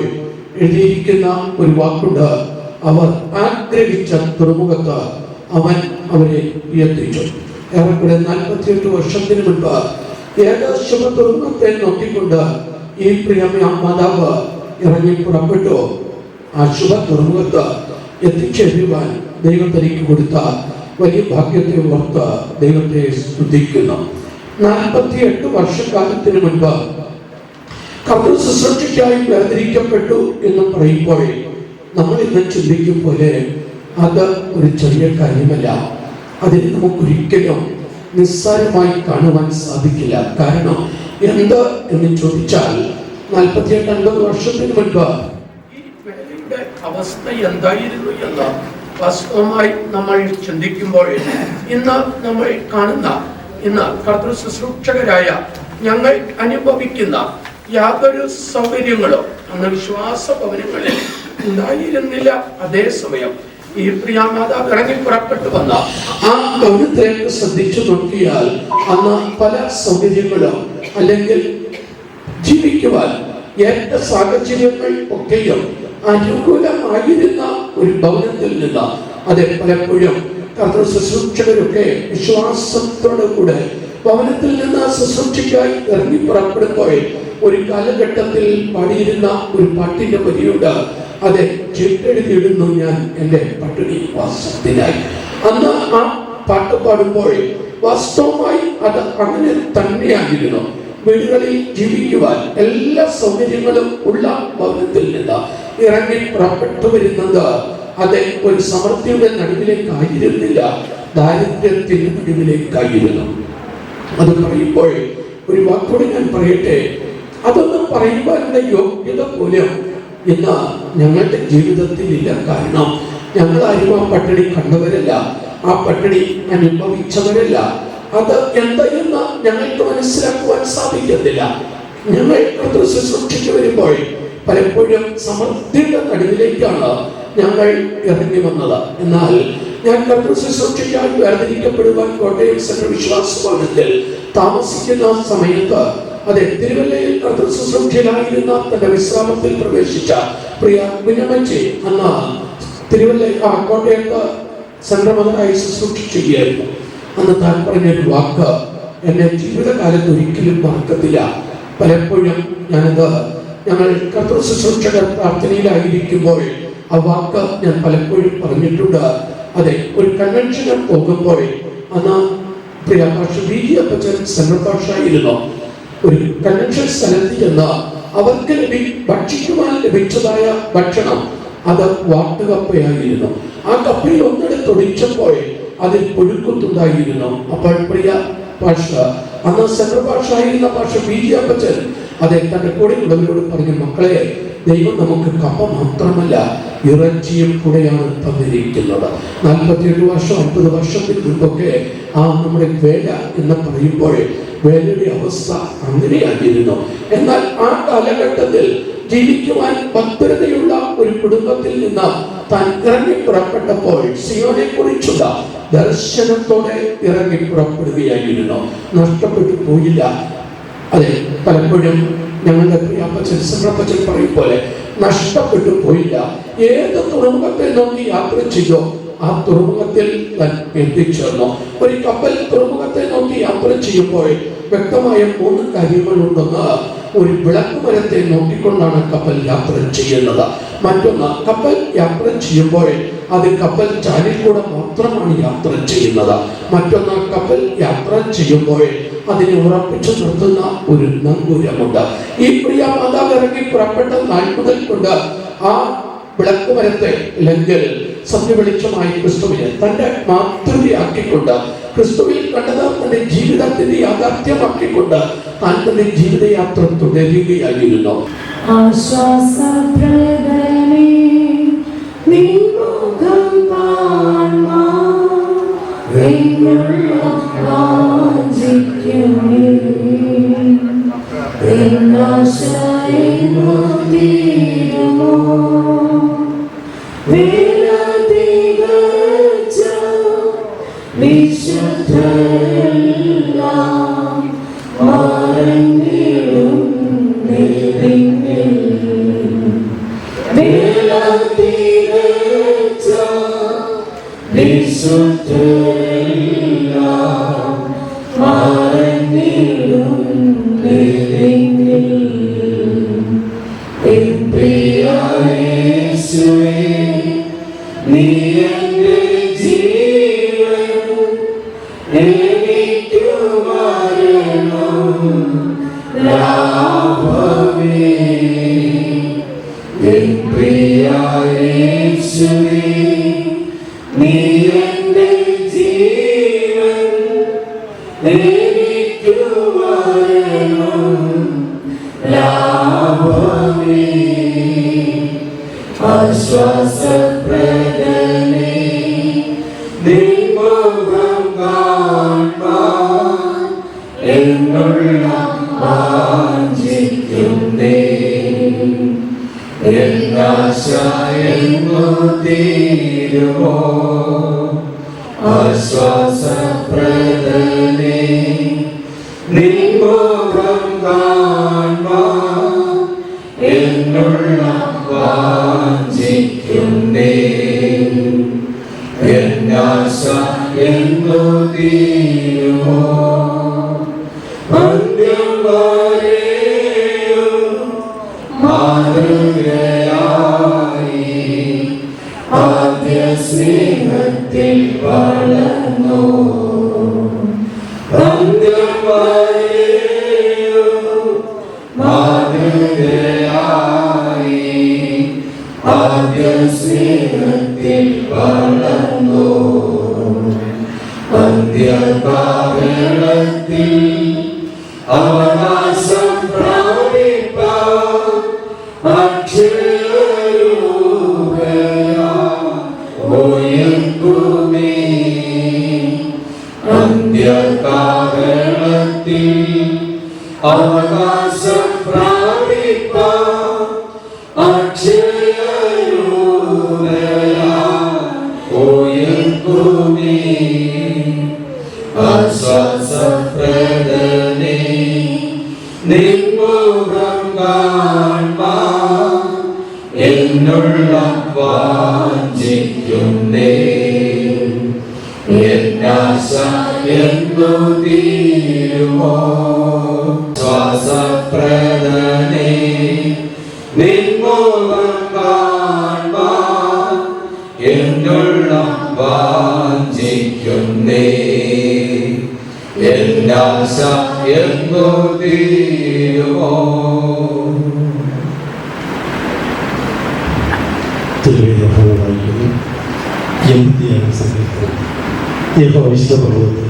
എഴുതിയിരിക്കുന്ന ഒരു വാക്കുണ്ട്: അവർ ആഗ്രഹിച്ച തുറമുഖത്ത് അവൻ അവരെ എത്തിച്ചു. ഏറെക്കുറെ 48 വർഷത്തിന് മുൻപ് ഏകശുഭ തുറമുഖത്തെ നോക്കിക്കൊണ്ട് ഈ പ്രിയ മാതാവ് ഇറങ്ങി പുറപ്പെട്ടു. ആ ശുഭ തുറമുഖത്ത് എത്തിച്ചേരുവാൻ ദൈവം തനിക്ക് കൊടുത്ത വലിയ ഭാഗ്യത്തെ ഓർത്ത് ദൈവത്തെ സ്തുതിക്കുന്നു. 48 വർഷക്കാലത്തിന് മുൻപ് കർത്തൃ ശുശ്രൂഷയ്ക്കായി വേർതിരിക്കപ്പെട്ടു എന്ന് പറയുമ്പോൾ നമ്മൾ ഇന്ന് ചിന്തിക്കും പോലെ അത് ഒരു ചെറിയ കാര്യമല്ല. അതിന് നമുക്കൊരിക്കലും നിസ്സാരമായി കാണുവാൻ സാധിക്കില്ല. കാരണം എന്ത് എന്ന് ചോദിച്ചാൽ 48-50 വർഷത്തിന് മുൻപ് ഈ വേലയുടെ അവസ്ഥ എന്തായിരുന്നു എന്ന് വാസ്തവമായി നമ്മൾ ചിന്തിക്കുമ്പോൾ ഇന്ന് നമ്മൾ കാണുന്ന കർത്തൃ ശുശ്രൂഷകരായ ഞങ്ങൾ അനുഭവിക്കുന്ന യാതൊരു സൗകര്യങ്ങളോ അന്ന് വിശ്വാസ ഭവനങ്ങളിൽ ഉണ്ടായിരുന്നില്ല. അതേസമയം ഈ പ്രിയ മാതാവ് ഇറങ്ങി പുറപ്പെട്ടു വന്ന ആ ഭവനത്തിലേക്ക് ശ്രദ്ധിച്ചു നോക്കിയാൽ അന്ന് പല സൗകര്യങ്ങളും അല്ലെങ്കിൽ ജീവിക്കുവാൻ ഏറ്റ സാഹചര്യങ്ങൾ ഒക്കെയും അനുകൂലമായിരുന്ന ഒരു ഭവനത്തിൽ നിന്ന് അതെ പലപ്പോഴും കർത്തൃ ശുശ്രൂഷകരൊക്കെ വിശ്വാസത്തോടു കൂടെ ഭവനത്തിൽ നിന്ന് ശുശ്രൂഷയ്ക്കായി ഇറങ്ങി പുറപ്പെടുമ്പോൾ ഒരു കാലഘട്ടത്തിൽ പാടിയിരുന്ന ഒരു പാട്ടിന്റെ വരിയുണ്ട്: അതെ, ചീട്ടെഴുതിയിടുന്നു ഞാൻ എൻ്റെ പട്ടിണി വാസത്തിനായി. അന്ന് ആ പാട്ട് പാടുമ്പോൾ വാസ്തവമായി അത് അങ്ങനെ തന്നെയായിരുന്നു. വീടുകളിൽ ജീവിക്കുവാൻ എല്ലാ സൗകര്യങ്ങളും ഉള്ള ഭവനത്തിൽ നിന്ന് ഇറങ്ങി പുറപ്പെട്ടു വരുന്നത് അത് ഒരു സമൃദ്ധിയുടെ നടുവിലേക്കായിരുന്നില്ല, ദാരിദ്ര്യത്തിന്റെ നടുവിലേക്കായിരുന്നു. അത് പറയുമ്പോൾ ഒരു വാക്കോടെ ഞാൻ പറയട്ടെ, അതൊന്നും പറയുവാനുള്ള യോഗ്യത പോലും ഇന്ന് ഞങ്ങളുടെ ജീവിതത്തിൽ ഇല്ല. കാരണം ഞങ്ങൾ ആരും ആ പട്ടിണി കണ്ടവരല്ല, ആ പട്ടിണി അനുഭവിച്ചവരല്ല. അത് എന്തായെന്ന് ഞങ്ങൾക്ക് മനസ്സിലാക്കുവാൻ സാധിക്കത്തില്ല. ഞങ്ങൾ കർത്തൃ ശുശ്രൂഷയ്ക്ക് വരുമ്പോൾ പലപ്പോഴും സമൃദ്ധിയുടെ നടുവിലേക്കാണ് ഞങ്ങൾ ഇറങ്ങി വന്നത്. എന്നാൽ ഞാൻ കർത്തൃ ശുശ്രൂഷയ്ക്കായി വേർതിരിക്കപ്പെടുവാൻ കോട്ടയം സെൻട്രൽ വിശ്വാസ ഭവനത്തിൽ താമസിക്കുന്ന സമയത്ത് അതെ തിരുവല്ലയിൽ കർത്തൃ ശുശ്രൂഷയിലായിരുന്ന തന്റെ വിശ്രാമത്തിൽ പ്രവേശിച്ച പ്രിയ കുഞ്ഞമ്മച്ചി അന്ന് തിരുവല്ല കോട്ടയത്ത് സെൻട്രൽ മദറായി ശുശ്രൂഷ ചെയ്യുകയായിരുന്നു. അന്ന് താൻ പറഞ്ഞൊരു വാക്ക് എന്റെ ജീവിതകാലത്ത് ഒരിക്കലും മറക്കത്തില്ല. പലപ്പോഴും ഞങ്ങൾ കർത്തൃ ശുശ്രൂഷകർ പ്രാർത്ഥനയിലായിരിക്കുമ്പോൾ ആ വാക്ക് ഞാൻ പലപ്പോഴും പറഞ്ഞിട്ടുണ്ട്. അതെ, ഒരു കൺവെൻഷന് പോകുമ്പോൾ അന്ന് പ്രിയ ഭാഷ അപ്പച്ചൻ സെൻട്രൽ ഭാഷയായിരുന്നു. ഒരു കൺവെൻഷൻ സ്ഥലത്ത് ചെന്ന് അവർക്ക് ഭക്ഷിക്കുവാൻ ലഭിച്ചതായ ഭക്ഷണം അത് വാട്ടുകപ്പയായിരുന്നു. ആ കപ്പയിൽ ഒന്നെടുത്തൊടിച്ചപ്പോൾ അതിൽ പുഴുക്കുത്തുണ്ടായിരുന്നു. അപ്പോൾ പ്രിയ ഭാഷ അന്ന് സെൻട്രൽ ഭാഷയായിരുന്ന ഭാഷ അപ്പച്ചൻ അതെ തന്റെ കൂടെ ഉള്ളവരോട് പറഞ്ഞു, മക്കളെ, ദൈവം നമുക്ക് കപ്പ മാത്രമല്ല ഇറച്ചിയും കൂടെയാണ് തന്നിരിക്കുന്നത്. 48 വർഷം 50 വർഷത്തിന് മുൻപൊക്കെ നമ്മുടെ വേല എന്ന് പറയുമ്പോൾ വേലയുടെ അവസ്ഥ അങ്ങനെയായിരുന്നു. എന്നാൽ ആ കാലഘട്ടത്തിൽ ജീവിക്കുവാൻ ഭദ്രതയുള്ള ഒരു കുടുംബത്തിൽ നിന്ന് താൻ ഇറങ്ങി പുറപ്പെട്ടപ്പോൾ സിയോനെ കുറിച്ചുള്ള ദർശനത്തോടെ ഇറങ്ങി പുറപ്പെടുകയായിരുന്നു. നഷ്ടപ്പെട്ടു പോയില്ല. അതെ, പലപ്പോഴും ഞങ്ങളുടെ പ്രിയപ്പച്ചൻ സിംഹപ്പച്ചൻ പറയും പോലെ നഷ്ടപ്പെട്ടു പോയില്ല. ഏത് തുറമുഖത്തെ നോക്കി യാത്ര ചെയ്തോ ആ തുറമുഖത്തിൽ താൻ എത്തിച്ചേർന്നു. ഒരു കപ്പൽ തുറമുഖത്തെ നോക്കി യാത്ര ചെയ്യുമ്പോൾ വ്യക്തമായ 3 കാര്യങ്ങളുണ്ടെന്ന്. ഒരു വിളക്കുമരത്തെ നോക്കിക്കൊണ്ടാണ് കപ്പൽ യാത്ര ചെയ്യുന്നത്. മറ്റൊന്ന്, കപ്പൽ യാത്ര ചെയ്യുമ്പോൾ അത് കപ്പൽ ചാലിൽ കൂടെ മാത്രമാണ് യാത്ര ചെയ്യുന്നത്. മറ്റൊന്ന്, കപ്പൽ യാത്ര ചെയ്യുമ്പോൾ അതിനെ ഉറപ്പിച്ചു നിർത്തുന്ന ഒരു നങ്കൂരമുണ്ട്. ഈ പ്രിയ മാതാവ് ഇറങ്ങി പുറപ്പെട്ട നാൾ മുതൽ കൊണ്ട് ആ വിളക്കുമരത്തെ അല്ലെങ്കിൽ സത്യവെളിച്ചമായി ക്രിസ്തുവിനെ തന്റെ മാതൃകയാക്കിക്കൊണ്ട്, ക്രിസ്തുവിൽ കണ്ടത് തന്റെ ജീവിതത്തിന്റെ യാഥാർത്ഥ്യമാക്കിക്കൊണ്ട് താൻ തന്റെ ജീവിതയാത്ര തുടരുകയായിരുന്നു.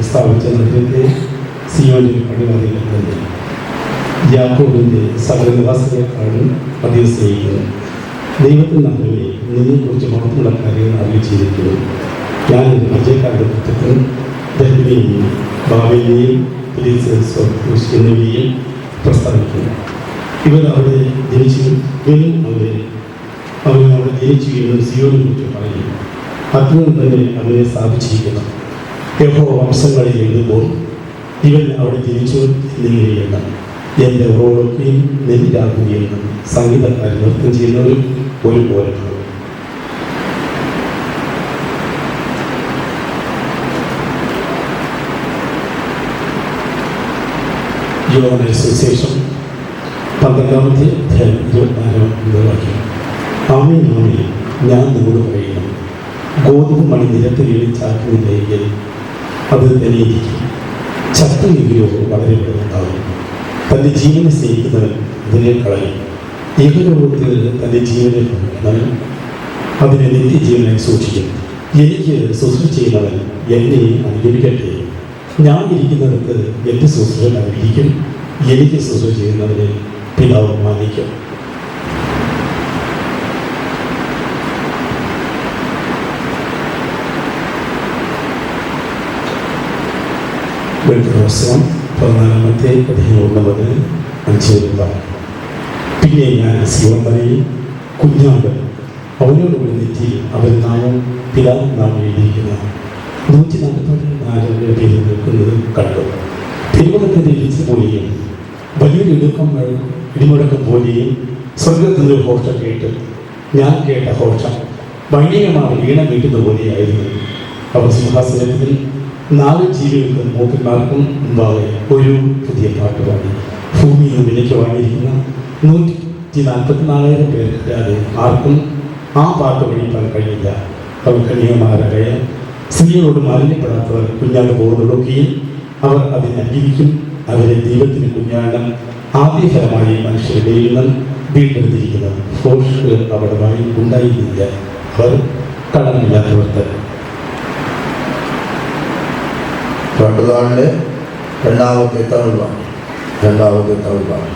സ്ഥാപിച്ച നഗരത്തെ സിയോനിൽ പണിവാദികൾ യാക്കോബിൻ്റെ സകല നിവാസികളെക്കാളും അധികം സ്നേഹിക്കുന്നു. ദൈവത്തിന് നന്മയെ നിന്നെക്കുറിച്ച് മാത്രമുള്ള കാര്യങ്ങൾ അറിയിച്ചിരിക്കുന്നു. ഞാൻ എൻ്റെ പരിചയക്കാരുടെ പുത്രനും ദഹ്ബിനെയും ബാബിലിനെയും എന്നിവയെയും പ്രസ്താവിക്കുന്നു. ഇവർ അവിടെ ജനിച്ചു അവരെ ജനിച്ചു എന്ന് സിയോനെ കുറിച്ച് പറയും. അതുകൊണ്ട് തന്നെ അവനെ സ്ഥാപിച്ചിരിക്കുന്നു. യഹോവ വംശങ്ങളിൽ എഴുതുമ്പോൾ ഇവൻ അവിടെ ജനിച്ചു എന്നിങ്ങനെയെന്ന് എൻ്റെ ഉറവൊക്കെയും നെല്ലിലാക്കുകയെന്നും സംഗീതക്കാർ നൃത്തം ചെയ്യുന്നവരും ഒരുപോലെ. യോഹന്നാന്റെ സുവിശേഷം 12-ാമത്തെ അധ്യായം 24-ാം വാക്യം. ആമേൻ ആമേൻ ഞാൻ നിങ്ങളോട് പറയുന്നു, ഗോതമ്പ് മണി നിലത്ത് വീണ് ചാക്കുന്നില്ലെങ്കിൽ അത് തന്നെയിരിക്കും, ചക്കയെങ്കിലോ വളരെ ഉണ്ടാകും. തൻ്റെ ജീവനെ സ്നേഹിക്കുന്നവൻ അതിനെ കളയും. ഏകലോകത്തിൽ തൻ്റെ ജീവനെ കളയുന്നവൻ അതിനെ നിത്യജീവനായി സൂക്ഷിക്കും. എനിക്ക് ശുശ്രൂഷ ചെയ്യുന്നവൻ എന്നെ അനുകരിക്കട്ടെ. ഞാൻ ഇരിക്കുന്നിടത്ത് എൻ്റെ ശുശ്രൂഷനായിരിക്കും. എനിക്ക് ശുശ്രൂഷ ചെയ്യുന്നവനെ പിതാവ് മാനിക്കും. വെളിപ്രവചനം 14-ാമത്തെ അധ്യായം 1-5. പിന്നെ ഞാൻ സിയോൻ മലയിൽ കുഞ്ഞാമ്പൻ അവനോടുകൂടി നെറ്റി അവൻ നാമം പിതാവ് നാമം എഴുതിയിരിക്കുന്ന 144 പേര് നിൽക്കുന്നത് കണ്ടു. തിരുമുഖത്തിൻ്റെ ഇടിച്ചു പോലെയും വലിയൊരു ഇടിമുഴക്കം പോലെയും സ്വർഗത്തിൽ നിന്ന് ഘോഷ കേട്ട് ഞാൻ കേട്ട ഘോഷം ഭയങ്കരമായ വീണ വീട്ടുന്ന പോലെയായിരുന്നു. അവർ സിംഹാസനത്തിൽ 4 ജീവികൾക്കും മൂപ്പന്മാർക്കും മുമ്പാകെ ഒരു പുതിയ പാട്ട് പാടി. ഭൂമിയിൽ നിന്ന് വിലയ്ക്ക് വാങ്ങിയിരിക്കുന്ന 144,000 പേരല്ലാതെ ആർക്കും ആ പാട്ട് പഠിപ്പാൻ കഴിയില്ല. അവർ കന്യകമാരായ സ്ത്രീകളോട് മാലിന്യപ്പെടാത്തവർ കുഞ്ഞാട് പോകുന്നതൊക്കെയും അവർ അതിനെ അംഗീകരിക്കും. അവരെ ദൈവത്തിന് കുഞ്ഞാടം ആദ്യഫലമായി മനുഷ്യരുടെ നിന്ന് വീണ്ടെടുത്തിരിക്കുന്നത്. ഫോഷ് അവിടെ വായി ഉണ്ടായിരുന്നില്ല. അവർ കളമില്ലാത്തവർ തന്നെ. പാട്ടുകാരൻ്റെ രണ്ടാമത്തെ തമിഴ് പാട്ട്.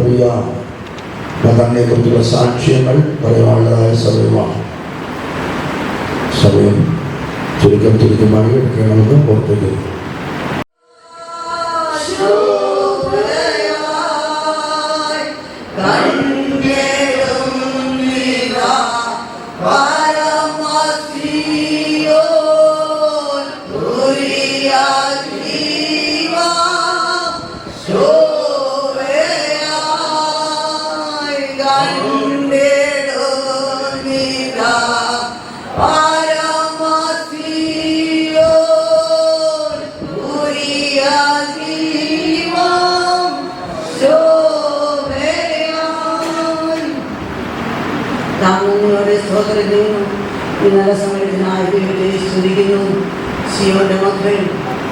പ്രിയ മകനെ കുറിച്ചുള്ള സാക്ഷ്യങ്ങൾ പറയാനുള്ളതായ സമയമാണ്. സമയം ചുരുക്കമായി എടുക്കണമെന്ന് ഓർക്കുക. Gloria, ശോഭയായി കണ്ടിടുന്നില്ല പരമസിയോൻ പുരിയ ജീവം ശോഭയായി. താങ്കളോട് സ്തോത്രം ചെയ്യുന്നു. ഈ നല്ല സമയത്തിനായി ദൈവത്തെ സ്തുതിക്കുന്നു. സിയോന്റെ മക്കൾ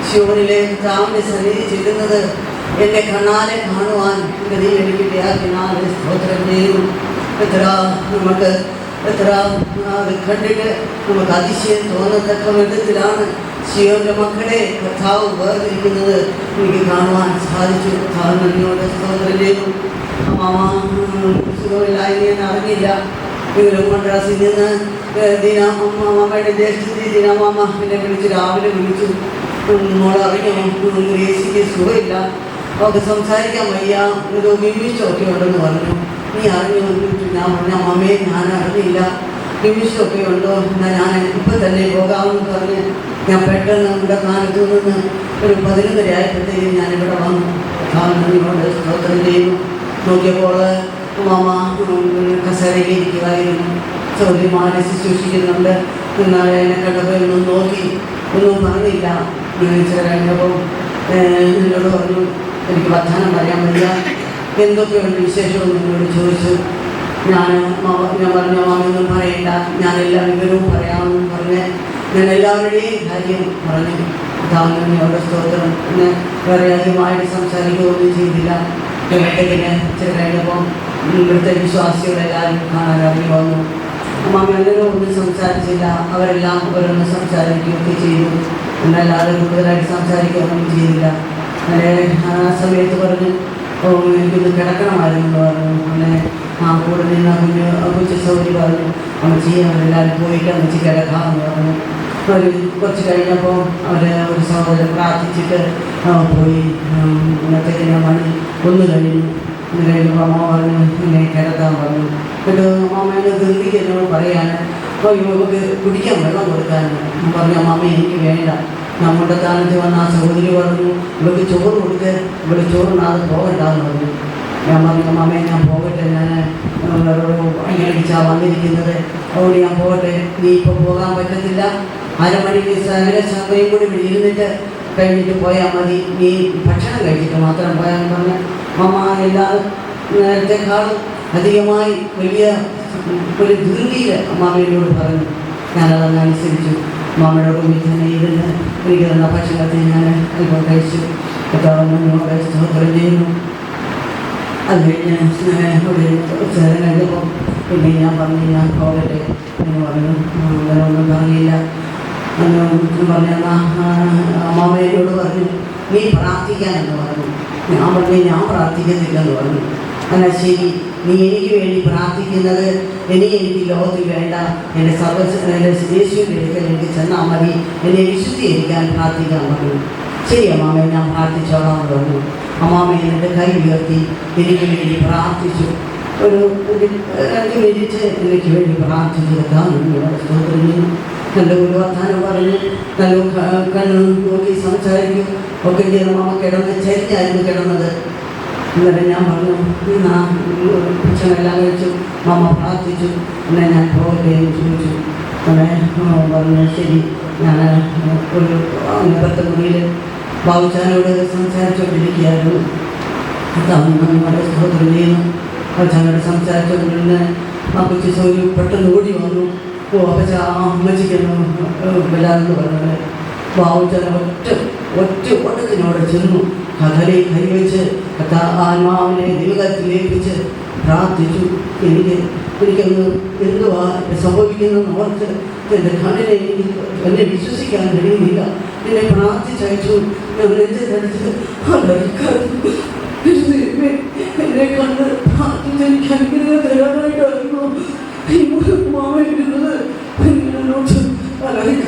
സിയോനിലെ താങ്കളുടെ സന്നിധി ചെല്ലുന്നത് എൻ്റെ കണ്ണാലെ കാണുവാൻ എൻ്റെ ദൈവം എനിക്ക് ഇടയാക്കിനാൽ സ്തോത്രം ചെയ്യുന്നു. എത്ര നമുക്ക് എത്ര അത് കണ്ടിട്ട് നമുക്ക് അതിശയം തോന്നത്തക്ക വിധത്തിലാണ് സിയോന്റെ മക്കളെ കർത്താവ് വേർതിരിക്കുന്നത് എനിക്ക് കാണുവാൻ സാധിച്ചു. നന്ദിയോടെ സ്തോത്രം ചെയ്യുന്നു. അമ്മാമ സുഖമില്ലായി ഞാൻ അറിഞ്ഞില്ല. ഇവരും മദ്രാസിൽ നിന്ന് അമ്മയുടെ ജ്യേഷ്ഠത്തി ദിനാമാമ എന്നെ വിളിച്ച് രാവിലെ വിളിച്ചു. മോളെ അറിഞ്ഞോ ഗ്രേസിക്ക് സുഖമില്ല, അവർക്ക് സംസാരിക്കാൻ വയ്യ, എന്തോ നിമിഷമൊക്കെ ഉണ്ടെന്ന് പറഞ്ഞു. നീ അറിഞ്ഞു? ഞാൻ പറഞ്ഞ അമ്മയെ ഞാൻ അറിഞ്ഞില്ല, നിമിഷമൊക്കെ ഉണ്ടോ, എന്നാൽ ഞാൻ ഇപ്പം തന്നെ പോകാമെന്ന് പറഞ്ഞ് ഞാൻ പെട്ടെന്ന് ഇവിടെ കാലത്തു നിന്ന് ഒരു 11:30 ആയപ്പോഴത്തേക്കും ഞാനിവിടെ വന്നു. നന്ദിയോട് സ്തോത്രം ചെയ്യുന്നു. നോക്കിയപ്പോൾ മാമ കസേരയിലിരിക്കുമായിരുന്നു. സൗര്യമാരെ ശുശ്രൂഷിക്കുന്നുണ്ട്. എന്നാൽ എന്നെ കണ്ടപ്പോൾ ഒന്നും നോക്കി ഒന്നും പറഞ്ഞില്ല. കഴിഞ്ഞപ്പോൾ എന്നോട് പറഞ്ഞു എനിക്ക് വർത്തമാനം പറയാൻ വയ്യ, എന്തൊക്കെയുണ്ട് വിശേഷവും എന്നോട് ചോദിച്ചു. ഞാൻ പറഞ്ഞു മാമയൊന്നും പറയില്ല, ഞാൻ എല്ലാ വിവരവും പറയാമെന്നും പറഞ്ഞ് ഞാൻ എല്ലാവരുടെയും കാര്യം പറഞ്ഞു. താങ്കളുടെ സ്തോത്രം പിന്നെ വേറെ അധികമായിട്ട് സംസാരിക്കുകയൊന്നും ചെയ്തില്ല. ഇടയ്ക്കിങ്ങനെ ഇച്ചിരി കഴിഞ്ഞപ്പോൾ ഇവിടുത്തെ വിശ്വാസികളെല്ലാവരും കാണാൻ ഇറങ്ങി വന്നു. അമ്മാമ എല്ലാവരും ഒന്നും സംസാരിച്ചില്ല, അവരെല്ലാം ഓരോന്ന് സംസാരിക്കുകയൊക്കെ ചെയ്തു. എന്നല്ലാതെ കൂടുതലായിട്ട് സംസാരിക്കുകയൊന്നും ചെയ്തില്ല. അങ്ങനെ ആ സമയത്ത് പറഞ്ഞു എനിക്കൊന്ന് കിടക്കണമായിരുന്നു പറഞ്ഞു. അങ്ങനെ കൂടെ നിന്ന് കൊച്ചു സൗകര്യം പറഞ്ഞു അമ്മച്ചിയെല്ലാവരും പോയിട്ട് അമ്മച്ചി കിടക്കാമെന്ന് പറഞ്ഞു. ഒരു കുറച്ച് കഴിഞ്ഞപ്പോൾ ഒരു സഹോദരൻ പ്രാർത്ഥിച്ചിട്ട് പോയി. ഇന്നത്തേക്ക് മണി 1 കഴിഞ്ഞു. ഇത് കഴിഞ്ഞപ്പോൾ അമ്മ പറഞ്ഞു എന്നെ കിടക്കാൻ പറഞ്ഞു. എന്നിട്ട് അമ്മേനെ ധൃതിക്ക് എന്നോട് പറയാണ് ഇവർക്ക് കുടിക്കാൻ വെള്ളം കൊടുക്കാമെന്ന് പറഞ്ഞു. അമ്മ എനിക്ക് വേണ്ട, നമ്മുടെ സ്ഥാനത്ത് വന്ന ആ സഹോദരി പറഞ്ഞു ഇവർക്ക് ചോറ് കൊടുത്ത് ഇവിടെ ചോറിനാതെ പോകണ്ടെന്ന് പറഞ്ഞു. ഞാൻ പറഞ്ഞു അമ്മയെ ഞാൻ പോകട്ടെ, ഞാൻ അടിച്ചാൽ വന്നിരിക്കുന്നത്, അതുകൊണ്ട് ഞാൻ പോകട്ടെ. നീ ഇപ്പോൾ പോകാൻ പറ്റത്തില്ല, അരമണിക്ക് സമയം കൂടി ഇരുന്നിട്ട് കഴിഞ്ഞിട്ട് പോയാൽ മതി, നീ ഭക്ഷണം കഴിച്ചിട്ട് മാത്രം പോയാൽ പറഞ്ഞ് അമ്മ എല്ലാ നേരത്തെക്കാളും അധികമായി വലിയ ഒരു ധൃതിയിൽ അമ്മാമയോട് പറഞ്ഞു. ഞാനതനുസരിച്ചു. അമ്മാമയോട് കൂടി തന്നെ ഇരുന്ന് എനിക്ക് തന്ന ഭക്ഷണത്തെ ഞാൻ അല്പം കഴിച്ചു. കർത്താവിനോട് സ്തോത്രം ചെയ്യുന്നു. അത് കഴിഞ്ഞ് ഒരു നേരം കഴിഞ്ഞപ്പോൾ പിന്നെ ഞാൻ പറഞ്ഞു ഞാൻ പോകട്ടെ എന്ന് പറഞ്ഞു. അങ്ങനെ ഒന്നും പറഞ്ഞില്ല. അന്ന് പറഞ്ഞ അമ്മാമയോട് പറഞ്ഞു നീ പ്രാർത്ഥിക്കാനെന്ന് പറഞ്ഞു. ഞാൻ പറഞ്ഞു ഞാൻ പ്രാർത്ഥിക്കുന്നില്ലെന്ന് പറഞ്ഞു. എന്നാൽ ശരി, നീ എനിക്ക് വേണ്ടി പ്രാർത്ഥിക്കുന്നത് എനിക്ക് ലോകത്തിൽ വേണ്ട, എൻ്റെ യേശുവിൻ്റെ അടുക്കൽ എനിക്ക് ചെന്നാൽ മതി, എന്നെ വിശുദ്ധീകരിക്കാൻ പ്രാർത്ഥിക്കാൻ പറഞ്ഞു. ശരി അമ്മാമയെ ഞാൻ പ്രാർത്ഥിച്ചോളാം പറഞ്ഞു. അമ്മാമ എൻ്റെ കൈ ഉയർത്തി എനിക്ക് വേണ്ടി പ്രാർത്ഥിച്ചു. ഒരു 2 മിനിറ്റ് എനിക്ക് വേണ്ടി പ്രാർത്ഥിച്ചു. സ്തോത്രം ചെയ്യുന്നു. നല്ല ഒരു വർത്താനം പറഞ്ഞു, നല്ല കണ്ണ് നോക്കി സംസാരിക്കും ഒക്കെ ചെയ്ത് അമ്മ കിടന്ന് ചെരിഞ്ഞായിരുന്നു കിടന്നത്. എന്നിട്ട് ഞാൻ പറഞ്ഞു ഭക്ഷണമെല്ലാം കഴിച്ചു, അമ്മ പ്രാർത്ഥിച്ചു, എന്നാൽ ഞാൻ പോകട്ടെ എന്ന് ചോദിച്ചു. അങ്ങനെ പറഞ്ഞു ശരി. ഞാൻ ഒരു അപ്പുറത്തെ മുറിയിൽ ബാബുച്ചാനോട് സംസാരിച്ചുകൊണ്ടിരിക്കുകയായിരുന്നു. നമ്മുടെ സ്തോത്രം ചെയ്യുന്നു. ബാബുച്ചാനോട് സംസാരിച്ചുകൊണ്ടിരുന്ന് ആ കൊച്ചു സൗരി പെട്ടെന്ന് ഓടി വന്നു. അപ്പച്ച അമ്മച്ചിക്കുന്നു വല്ലാതെന്ന് പറഞ്ഞത്. ബാബുച്ചാന ഒറ്റ ഓട്ടത്തിനോടെ ചെന്നു കഥലി കൈവച്ച് ആത്മാവിനെ ദൈവകത്തിൽ ഏൽപ്പിച്ച് പ്രാർത്ഥിച്ചു. എനിക്കൊന്ന് എന്തുവാ സംഭവിക്കുന്നതെന്ന് ഓർത്ത് എൻ്റെ കണ്ണിനെ എന്നെ വിശ്വസിക്കാൻ കഴിയുന്നില്ല. എന്നെ പ്രാർത്ഥിച്ചയച്ചു. നെഞ്ചിനടുത്ത് എന്നെ കണ്ട് പ്രാർത്ഥിച്ച് എനിക്ക് അനുഗ്രഹം തരാനായിട്ടായിരുന്നു മാമ ഇരുന്നത്.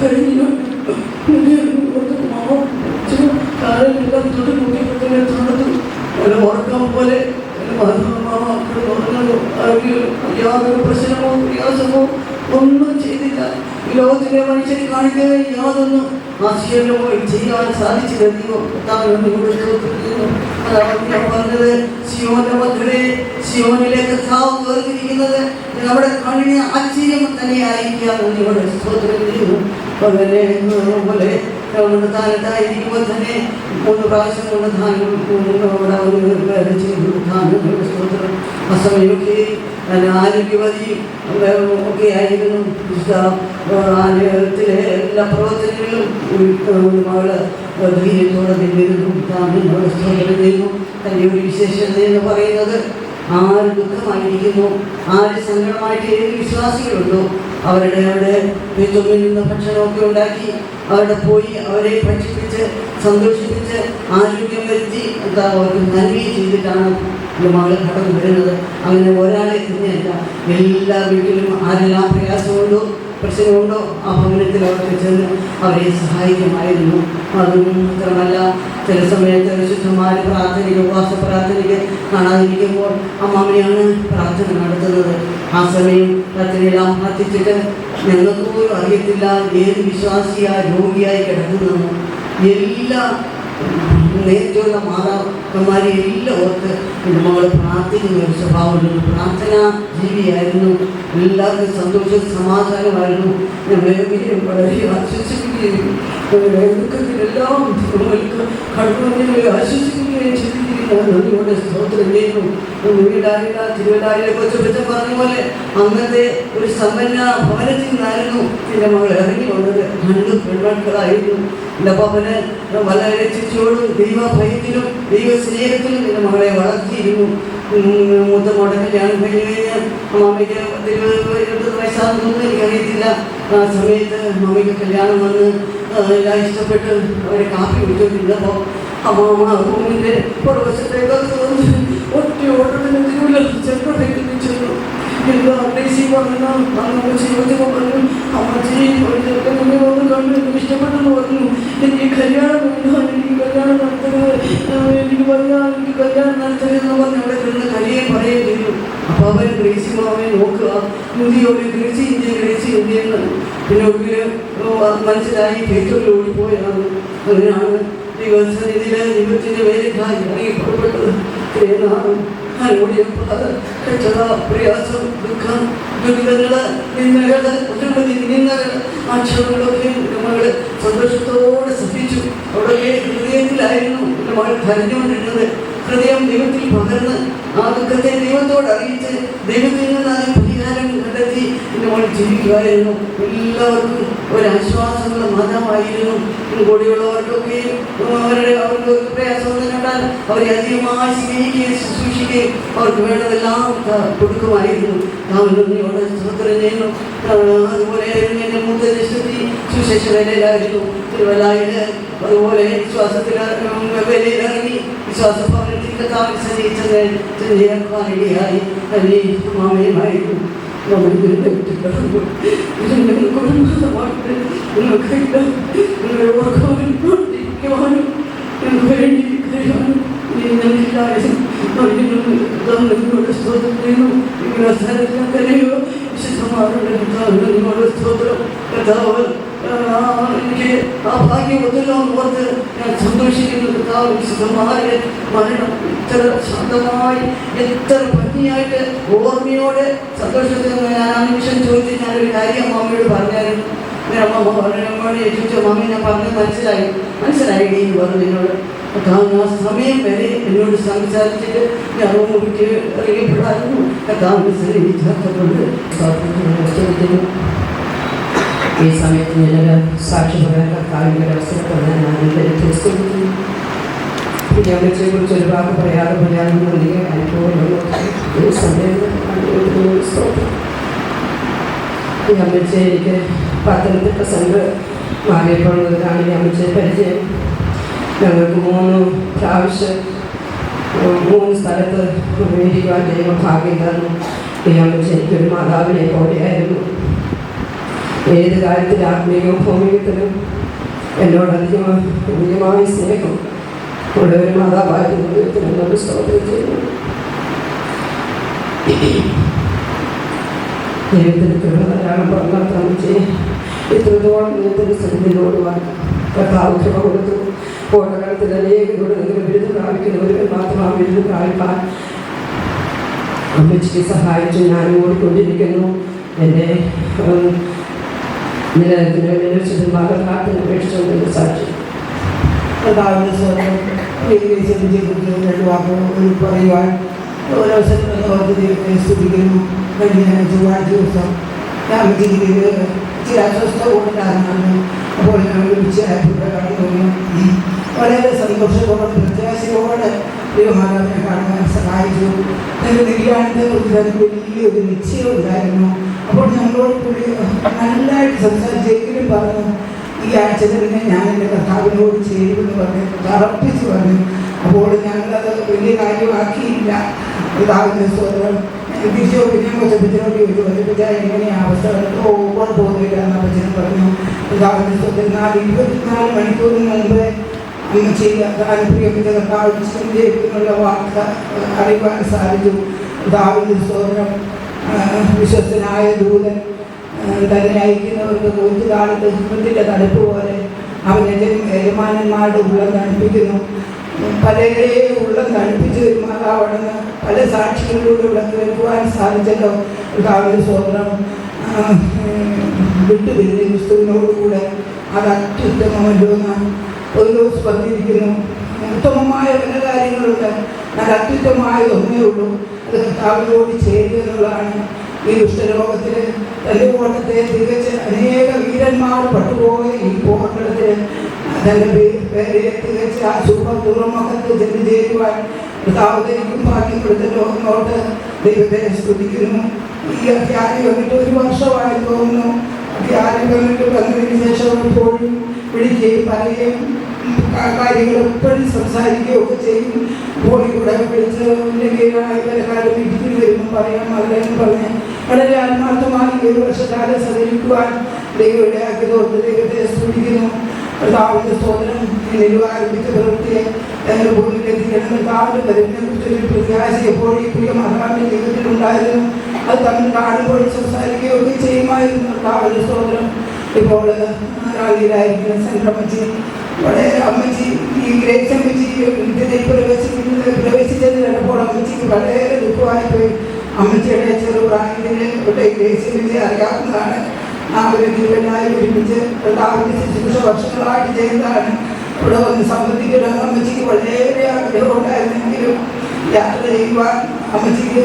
കഴിഞ്ഞു കാലെല്ലാം തൊട്ട് നോക്കിയപ്പോഴേ തണുത്തു. ഒരു ഉറക്കം പോലെ യാതൊരു പ്രശ്നമോ പ്രയാസമോ ഒന്നും ചെയ്തില്ല. ഈ ലോകത്തിലെ മനുഷ്യന് കാണിക്കുക യാതൊന്നും ആശയമായി ചെയ്യാൻ സാധിച്ചില്ല. ഞാൻ പറഞ്ഞത് സിയോന്റെ മക്കളെ, സിയോനിലെ കർത്താവ് വേർതിരിക്കുന്നത് നമ്മുടെ കണ്ണിന് ആശ്ചര്യം തന്നെയായിരിക്കാം. നിങ്ങളുടെ സ്തോത്രം ചെയ്യുന്നു. അങ്ങനെ പോലെ താനത്തായിരിക്കുമ്പോൾ തന്നെ 3 പ്രാവശ്യം കൊണ്ട് ധാനം ചെയ്തു. ധാനങ്ങളുടെ സ്തോത്രം അസമയൊക്കെ ആരോഗ്യവതിയും ഒക്കെ ആയിരുന്നു. ആലയത്തിലെ എല്ലാ പ്രവർത്തനങ്ങളിലും മകള് ധൈര്യത്തോടെ നിന്നിരുന്നു. താങ്കളുടെ സ്തോത്രം ചെയ്യുന്നു. തൻ്റെ ഒരു വിശേഷത എന്ന് പറയുന്നത്, ആര് ദുഃഖമായിരിക്കുന്നു, ആര് സങ്കടമായിട്ട് ഏത് വിശ്വാസികളുണ്ടോ അവരുടെ അവിടെ ചുമ്മിൽ നിന്ന് ഭക്ഷണമൊക്കെ ഉണ്ടാക്കി അവിടെ പോയി അവരെ ഭക്ഷിപ്പിച്ച് സന്തോഷിപ്പിച്ച് ആരോഗ്യം വരുത്തി അവർക്ക് നൽകുകയും ചെയ്തിട്ടാണ് എൻ്റെ മകൾ കടന്നു വരുന്നത്. അങ്ങനെ ഒരാളെ തന്നെയല്ല, എല്ലാ വീട്ടിലും ആരെല്ലാം പ്രയാസമുണ്ടോ പ്രശ്നമുണ്ടോ ആ ഭവനത്തിൽ അവർക്ക് ചെന്ന് അവരെ സഹായിക്കുമായിരുന്നു. അതും മാത്രമല്ല, ചില സമയത്ത് വിശുദ്ധന്മാർ പ്രാർത്ഥനയ്ക്ക് ഉപവാസ പ്രാർത്ഥനയ്ക്ക് കാണാതിരിക്കുമ്പോൾ അമ്മാമ്മയാണ് പ്രാർത്ഥന നടത്തുന്നത്. ആ സമയം പ്രാർത്ഥനയെല്ലാം പ്രാർത്ഥിച്ചിട്ട് ഞങ്ങൾക്ക് പോലും അറിയത്തില്ല ഏത് വിശ്വാസിയായി രോഗിയായി കിടക്കുന്നതെന്ന്. എല്ലാ നേരത്തെയുള്ള മാതാക്കന്മാരെ എല്ലാം ഓർത്ത് എൻ്റെ മകൾ പ്രാർത്ഥിക്കുന്ന ഒരു സ്വഭാവമുണ്ട്. പ്രാർത്ഥനാ ജീവിയായിരുന്നു. എല്ലാവർക്കും സന്തോഷവും സമാധാനമായിരുന്നു. ഞങ്ങളെ വളരെ ആശ്വസിപ്പിക്കുകയും ദുഃഖത്തിലെല്ലാം കടന്നു ആശ്വസിപ്പിക്കുകയും ചെയ്തിരിക്കുകയാണ്. നന്ദിയോടെ സ്തോത്രം ചെയ്യുന്നു. തിരുവല്ലായിലെ കൊച്ചുപച്ചൻ പറഞ്ഞ പോലെ അന്നത്തെ ഒരു സമ്പന്ന ഭവനത്തിൽ നിന്നായിരുന്നു എൻ്റെ മകൾ ഇറങ്ങി വന്നത്. 2 പെൺമക്കളായിരുന്നു. എൻ്റെ അപ്പനെ വളരെ ചിരിയോടും ദൈവഭയത്തിലും ദൈവസ്നേഹത്തിലും എൻ്റെ മകളെ വളർത്തിയിരുന്നു. മൂത്ത മോടെ കല്യാണം കഴിഞ്ഞ് കഴിഞ്ഞാൽ മമ്മിക്ക് 20 വയസ്സാകുന്നൊന്നും എനിക്കറിയത്തില്ല. ആ സമയത്ത് മമ്മിക്ക് കല്യാണം വന്ന് എല്ലാം ഇഷ്ടപ്പെട്ട് അവരെ കാപ്പി കുടിച്ചുകൊണ്ടിരുന്നപ്പോൾ അമ്മാമ്മ റൂമിൻ്റെ പുറവശത്തേക്ക് ഒറ്റ ഓട്ടത്തിന് തിരുവല്ല ചെറുപ്പത്തേക്ക് ചെന്നു. എന്താ അമ്മേശി പറഞ്ഞ അമ്മച്ചി ചോദിച്ചപ്പോൾ പറഞ്ഞു, അമ്മച്ചി ചെറുക്കനെ വന്ന് കണ്ട് എനിക്ക് ഇഷ്ടപ്പെട്ടെന്ന് പറഞ്ഞു. എനിക്ക് കല്യാണം വേണ്ട, എനിക്ക് കല്യാണം നടത്തരുത്, എനിക്ക് കല്യാണം നടത്തരുതെന്ന് പറഞ്ഞ് അവിടെ കിടന്ന് കലിയെ പറയുകയും ചെയ്തു. അപ്പോൾ അവൻ ഗ്രേസി മാമനെ നോക്കുക, മുതിയോട് ഗ്രേസി ഇന്ത്യയെന്ന്. പിന്നെ ഒടുവിൽ മനസ്സിലായി പേറ്ററിൽ ഓടിപ്പോയാണ്. അങ്ങനെയാണ് ദൈവത്തിൻ്റെ വേലക്കായി ഇറങ്ങി പുറപ്പെട്ടത്. പ്രയാസം, ദുഃഖം, ദുരിതങ്ങള്, നിന്ദകള്, ഒട്ടനവധി നിന്ദകള്, ആക്ഷേപങ്ങളൊക്കെ മകള് സന്തോഷത്തോടെ സഹിച്ചു. അവിടെ ഹൃദയത്തിലായിരുന്നു എൻ്റെ മകൾ കരഞ്ഞുകൊണ്ടിരുന്നത്. ഹൃദയം ദൈവത്തിൽ പകർന്ന് ആ ദുഃഖത്തെ ദൈവത്തോട് അറിയിച്ച് ദൈവത്തിൽ നിന്ന് അതിന് പരിഹാരം കണ്ടെത്തി എൻ്റെ മകൾ ജീവിക്കുമായിരുന്നു. എല്ലാവർക്കും ഒരാശ്വാസമുള്ള മാതാവായിരുന്നു. കൂടെയുള്ളവർക്കൊക്കെ അവർക്ക് പ്രയാസമൊന്നും കണ്ടാൽ അവരെ അധികമായി സ്നേഹിക്കുകയും ശുശ്രൂഷിക്കുകയും അവർക്ക് വേണ്ടതെല്ലാം കൊടുക്കുമായിരുന്നു. നന്ദിയോടെ സ്തോത്രം ചെയ്യുന്നു. അതുപോലെ എൻ്റെ മൂത്ത ജ്യേഷ്ഠത്തി സുശേഷ വേലയിലായിരുന്നു. തിരുവല്ലായിൽ അതുപോലെ വിശ്വാസത്തിൽ വേലയിലിറങ്ങി വിശ്വാസ ഭവനത്തിൽ കർത്താവിനെ സന്നിധിച്ചേർക്കാനിടയായി. തന്നെ മാമയുമായിരുന്നു. നിങ്ങളെ ഓർക്കാനും പ്രവർത്തിക്കുവാനും നിങ്ങൾക്ക് വേണ്ടി കഴിയാനും നിങ്ങളുടെ സ്തോത്രം ചെയ്യുന്നു. നിങ്ങളുടെ സ്ഥലത്തിന് കരയോ വിശുദ്ധമാരുടെ സ്തോത്രം കർത്താവ് എനിക്ക് ആ ഭാഗ്യം ഒത്തിരി ഓർത്ത് ഞാൻ സന്തോഷിക്കുന്നു. കർത്താവ് വിശുദ്ധമാരുടെ മരണം ഇത്ര ശാന്തമായി എത്ര ഭംഗിയായിട്ട് ഓർമ്മയോടെ സന്തോഷത്തിൽ ഞാൻ ആ നിമിഷം ചോദിച്ച് ഞാനൊരു കാര്യം അമ്മയോട് പറഞ്ഞായിരുന്നു. അങ്ങനെ അമ്മ പറഞ്ഞു, അമ്മയോട് ചോദിച്ചു, മമ്മി ഞാൻ പറഞ്ഞത് മനസ്സിലായി എന്ന് പറഞ്ഞു എന്നോട്. കർത്താവ് ആ സമയം വരെ എന്നോട് സംസാരിച്ചിട്ട് ഞാൻ റൂമിലേക്ക് ഇറങ്ങിപ്പെടായിരുന്നു. കർത്താവിനെ സന്നിധിച്ചേർത്തുകൊണ്ട് ഈ സമയത്ത് ഞാനൊരു സാക്ഷി പറയാൻ കർത്താവിൻ്റെ ഒരു അവസരത്തോടെ ഞാൻ തിരിച്ചെടുക്കുന്നു. പിന്നെ അമ്മച്ചയെക്കുറിച്ച് ഒരു വാക്ക് പറയാനൊന്നും വലിയ അനുഭവമുള്ളൂ. ഈ സമയം ഈ അമ്മച്ചയെ എനിക്ക് പത്തനംതിട്ട സെൻറ്റർ മാറിയപ്പോൾ മുതലാണ് ഈ അമ്മച്ചയെ പരിചയം. ഞങ്ങൾക്ക് 3 പ്രാവശ്യം 3 സ്ഥലത്ത് ഇരിക്കുവാൻ ചെയ്യുമ്പോൾ ഭാഗ്യം തന്നു. ഈ അമ്മച്ച എനിക്കൊരു മാതാവിനെ പോലെയായിരുന്നു. ഏത് കാര്യത്തിൽ ആത്മീയവും ഭൗമികത്തിലും എന്നോട് അധികമായി സ്നേഹം ഉള്ള ഒരു മാതാവായിരുന്നു. എന്നോട് സ്തോത്രം ചെയ്യുന്നു. ദൈവത്തിനുള്ള ധാരാളം പറഞ്ഞാൽ ഇത്രത്തോളം ദൈവത്തിൻ്റെ സന്നിധിയിലോടുവാൻ കർത്താവ് കൃപ കൊടുത്തു. ഓട്ടക്കാലത്തിൽ അനേകരോട് നിങ്ങൾ ബിരുദം പ്രാപിക്കുന്നവർക്ക് മാത്രം വിരുന്ന് പ്രാപിപ്പാൻ അമ്മച്ചിക്ക് സഹായിച്ചു. ഞാൻ ഓടിക്കൊണ്ടിരിക്കുന്നു. എൻ്റെ നിലനിൽപ്പിന് ഭാഗത്താത്തിന് അപേക്ഷിച്ചുകൊണ്ട് സാക്ഷി. കർത്താവിൻ്റെ സ്വന്തം രണ്ട് വാക്കുകൾ പറയുവാൻ ഒരവസരം ഓർത്ത് ദൈവത്തെ സ്തുതിക്കുന്നു. കഴിഞ്ഞ ചൊവ്വാഴ്ച ദിവസം ഞാൻ ചില അസ്വസ്ഥത കൊണ്ടാണ്. അപ്പോൾ ഞാൻ വിളിച്ചായിട്ട് കടന്നു വന്നു. വളരെ സന്തോഷത്തോടെ പ്രത്യാശയോടെ ദൈവമാതാവിനെ കാണുവാൻ സഹായിച്ചു. എൻ്റെ നിര്യാണത്തെ കുറിച്ച് എനിക്ക് വലിയൊരു നിശ്ചയം ഉണ്ടായിരുന്നു. അപ്പോൾ ഞങ്ങളോട് കൂടി നല്ലതായിട്ട് സംസാരിച്ചെങ്കിലും പറഞ്ഞു, ഈ ആഴ്ച തന്നെ ഞാൻ എൻ്റെ കർത്താവിനോട് ചേരുമെന്ന് പറഞ്ഞ് തറപ്പിച്ച് പറഞ്ഞു. അപ്പോൾ ഞങ്ങളത് വലിയ കാര്യമാക്കിയില്ല. കർത്താവിൻ്റെ സ്വതന്ത്രം തിരിച്ചു പിന്നെ കൊച്ചപ്പച്ചനോട് ചോദിച്ചു, കൊച്ചപ്പച്ച എങ്ങനെയാണ് അവസ്ഥ? ഓർമ്മ പോകുന്നില്ല എന്ന് അപ്പച്ചനും പറഞ്ഞു. കർത്താവിൻ്റെ സ്വതന്ത്രം 24 മണിക്കൂറിന് മുമ്പേ പ്രിയപ്പെട്ട കർത്താവിനുള്ള വാർത്ത അറിയുവാൻ സാധിച്ചു. കർത്താവിൻ്റെ സ്വതന്ത്രം വിശ്വസ്തനായ ദൂതൻ തന്നെ അയക്കുന്നവർക്ക് കൊച്ചു കാലത്ത് ഹൃദയത്തിൻ്റെ തടുപ്പ് പോലെ അവൻ്റെ യജമാനന്മാരുടെ ഉള്ളം തണുപ്പിക്കുന്നു. പലരെ ഉള്ളം തണുപ്പിച്ച് വരുമാറാവണമെന്ന് പല സാക്ഷികളിലൂടെ വിളക്ക് വെക്കുവാൻ സാധിച്ചല്ലോ. കർത്താവിൻ്റെ സ്വതന്ത്രം വിട്ടുപിരിഞ്ഞ ക്രിസ്തുവിനോടുകൂടെ അത് അത്യുത്തമമല്ലോ എന്ന് ഒരു സ്പർദ്ധിക്കുന്നു. ഉത്തമമായ പല കാര്യങ്ങളുണ്ട്, നല്ല അത്യുത്തമായ ഒന്നേ ഉള്ളൂ, അത് കർത്താവിനോട് ചേരുക എന്നുള്ളതാണ്. ഈ ദുഷ്ടലോകത്തിൽ തൻ്റെ ഓട്ടത്തെ തികച്ച് അനേക വീരന്മാർ പട്ടുപോയ ഈ പോർക്കളത്തിൽ തൻ്റെ പേരെ തികച്ച് ആ സൂപ്പർ തുറമുഖത്ത് ചെന്ന് ചേരുവാൻ കർത്താവിലേക്കും ഭാഗ്യപ്പെടുത്തല്ലോ എന്നോട്ട് ദൈവത്തെ സ്തുതിക്കുന്നു. ഈ അധ്യായം വന്നിട്ട് 1 വർഷമായി തോന്നുന്നു. അധ്യായം വന്നിട്ട് വന്നതിന് ശേഷം എപ്പോഴും വിളിക്കുകയും പറയുകയും കാര്യങ്ങൾ എപ്പോഴും സംസാരിക്കുകയൊക്കെ ചെയ്യും. ഫോണിൽ കൂടെ വിളിച്ച് ഇവരെക്കാലം വീട്ടിൽ വരുമ്പോൾ പറയാം അതിലെന്ന് പറഞ്ഞ് വളരെ ആത്മാർത്ഥമായി 7 വർഷക്കാലം സഹകരിക്കുവാൻ ദൈവം ഇടയാക്കിയതോർത്ത് ദൈവത്തെ സ്തുതിക്കുന്നു. കർത്താവിൻ്റെ സ്തോത്രം എന്നിലും ആരംഭിച്ച പ്രവൃത്തിയെ ഞങ്ങളുടെ ഭൂമിയിലെത്തിക്കണം. കർത്താവിൻ്റെ വരുന്നതിനെ കുറിച്ചൊരു പ്രത്യാശ എപ്പോഴും ഈ പ്രിയ മഹാന്റെ ജീവിതത്തിലുണ്ടായിരുന്നു. അത് തമ്മിൽ കാണുമ്പോൾ സംസാരിക്കുകയൊക്കെ ചെയ്യുമായിരുന്നു. കർത്താവിൻ്റെ സ്തോത്രം. ഇപ്പോൾ ായിരിക്കുന്ന സംക്രമിച്ച് വളരെ അമ്മച്ചി ഈ ഗ്രേസ് അമ്മച്ചി പ്രവേശിച്ചത് കണ്ടപ്പോൾ അമ്മച്ചിക്ക് വളരെ ദുഃഖമായിപ്പോയി. അമ്മച്ചിയുടെ ചെറുപ്രായത്തിലെ ഗ്രേസ് അറിയാവുന്നതാണ്. അവർ ജീവനായി ഒരുമിച്ച് കർത്താവിൻ്റെ ശുശ്രൂഷ വർഷങ്ങളായിട്ട് ചെയ്യുന്നതാണ്. ഇവിടെ വന്ന് സംബന്ധിക്കുന്ന അമ്മച്ചിക്ക് വളരെ ആഗ്രഹമുണ്ടായിരുന്നെങ്കിലും യാത്ര ചെയ്യുവാൻ അമ്മച്ചിക്ക്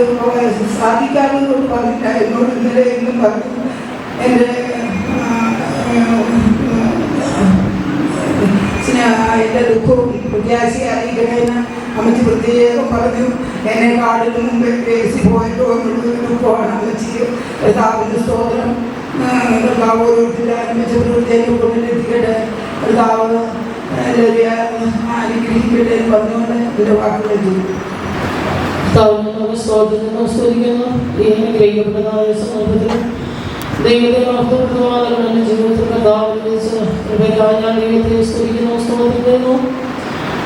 സാധിക്കാമെന്ന് കൊണ്ട് പറഞ്ഞില്ല. എന്നോട് ഇന്നലെ എന്നും പറഞ്ഞു. എൻ്റെ ദുഃഖവും പ്രത്യാശ അറിയിക്കണമെന്ന് അമ്മച്ചി പ്രത്യേകം പറഞ്ഞു. എന്നെ കാടിന് മുമ്പ് ഗ്രേസി പോയല്ലോ എന്നുള്ളൊരു ദുഃഖമാണ് അമ്മച്ചിക്ക്. കർത്താവിൻ്റെ സ്തോത്രം. കർത്താവ് ഓരോരുത്തരും ആരംഭിച്ച പ്രവൃത്തിയെ കൊണ്ടിലെത്തിക്കട്ടെ. കർത്താവ് അനുഗ്രഹിക്കട്ടെ എന്ന് പറഞ്ഞുകൊണ്ട് ഇതിൻ്റെ വാക്കുകൾ ചെയ്യും. സ്തുതിക്കുന്നു. ഈ അനുഗ്രഹിക്കപ്പെട്ടതായ സന്ദർഭത്തിൽ ദൈവത്തെ മഹത്വപ്പെടുത്തുവാനുള്ള എൻ്റെ ജീവിതത്തിൽ കർത്താവിനെ ഞാൻ ദൈവത്തെ സ്തുതിക്കുന്നു, സ്തോത്രിക്കുന്നു.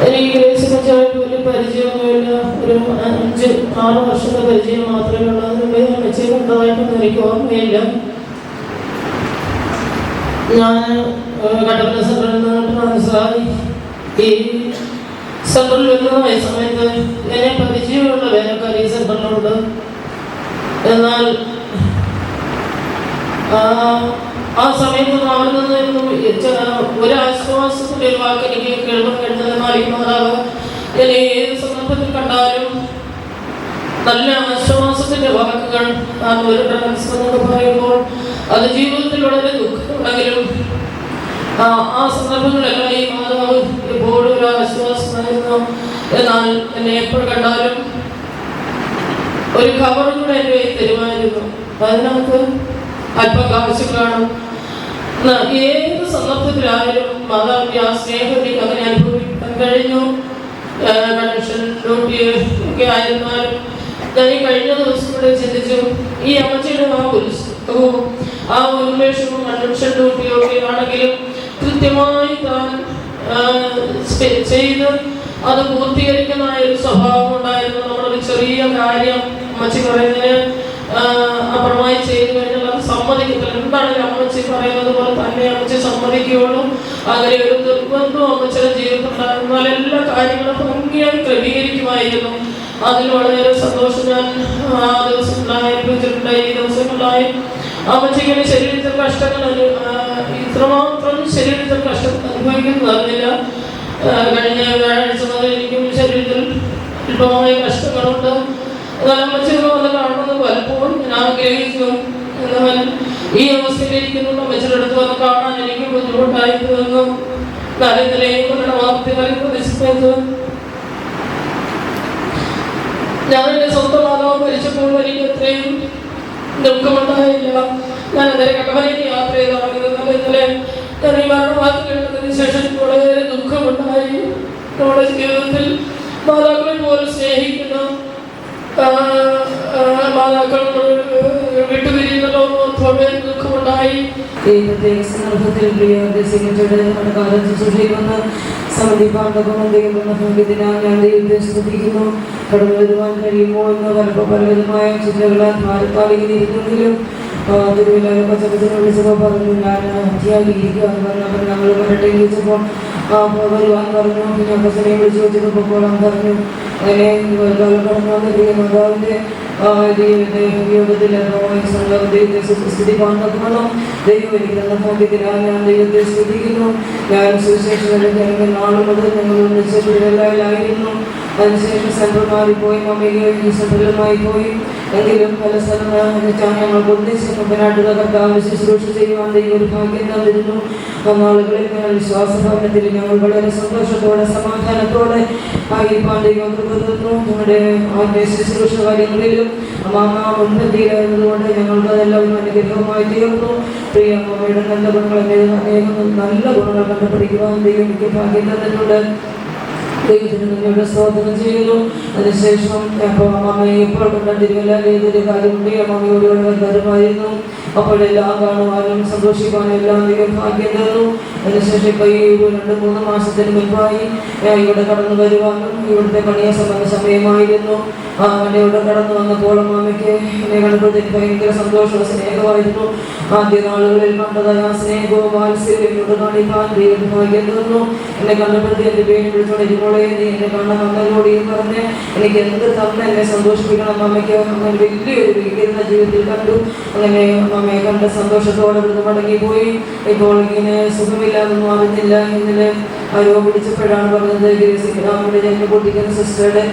എനിക്ക് ഗ്രേസിനെച്ചായിട്ട് വലിയ പരിചയമൊന്നുമില്ല. ഒരു 5-6 വർഷത്തെ പരിചയം മാത്രമേ ഉള്ളൂ. അതിനുമ്പേ ഞാൻ മെച്ചപ്പെട്ടതായിട്ടൊന്നും എനിക്ക് ഓർമ്മയില്ല. ഞാൻ കട്ടപ്പന സെൻട്രലിൽ നിന്നിട്ട് മനസ്സിലായി. ഈ സെൻട്രലിൽ വരുന്നതായ സമയത്ത് എന്നെ പരിചയമുള്ള വേലക്കാർ ഈ സെൻട്രലിലുണ്ട്. എന്നാൽ ആ സമയത്ത് അവിടെ നിന്നായിരുന്നു ഒരു ആശ്വാസത്തിൻ്റെ ഒരു വാക്ക് എനിക്ക് കേൾക്കാൻ കഴിഞ്ഞത്. മാതാവ് എന്നെ ഏത് സന്ദർഭത്തിൽ കണ്ടാലും നല്ല ആശ്വാസത്തിൻ്റെ വാക്കുകൾ ആ ഒരു ട്രാൻസ്ഫർ പറയുമ്പോൾ അത് ജീവിതത്തിൽ വളരെ ദുഃഖമുണ്ടെങ്കിലും ആ സന്ദർഭങ്ങളെല്ലാം ഈ മാതാവ് എപ്പോഴും ഒരു ആശ്വാസമായിരുന്നു. എന്നാൽ എന്നെ എപ്പോൾ കണ്ടാലും ഒരു കവറും കൂടെ എൻ്റെ കയ്യിൽ തരുമായിരുന്നു. അതിനകത്ത് അല്പം കാശ് കാണും. ഏത് സന്ദർഭത്തിലായാലും മാതാവിൻ്റെ ആ സ്നേഹം എനിക്ക് അങ്ങനെ അനുഭവിക്കാൻ കഴിഞ്ഞു. കണക്ഷൻ ഡ്യൂട്ടി ഒക്കെ ആയിരുന്നാലും ഞാൻ ഈ കഴിഞ്ഞ ദിവസം കൂടെ ചിന്തിച്ചു, ഈ അമ്മച്ചിയുടെ ആ ഉത്സവവും ആ ഉന്മേഷവും കൺവെൻഷൻ ഡ്യൂട്ടിയും ഒക്കെ ആണെങ്കിലും കൃത്യമായി താൻ ചെയ്ത് അത് പൂർത്തീകരിക്കുന്ന ഒരു സ്വഭാവം ഉണ്ടായിരുന്നു. നമ്മളൊരു ചെറിയ കാര്യം അമ്മച്ചി പറയുന്നതിന് അപ്പുറമായി ചെയ്തു കഴിഞ്ഞാൽ അത് സമ്മതിക്കത്തില്ല. എന്താണെങ്കിലും അമ്മച്ചി പറയുന്നത് പോലെ തന്നെ അമ്മച്ചി സമ്മതിക്കുകയുള്ളൂ. അങ്ങനെ ഒരു നിർബന്ധം അമ്മച്ചയുടെ ജീവിതത്തിലുണ്ടായിരുന്നാൽ എല്ലാ കാര്യങ്ങളും ഭംഗിയായി ക്രമീകരിക്കുമായിരുന്നു. അതിൽ വളരെ സന്തോഷം ഞാൻ ആ ദിവസം അനുഭവിച്ചിട്ടുണ്ട്. ഈ ദിവസങ്ങളിലായി അമ്മച്ചിങ്ങനെ ശരീരത്തിൽ കഷ്ടങ്ങൾ ഇത്രമാത്രം ശരീരത്തിൽ കഷ്ടം അനുഭവിക്കുന്നതറിയില്ല. കഴിഞ്ഞ വ്യാഴാഴ്ച മുതൽ എനിക്കും ശരീരത്തിൽ അല്പമായ കഷ്ടങ്ങളുണ്ട്. എന്നാൽ അമ്മച്ചിയൊക്കെ വന്ന് കാണുന്നത് പലപ്പോഴും ഞാൻ ആഗ്രഹിച്ചു. എന്നാൽ ഈ അവസ്ഥയിലിരിക്കുന്നുള്ള അമ്മച്ചിയുടെ അടുത്ത് വന്ന് കാണാൻ എനിക്ക് ബുദ്ധിമുട്ടായിരുന്നു. നിലയും കൊണ്ടുള്ള വാർത്തകളിൽ പ്രദേശത്ത് ഞാൻ എൻ്റെ സ്വന്തം മാതാവ് മരിച്ചപ്പോൾ എനിക്ക് അത്രയും ദുഃഖമുണ്ടായില്ല. ഞാൻ അന്നേരം കട്ടപ്പനയ്ക്ക് യാത്ര ചെയ്താണ്. ഇന്നലെ ഞാൻ ഈ മരണവാർത്ത കേട്ടതിന് ശേഷം വളരെ ദുഃഖമുണ്ടായി. നമ്മുടെ ജീവിതത്തിൽ മാതാക്കളെ പോലെ സ്നേഹിക്കുന്ന മാതാക്കൾ വിട്ടുപിരിയുന്നല്ലോ വളരെ ദുഃഖമുണ്ടായി. ഈ പ്രത്യേക സന്ദർഭത്തിൽ പ്രിയ സെക്രട്ടറിയുടെ കാലം ശുശ്രൂഷിക്കുന്ന സമിതി പാണ്ഡവം ദൈവമെന്ന ഭാഗ്യത്തിനാൽ ഞാൻ ദൈവത്തെ സ്തുതിക്കുന്നു. കടന്നു വരുവാൻ കഴിയുമോ എന്ന് പലവിധമായ ചിന്തകളാൽ ഭാരത്താളിങ്ങിരിക്കുമെങ്കിലും തിരുവല്ലാരും പച്ചപ്പച്ചനെ വിളിച്ചപ്പോൾ പറഞ്ഞു ഞാൻ അധ്യാപിക്കുക എന്ന് പറഞ്ഞു. ഞങ്ങൾ വരട്ടെ വിളിച്ചപ്പോൾ വരുവാൻ പറഞ്ഞു. പിന്നെ അപ്പച്ചനെ വിളിച്ചു വെച്ചപ്പോൾ പൊക്കോളം പറഞ്ഞു. അങ്ങനെ കടന്നു വന്ന പ്രിയ മാതാവിൻ്റെ യോഗത്തിൽ സ്ഥിതി പാണ്ഡവം ദൈവം എനിക്ക് തന്ന ഭാഗ്യത്തിനാൽ ഞാൻ ദൈവത്തെ സ്തുതിക്കുന്നു. ഞാൻ സുവിശേഷ നാളെ മുതൽ ഞങ്ങൾ ഒന്നിച്ച് തിരുവല്ലയിലായിരുന്നു. അതിനുശേഷം സെൻട്രൽ മാറിപ്പോയി. മമ്മിക്ക് സെൻട്രലുമായി പോയി. എങ്കിലും പല സ്ഥലത്താണ് ഞങ്ങൾ ഒന്നിച്ച് മുമ്പനാട്ടുള്ള കർത്താവിന് ശുശ്രൂഷ ചെയ്യുവാൻ ദൈവം ഒരു ഭാഗ്യം തന്നിരുന്നു. നാളുകളിൽ ഞങ്ങൾ വിശ്വാസഭവനത്തിൽ ഞങ്ങൾ വളരെ സന്തോഷത്തോടെ സമാധാനത്തോടെ ആയിരിക്കാൻ ദൈവം കൃപ തന്നു. ഞങ്ങളുടെ ശുശ്രൂഷ കാര്യങ്ങളിലും അമ്മാമ്മ മുൻപന്തിയിലായിരുന്നതുകൊണ്ട് ഞങ്ങൾക്ക് അതെല്ലാം ഒരു അനുഗ്രഹമായി തീർന്നു. പ്രിയ അമ്മയുടെ നല്ല ഗുണങ്ങൾ അനേകം നല്ല ഗുണങ്ങൾ കണ്ടുപിടിക്കുവാൻ ദൈവം എനിക്ക് ഭാഗ്യം തന്നിട്ടുണ്ട്. ദൈവത്തിന് നിങ്ങളുടെ സ്തോത്രം ചെയ്യുന്നു. അതിനുശേഷം അപ്പോൾ അമ്മയെ ഇപ്പോൾ കണ്ടിരുന്നില്ല. ഏതൊരു കാര്യമുണ്ട് അമ്മയോട് തരുമായിരുന്നു. അപ്പോഴെല്ലാം കാണുവാനും സന്തോഷിക്കാനും എല്ലാം ദൈവം ഭാഗ്യം തന്നു. അതിനുശേഷം ഇപ്പോൾ ഈ 2-3 മാസത്തിന് മുൻപായി ഇവിടെ കടന്നു വരുവാനും ഇവിടുത്തെ പണിയെ സംബന്ധ സമയമായിരുന്നു. ഇവിടെ കടന്നു വന്നപ്പോൾ അമ്മയ്ക്ക് എന്നെ കണ്ടപ്പോഴത്തേക്ക് ഭയങ്കര സന്തോഷവും സ്നേഹമായിരുന്നു. ആദ്യ നാളുകളിൽ കണ്ടതായ ആ സ്നേഹവും വാത്സല്യം എന്നോട് കാണിക്കാൻ ദൈവം ഭാഗ്യം തന്നു. എന്നെ കണ്ടപ്പോഴത്തേക്ക് എൻ്റെ പേര് വിളിച്ചോണ്ട് ഇരുമോളെ നീ എന്നെ കാണാൻ വന്നതോട് പറഞ്ഞ് എനിക്ക് എന്ത് തന്ന് എന്നെ സന്തോഷിപ്പിക്കണം. അമ്മയ്ക്ക് അങ്ങനെ വലിയൊരു വികീർണ ജീവിതത്തിൽ കണ്ടു. അങ്ങനെ അമ്മയെ കണ്ട സന്തോഷത്തോടെ ഇവിടുന്ന് മടങ്ങിപ്പോയി. ഇപ്പോൾ ഇങ്ങനെ സുഖമില്ലാതൊന്നും അറിഞ്ഞില്ല. ഇന്നലെ ആരോ വിളിച്ചപ്പോഴാണ് പറഞ്ഞത് ഗ്രേസിഗ്രാമിൻ്റെ ജന്മകുട്ടിക്കുന്ന സിസ്റ്ററുടെ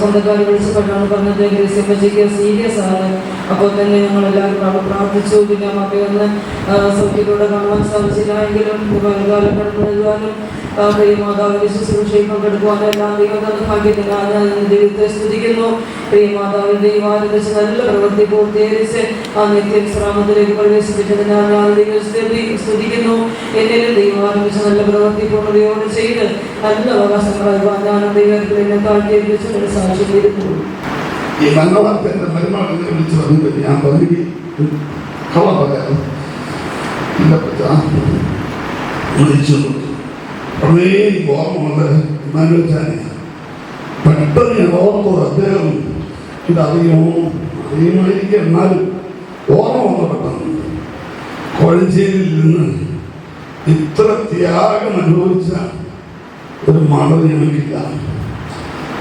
സ്വന്തക്കാർ വിളിച്ചപ്പോഴാണ് പറഞ്ഞത് ഗ്രേസിയമ്മച്ചിക്ക് സീരിയസ് ആണ്. അപ്പോൾ തന്നെ ഞങ്ങളെല്ലാവരും പ്രാർത്ഥിച്ചു. പിന്നെ അമ്മയെ ഒന്ന് സൗഖ്യത്തോടെ കാണുവാൻ സാധിച്ചില്ല. എങ്കിലും കാലം കടന്നു വരുവാനും പ്രിയമാതാവിൻ്റെ ശുശ്രൂഷയിൽ പങ്കെടുക്കുവാനും എല്ലാം ദൈവം തന്ന ഭാഗ്യത്തിനാൽ ഞാൻ ദൈവത്തെ സ്തുതിക്കുന്നു. പ്രിയമാതാവിൻ്റെ ദൈവാലയം വെച്ച് നല്ല പ്രവൃത്തി പൂർത്തീകരിച്ച് ആ നിത്യവിശ്രാമത്തിലേക്ക് പ്രവേശിപ്പിച്ചതിനാൽ ഞാൻ ദൈവത്തെ സ്തുതിക്കുന്നു. എന്നിലും ദൈവാലയം വെച്ച് നല്ല പ്രവൃത്തി പൂർണ്ണതയോട് ചെയ്ത് നല്ല അവകാശങ്ങളായി ഞാൻ ദൈവത്തിൽ എന്നെ താഴ്ത്തിയേൽപ്പിച്ച് സാക്ഷ്യം ചെയ്തിരുന്നു. ഈ നല്ല വാർത്തയുടെ മരുമകളെ വിളിച്ച് പറഞ്ഞിട്ട് ഞാൻ പറഞ്ഞു കള പറയാം വിളിച്ചു. വളരെ ഓർമ്മ മനോജാനെ പെട്ടെന്ന് ഞാൻ ഓർത്തത് അദ്ദേഹം അറിയുമായിരിക്കും. എന്നാലും ഓർമ്മ വന്ന പെട്ടെന്ന് കോഴഞ്ചേരിയിൽ നിന്ന് ഇത്ര ത്യാഗം അനുഭവിച്ച ഒരു മകൾ ഞങ്ങൾക്കില്ല.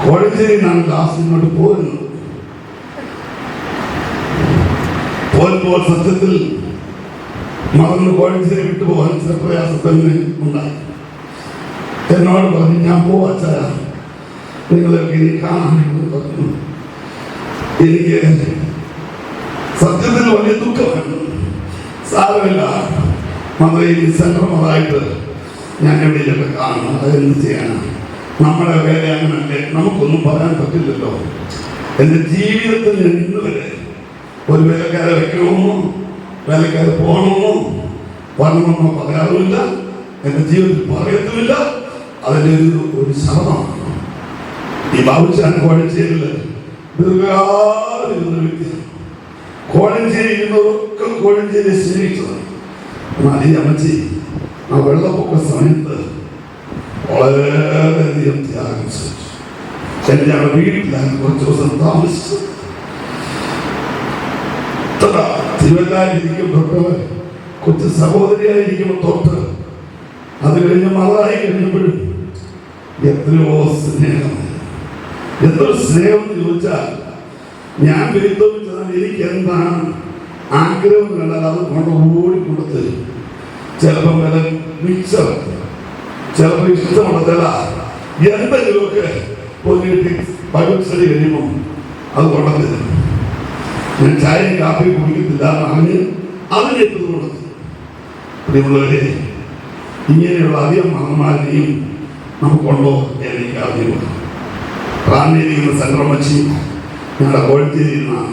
കോഴഞ്ചേരിയിലാണ് ലാസ്റ്റ് ഇങ്ങോട്ട് പോരുന്നത്. പോയപ്പോൾ സത്യത്തിൽ മറന്ന് കോഴഞ്ചേരി വിട്ടുപോകാൻ ചില പ്രയാസത്തിന് ഉണ്ടായി. എന്നോട് പറഞ്ഞു ഞാൻ പോവാച്ച നിങ്ങളൊക്കെ ഇനി കാണാമെന്ന് പറഞ്ഞു. എനിക്ക് സത്യത്തിൽ വലിയ ദുഃഖമാണ്. സാരമില്ല, മന്ത്രി സംക്രമമായിട്ട് ഞാൻ എവിടെയൊക്കെ കാണണം. അതെന്ത് ചെയ്യാനാണ്? നമ്മുടെ വേല അങ്ങനല്ലേ, നമുക്കൊന്നും പറയാൻ പറ്റില്ലല്ലോ. എൻ്റെ ജീവിതത്തിൽ ഞാൻ ഇന്ന് വരെ ഒരു വേലക്കാരെ വെക്കണമെന്നോ വേലക്കാരെ പോകണമെന്നോ വരണമെന്നോ പറയാറുമില്ല. എൻ്റെ ജീവിതത്തിൽ പറയത്തുമില്ല. അതിൻ്റെ ഒരു ശബ്ദമാണ് ഈ ബാബുച്ചാൻ കോഴഞ്ചേരിയിൽ ദീർഘകാലം ഇരുന്ന വ്യക്തിയാണ്. കോഴഞ്ചേരി ഇരുന്നതൊക്കെ കോഴഞ്ചേരി സ്നേഹിച്ചത്. എന്നാൽ ഈ അമ്മച്ചി ആ വെള്ളപ്പൊക്ക സമയത്ത് വളരെയധികം ത്യാഗം സഹിച്ചു. എൻ്റെ വീട്ടിലാണ് കുറച്ച് ദിവസം താമസിച്ചത്. തിരുവല്ലായിരിക്കും തൊട്ട് കൊച്ചു സഹോദരിയായിരിക്കുമ്പോൾ തൊട്ട് അത് കഴിഞ്ഞ് മകളായി കഴിഞ്ഞപ്പോഴും എത്രയോ സ്നേഹം, എത്ര സ്നേഹം എന്ന് ചോദിച്ചാൽ ഞാൻ വിരുദ്ധമിച്ചതാണ്. എനിക്ക് എന്താണ് ആഗ്രഹം കണ്ടാൽ അത് കൊണ്ട് ഓടിക്കൊടുത്ത് ചിലപ്പം വില മിക്സർ, ചിലപ്പോൾ ഇഷ്ടമുള്ള ചില എന്തെങ്കിലുമൊക്കെ പൊന്നിട്ട് ബൈബിൾ സ്റ്റഡി കഴിയുമ്പോൾ അത് കൊണ്ടത് ഞാൻ ചായയും കാപ്പിയും കുടിക്കത്തില്ല പറഞ്ഞ് അതിനെത്തത് കൊടുത്തു. പ്രിയമുള്ളവരെ, ഇങ്ങനെയുള്ള അധികം മതന്മാരെയും നമുക്കുണ്ടോ എന്ന് എനിക്ക് അറിഞ്ഞുകൂടാ. പ്രാർത്ഥനയിരിക്കുന്ന സംക്രമച്ചി ഞങ്ങളുടെ കോഴഞ്ചേരിയിരുന്നാണ്,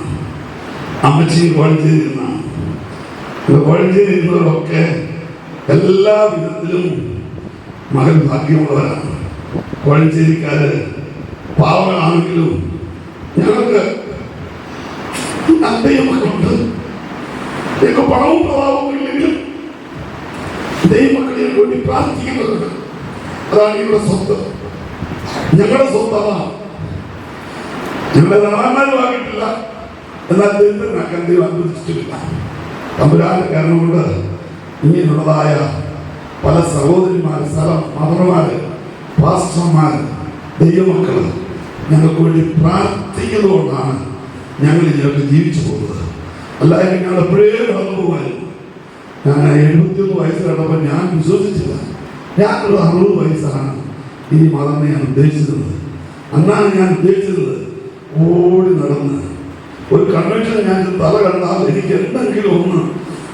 അമ്മച്ചി കോഴഞ്ചേരിയിരുന്നാണ്. കോഴഞ്ചേരിയിരുന്നവരൊക്കെ എല്ലാ വിധത്തിലും മകൻ ഭാഗ്യമുള്ളവരാണ്. കോഴഞ്ചേരിക്കാര് പാവങ്ങളാണെങ്കിലും ഞങ്ങൾക്ക് ദൈവമക്കളുണ്ട്. ഞങ്ങൾക്ക് പണവും പ്രഭാവവും ഇല്ലെങ്കിലും ദൈവമക്കളെ വേണ്ടി പ്രാർത്ഥിക്കുന്നവരുണ്ട്. അതാണ് ഇവിടെ സ്വത്ത്, ഞങ്ങളുടെ സ്വന്തമാണ്. ഞങ്ങളുടെ ധനവാന്മാരുമാകിട്ടില്ല, എന്നാൽ ദൈവത്തിനാക്കാൻ ദൈവം അനുവദിച്ചിട്ടില്ല. തമ്പുരാന്റെ കാരണം കൊണ്ട് ഇങ്ങനെയുള്ളതായ പല സഹോദരിമാർ, സ്ഥലം മദർമാര്, പാസ്റ്റർമാർ, ദൈവമക്കൾ ഞങ്ങൾക്ക് വേണ്ടി പ്രാർത്ഥിക്കുന്നതുകൊണ്ടാണ് ഞങ്ങൾ ഇതിനൊക്കെ ജീവിച്ചു പോകുന്നത്. അല്ലാതെ ഞങ്ങൾ എപ്പോഴേ കടന്നു പോകുമായിരുന്നു. ഞാൻ 71 വയസ്സ് കണ്ടപ്പോൾ ഞാൻ വിശ്വസിച്ചില്ല. ഞാനൊരു 60 വയസ്സാണ് ഈ മതം ഞാൻ ഉദ്ദേശിച്ചത്. അന്നാണ് ഞാൻ ഉദ്ദേശിച്ചത് ഓടി നടന്ന് ഒരു കൺവെൻഷൻ ഞാൻ തല കണ്ടാൽ എനിക്ക് എന്തെങ്കിലും ഒന്ന്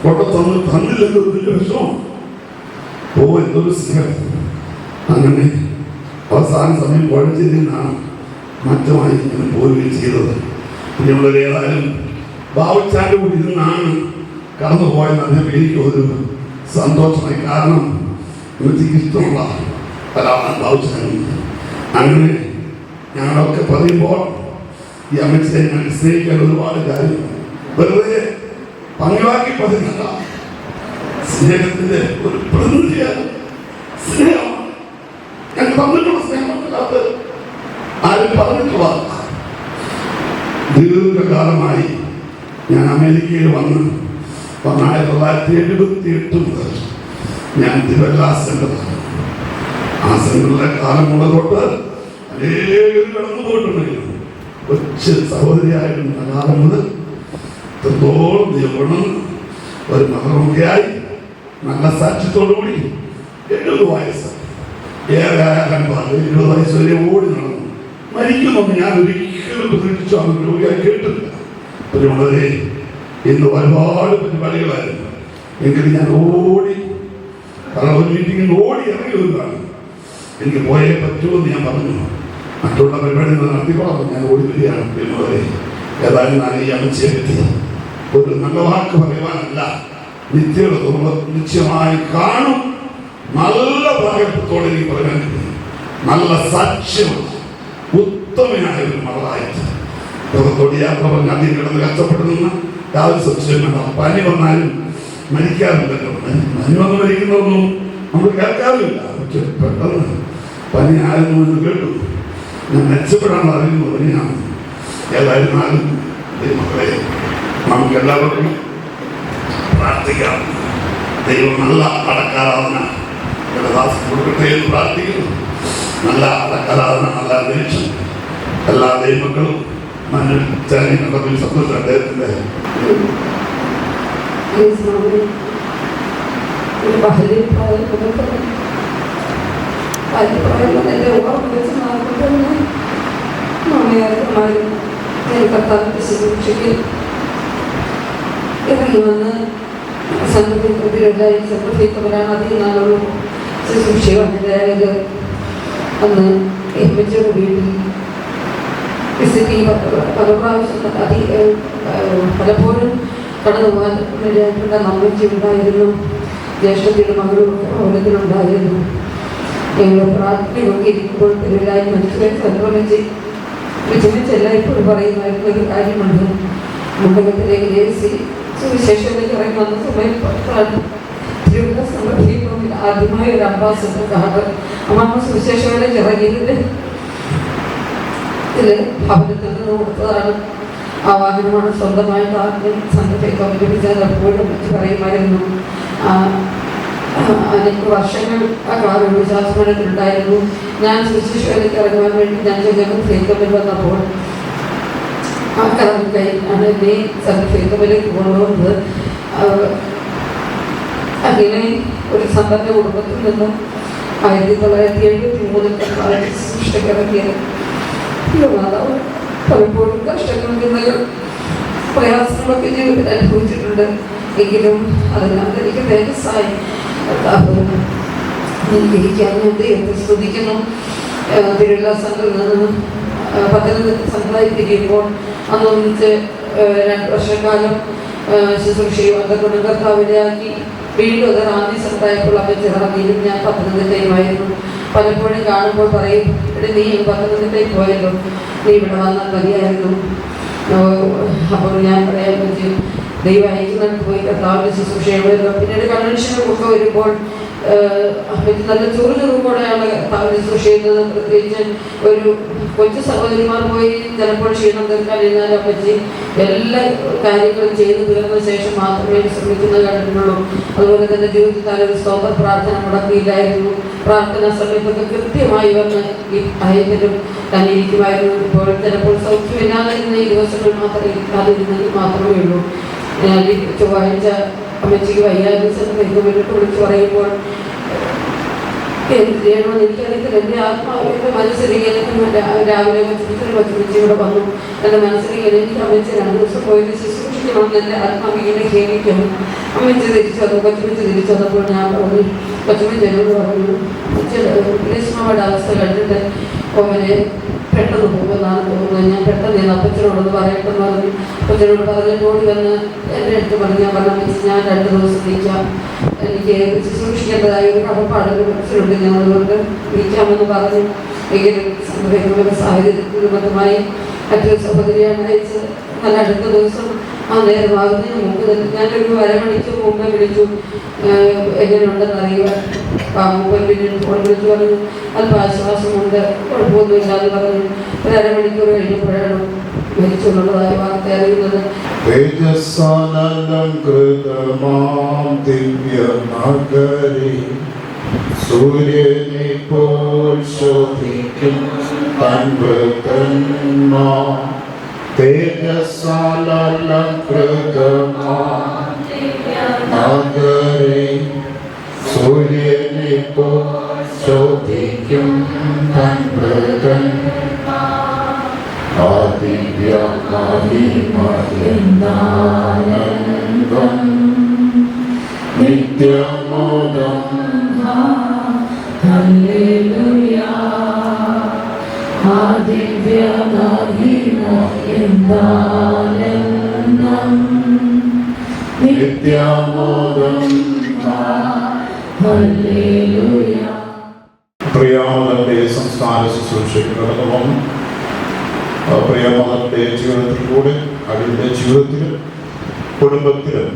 കൊണ്ടു തന്നില്ലെങ്കിൽ ഒരു വലിയ വിഷമം. എന്തൊരു സ്നേഹം. അങ്ങനെ അവസാന സമയം കോഴഞ്ചേരിന്നാണ് മാറ്റമായി ഇങ്ങനെ പോവുകയും ചെയ്തത്. ഞങ്ങളൊരു ഏതായാലും ബാബുച്ചാൻ്റെ കൂടി ഇരുന്നാണ് കടന്നു പോയെന്ന് അദ്ദേഹം എനിക്ക് ഒരു സന്തോഷമായി. കാരണം എനിക്ക് ഇഷ്ടമുള്ള ഒരാളാണ് ബാബുച്ചാൻ. അങ്ങനെ ഞങ്ങളൊക്കെ പറയുമ്പോൾ ഈ അമ്മച്ചിയെ ഞങ്ങൾ സ്നേഹിക്കാൻ ഒരുപാട് കാര്യം വെറുതെ പങ്കുവാക്കി പറയുന്നില്ല. സ്നേഹത്തിന്റെ ഒരു പ്രതിനിധിയാണ് സ്നേഹം. ഞാൻ തന്നിട്ടുള്ള സ്നേഹമല്ലാത്ത ആരും പറഞ്ഞിട്ടുള്ള. ദീർഘകാലമായി ഞാൻ അമേരിക്കയിൽ വന്ന് 1978 മുതൽ ഞാൻ തിരുവല്ല സെന്ററാണ്. ആ സെന്ററിലെ കാലമുള്ള തൊട്ട് അനേകം കടന്നു പോയിട്ടുണ്ടെങ്കിലും കൊച്ചു സഹോദരിയായിരുന്ന കാലം മുതൽ എത്രത്തോളം ദൈവം ഒരു മകളൊക്കെയായി നല്ല സാക്ഷ്യത്തോടുകൂടി 70 വയസ്സ് ഏറെ 20 വയസ്സ് വരെ ഓടി നടന്നു. മരിക്കുമെന്ന് ഞാൻ ഒരിക്കലും പ്രതീക്ഷിച്ചു അവൻ രോഗിയായി കേട്ടില്ല. പ്രിയമുള്ളവരെ, ഇന്ന് ഒരുപാട് പരിപാടികളായിരുന്നു. എങ്കിലും ഞാൻ ഓടി, കാരണം ഒരു മീറ്റിങ്ങിൽ ഓടി ഇറങ്ങി വരികയാണ്. എനിക്ക് പോയേ പറ്റുമെന്ന് ഞാൻ പറഞ്ഞു. മറ്റുള്ള പരിപാടികൾ നടത്തിക്കോളാം, ഞാൻ ഓടി വരികയാണ്. പ്രിയമുള്ളവരെ, ഏതായാലും ഞാൻ ഈ അമ്മച്ചിയെ പറ്റി ഒരു നല്ല വാക്ക് പറയുവാനല്ല, നിത്യത നിശ്ചയമായി കാണും. നല്ല പ്രാഗൽഭ്യത്തോടെ എനിക്ക് പറയാൻ കഴിയും. നല്ല സാക്ഷ്യമാണ്. ഉത്തമനായ ഒരു മകളായിട്ട് ലോകത്തോട് യാത്ര പറഞ്ഞ് അധികം കിടന്ന് കഷ്ടപ്പെട്ടു നിന്ന് യാതൊരു സംശയം വേണ്ട. പനി വന്നാലും മരിക്കാറില്ലല്ലോ. പനി വന്ന് മരിക്കുന്നതൊന്നും നമ്മൾ കേൾക്കാറില്ല. പക്ഷെ പെട്ടെന്ന് പനി ആയിരുന്നു എന്ന് കേട്ടു. ഞാൻ മെച്ചപ്പെടാൻ അറിയുന്ന പനിയാണ്. ഏതായിരുന്നാലും മക്കളെ, നമുക്ക് എല്ലാവർക്കും പ്രാർത്ഥിക്കാം. ദൈവം നല്ല അടക്കാരാധന കൊടുക്കട്ടെ എന്ന് പ്രാർത്ഥിക്കുന്നു. നല്ല അടക്കാരാധന, നല്ല അന്തരീക്ഷം എല്ലാ ദൈവമക്കളും മനുഷ്യ കണ്ടതിൽ സന്തോഷം. അദ്ദേഹത്തിൻ്റെ ഇറങ്ങി വന്ന് സംഘത്തിനെതിരായി സംഘത്തിക്കവരാണ് അധികം നാളുകളും ശുശ്രൂഷയുണ്ടായത്. അന്ന് എമ്മച്ചയുടെ വീട്ടിൽ പല പ്രാവശ്യം പലപ്പോഴും കടന്നു പോകാൻ നമ്മച്ചി ഉണ്ടായിരുന്നു. ജ്യേഷ്ഠത്തിൻ്റെ മകളും ഭവനത്തിലുണ്ടായിരുന്നു. ഞങ്ങൾ പ്രാർത്ഥനയൊക്കെ ഇരിക്കുമ്പോൾ തിരുവല്ലായി മനുഷ്യരെ സംക്രമിച്ച് ചിന്തിച്ചെല്ലാം ഇപ്പോഴും പറയുമായിരുന്ന ഒരു കാര്യമുണ്ട്. മണ്ഡലത്തിലേക്ക് ലേസി സുവിശേഷത്തിലേക്ക് ഇറങ്ങി വന്ന സമയത്താണ് തിരുവല്ല സമർപ്പിക്കുമ്പോൾ ആദ്യമായ ഒരു അംബാസഡർ കാർ അമ്മ സുവിശേഷങ്ങളിലേക്ക് ഇറങ്ങിയതിൻ്റെ ഇതിൽ ഭവനത്തിൽ നിന്ന് കൊടുത്തതാണ്. ആ വാഹനമാണ് സ്വന്തമായിട്ട് ആദ്യം സംഘത്തെ കമ്മിറ്റി എപ്പോഴും മറ്റു പറയുമായിരുന്നു. എനിക്ക് വർഷങ്ങൾ ആ കാലം വിശ്വാസമനത്തിലുണ്ടായിരുന്നു. ഞാൻ ശുശ്രൂഷയിലേക്ക് ഇറങ്ങുവാൻ വേണ്ടി ഞാൻ ചെല്ലുമ്പോൾ ഫേക്കമ്പിൽ വന്നപ്പോൾ ആ കാലം ആണ് എന്നെ ഫേക്കമ്പിലേക്ക് കൊണ്ടുവന്നത്. അങ്ങനെ ഒരു സമ്പന്ന കുടുംബത്തിൽ നിന്നും 1973 സൃഷ്ടിക്കിറങ്ങിയത് മാതാവ് പലപ്പോഴും കഷ്ടങ്ങളും ചിന്തകൾ പ്രയാസങ്ങളൊക്കെ ജീവിതത്തിൽ അനുഭവിച്ചിട്ടുണ്ട്. എങ്കിലും അതെല്ലാം എനിക്ക് തേജസ്സായി എനിക്കിരിക്കാൻ ഞാൻ ദൈവത്തെ സ്തുതിക്കുന്നു. തിരുവല്ല സംഘത്തിൽ നിന്ന് പത്തനംതിട്ട സംഘമായി തിരിയുമ്പോൾ അന്നൊന്നിച്ച് 2 വർഷക്കാലം ശുശ്രൂഷയും അതൊക്കെ കർത്താവിനെയാക്കി വീണ്ടും അത് റാന്നി സംഘമായപ്പോൾ അമ്മച്ചി റാന്നിയിലും ഞാൻ പത്തനംതിട്ടയുമായിരുന്നു. പലപ്പോഴും കാണുമ്പോൾ പറയും, ഇവിടെ നീ പത്തനംതിട്ടയിൽ പോയല്ലോ, നീ ഇവിടെ വന്നാൽ മതിയായിരുന്നു. അപ്പോൾ ഞാൻ പറയാൻ പറ്റും, ദൈവം അയക്കുന്നിടത്ത് പോയി കർത്താവിൻ്റെ ശുശ്രൂഷയുള്ളൂ. പിന്നീട് കൺവെൻഷനൊക്കെ വരുമ്പോൾ നല്ല ചുറുചുറുക്കോടെയാണ് കർത്താവിൻ്റെ ശുശ്രൂഷ ചെയ്യുന്നത്. പ്രത്യേകിച്ച് ഒരു കൊച്ചു സഹോദരിമാർ പോയി ചിലപ്പോൾ ക്ഷീണം തീർക്കാൻ ഇരുന്നാലും പറ്റി എല്ലാ കാര്യങ്ങളും ചെയ്തു തീർന്ന ശേഷം മാത്രമേ ശ്രമിക്കുന്നത് കണ്ടിട്ടുള്ളൂ. അതുപോലെ തന്നെ ജീവിതത്തിൽ നല്ലൊരു സ്തോത്ര പ്രാർത്ഥന മുടക്കിയില്ലായിരുന്നു. പ്രാർത്ഥനാ സമയത്തൊക്കെ കൃത്യമായി വന്ന് ഈ അയക്കലും തന്നെ ഇരിക്കുമായിരുന്നു. ഇപ്പോൾ ചിലപ്പോൾ സൗഖ്യമില്ലാതിരുന്ന ഈ ദിവസങ്ങൾ ഇല്ലാതിരുന്നെങ്കിൽ മാത്രമേ ഉള്ളൂ. ചൊവ്വാഴ്ച അമ്മച്ചിക്ക് വയ്യാതെ വിളിച്ച് പറയുമ്പോൾ എന്ത് ചെയ്യണമെന്ന് എനിക്കറിയത്തില്ല. എൻ്റെ ആത്മാവിൻ്റെ മനസ്സിലേക്ക് രാവിലെ വച്ചുമിച്ച് ഇവിടെ വന്നു. എൻ്റെ മനസ്സിലേക്ക് എനിക്ക് അമ്മച്ചി 2 ദിവസം പോയത് ശുശ്രൂഷിക്കണമെന്ന് എൻ്റെ ആത്മാവിനെ ഖേദിക്കണം. അമ്മച്ചി തിരിച്ചു വന്നു, കൊച്ചുമിച്ച് തിരിച്ചു വന്നപ്പോൾ ഞാൻ പറഞ്ഞു, കൊച്ചുമിച്ച് എന്നോട് പറഞ്ഞു, ഗ്രീഷ്മയുടെ അവസ്ഥ കണ്ടിട്ട് അവനെ പെട്ടെന്ന് പോകുമെന്നാണ് തോന്നുന്നത്. ഞാൻ പെട്ടെന്ന് ഞാൻ അപ്പച്ചനോടൊന്ന് പറയട്ടെന്ന് പറഞ്ഞു. അപ്പച്ചനോട് പറഞ്ഞിട്ട് ഓടി വന്ന് എൻ്റെ അടുത്ത് പറഞ്ഞു, ഞാൻ പറഞ്ഞു, ഞാൻ 2 ദിവസം നിൽക്കാം, എനിക്ക് ശുശ്രൂഷിക്കേണ്ടതായ ഒരു കടപ്പാടൊരു മനസ്സിലുണ്ട്, ഞാൻ അതുകൊണ്ട് നിൽക്കാമെന്ന് പറഞ്ഞു. എങ്കിലും സംഭവിക്കുന്ന സാഹചര്യത്തിൽ മതമായി മറ്റൊരു സഹോദരിയാണ് അയച്ചത്. നല്ല അടുത്ത ദിവസം ആ നേരമാകുന്നതിന് മുമ്പ് തന്നെ ഞാനൊരു 1/2 മണിക്കൂർ മുമ്പേ വിളിച്ചു, എങ്ങനെയുണ്ടെന്ന് അറിയുക. പിന്നീട് ഫോൺ വിളിച്ചു പറഞ്ഞു, അല്പം ആശ്വാസമുണ്ട്, കുഴപ്പമൊന്നുമില്ലാതെ പറഞ്ഞു. 1/2 മണിക്കൂർ കഴിഞ്ഞപ്പോഴാണ് മരിച്ചുള്ളതായ വാർത്ത അറിയുന്നത്. സൂര്യനെ പോൽ ശോഭിക്കും തേജസ്സാലംകൃതമാകരെ സൂര്യനെ പോൽ ശോഭിക്കും ആദിവ്യകാലിമയനാനന്ദം നിത്യമോദം ഹല്ലേലൂയാ ആദിവ്യകാലിമയനാനന്ദം നിത്യമോദം ഹല്ലേലൂയാ. പ്രിയമതന്റെ സംസ്കാര ശുശ്രൂഷയ്ക്ക് കടന്നു വന്നു. പ്രിയമതന്റെ ജീവിതത്തിൽ കൂടെ അതിൻ്റെ ജീവിതത്തിലും കുടുംബത്തിലും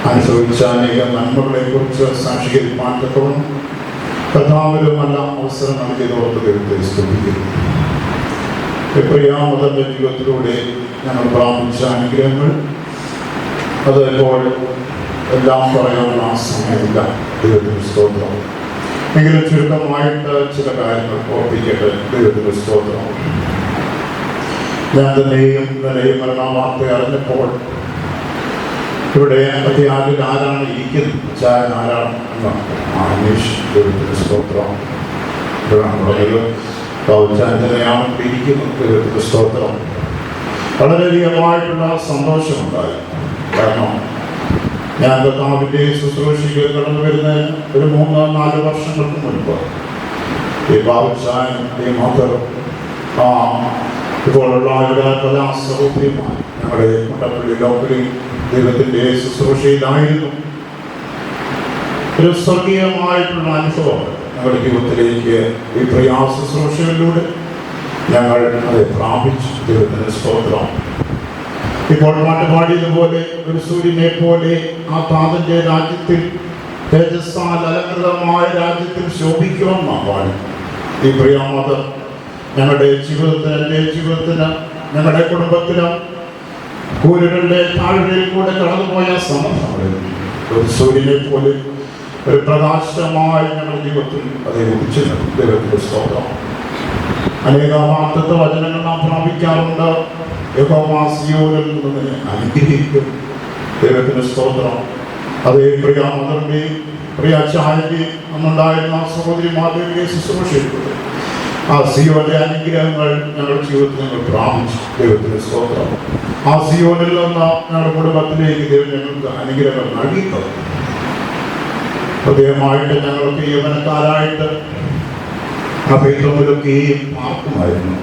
അനുഭവിച്ച അനേക നന്മകളെ കുറിച്ച് സാക്ഷീകരിക്കാൻ തക്കവണ്ണം കർത്താവിലും നല്ല അവസരം നൽകിയതോർത്ത് ദൈവത്തെ സ്തുതിക്കുന്നു. പ്രിയമതന്റെ ജീവിതത്തിലൂടെ ഞങ്ങൾ പ്രാപിച്ച അനുഗ്രഹങ്ങൾ അത് ഇപ്പോൾ എല്ലാം പറയാനുള്ള സമയമില്ല. ദൈവത്തിന് സ്തോത്രം. എങ്കിലും ചുരുക്കമായിട്ട് ചില കാര്യങ്ങൾ ഓർപ്പിക്കട്ടെ. ദൈവത്തിന് സ്തോത്രം. ഞാൻ തന്നെയും നിലയും മരണവാർത്ത അറിഞ്ഞപ്പോൾ ഇവിടെ അത്യാദിൽ ആരാണ് ഇരിക്കുന്നത്, ചായൻ ആരാണ് എന്നാണ് അന്വേഷിച്ചു. ദൈവത്തിന് സ്തോത്രം. തന്നെയാണ് ഇരിക്കുന്നത്. ദൈവത്തിന് സ്തോത്രം. വളരെയധികമായിട്ടുള്ള സന്തോഷമുണ്ടായി. കാരണം ഞാൻ കർത്താവിൻ്റെ ശുശ്രൂഷയ്ക്ക് കടന്നു വരുന്നതിന് ഒരു 3-4 വർഷങ്ങൾക്ക് മുൻപ് ഈ ബാബുച്ചായൻ, ഈ മദറും ഇപ്പോഴുള്ള ഇവിടെ പല സഹോദരിമാർ ഞങ്ങളുടെ മുട്ടപ്പള്ളി ലോക്കലിൽ ദൈവത്തിൻ്റെ ശുശ്രൂഷയിലായിരുന്നു. ഒരു സ്വർഗീയമായിട്ടുള്ള അനുഭവം ഞങ്ങളുടെ ജീവിതത്തിലേക്ക് ഈ പ്രയാസ ശുശ്രൂഷകളിലൂടെ ഞങ്ങൾ അത് പ്രാപിച്ചു. ദൈവത്തിൻ്റെ സ്തോത്രം. ഇപ്പോൾ പാട്ടുപാടിയതുപോലെ ഒരു സൂര്യനെ പോലെ ആ താതന്റെ രാജ്യത്തിൽ തേജസ്സാൽ അലങ്കൃതമായ രാജ്യത്തിൽ ശോഭിക്കുമെന്നാണ് പാടി. ഈ പ്രിയമതർ ഞങ്ങളുടെ ജീവിതത്തിന്, എൻ്റെ ജീവിതത്തിന്, ഞങ്ങളുടെ കുടുംബത്തിന് കൂരുകളുടെ താഴ്വരയിൽ കൂടെ കടന്നുപോയ സന്ദർഭങ്ങളിൽ ഒരു സൂര്യനെ പോലെ ഒരു പ്രകാശമായി ഞങ്ങളുടെ ജീവിതത്തിൽ അത് ഉദിച്ചു ദൈവത്തിന്റെ സ്തോത്രം. അനേകമാർത്ഥത്തെ വചനങ്ങൾ നാം പ്രാപിക്കാറുണ്ട്. യഹോവ സിയോനിൽ നിന്ന് അനുഗ്രഹിക്കും. ദൈവത്തിന്റെ സ്തോത്രം. അതേ പ്രിയ മദറിന്റെയും പ്രിയ അച്ചായന്റെയും അന്നുണ്ടായിരുന്ന സഹോദരിമാരുടെയും ശുശ്രൂഷയിലൂടെ ആ സിയോന്റെ അനുഗ്രഹങ്ങൾ ഞങ്ങളുടെ ജീവിതത്തിൽ ഞങ്ങൾ പ്രാപിച്ചു. ദൈവത്തിന്റെ സ്തോത്രം. ആ സിയോനിൽ നിന്ന് ഞങ്ങളുടെ കുടുംബത്തിലേക്ക് ദൈവം ഞങ്ങൾക്ക് അനുഗ്രഹങ്ങൾ നൽകിത്തന്നു. പ്രത്യേകമായിട്ട് ഞങ്ങൾക്ക് യൗവനക്കാരായിട്ട് ആ ഫെയ്ത്തൊന്നിലൊക്കെയും പാർക്കുമായിരുന്നു.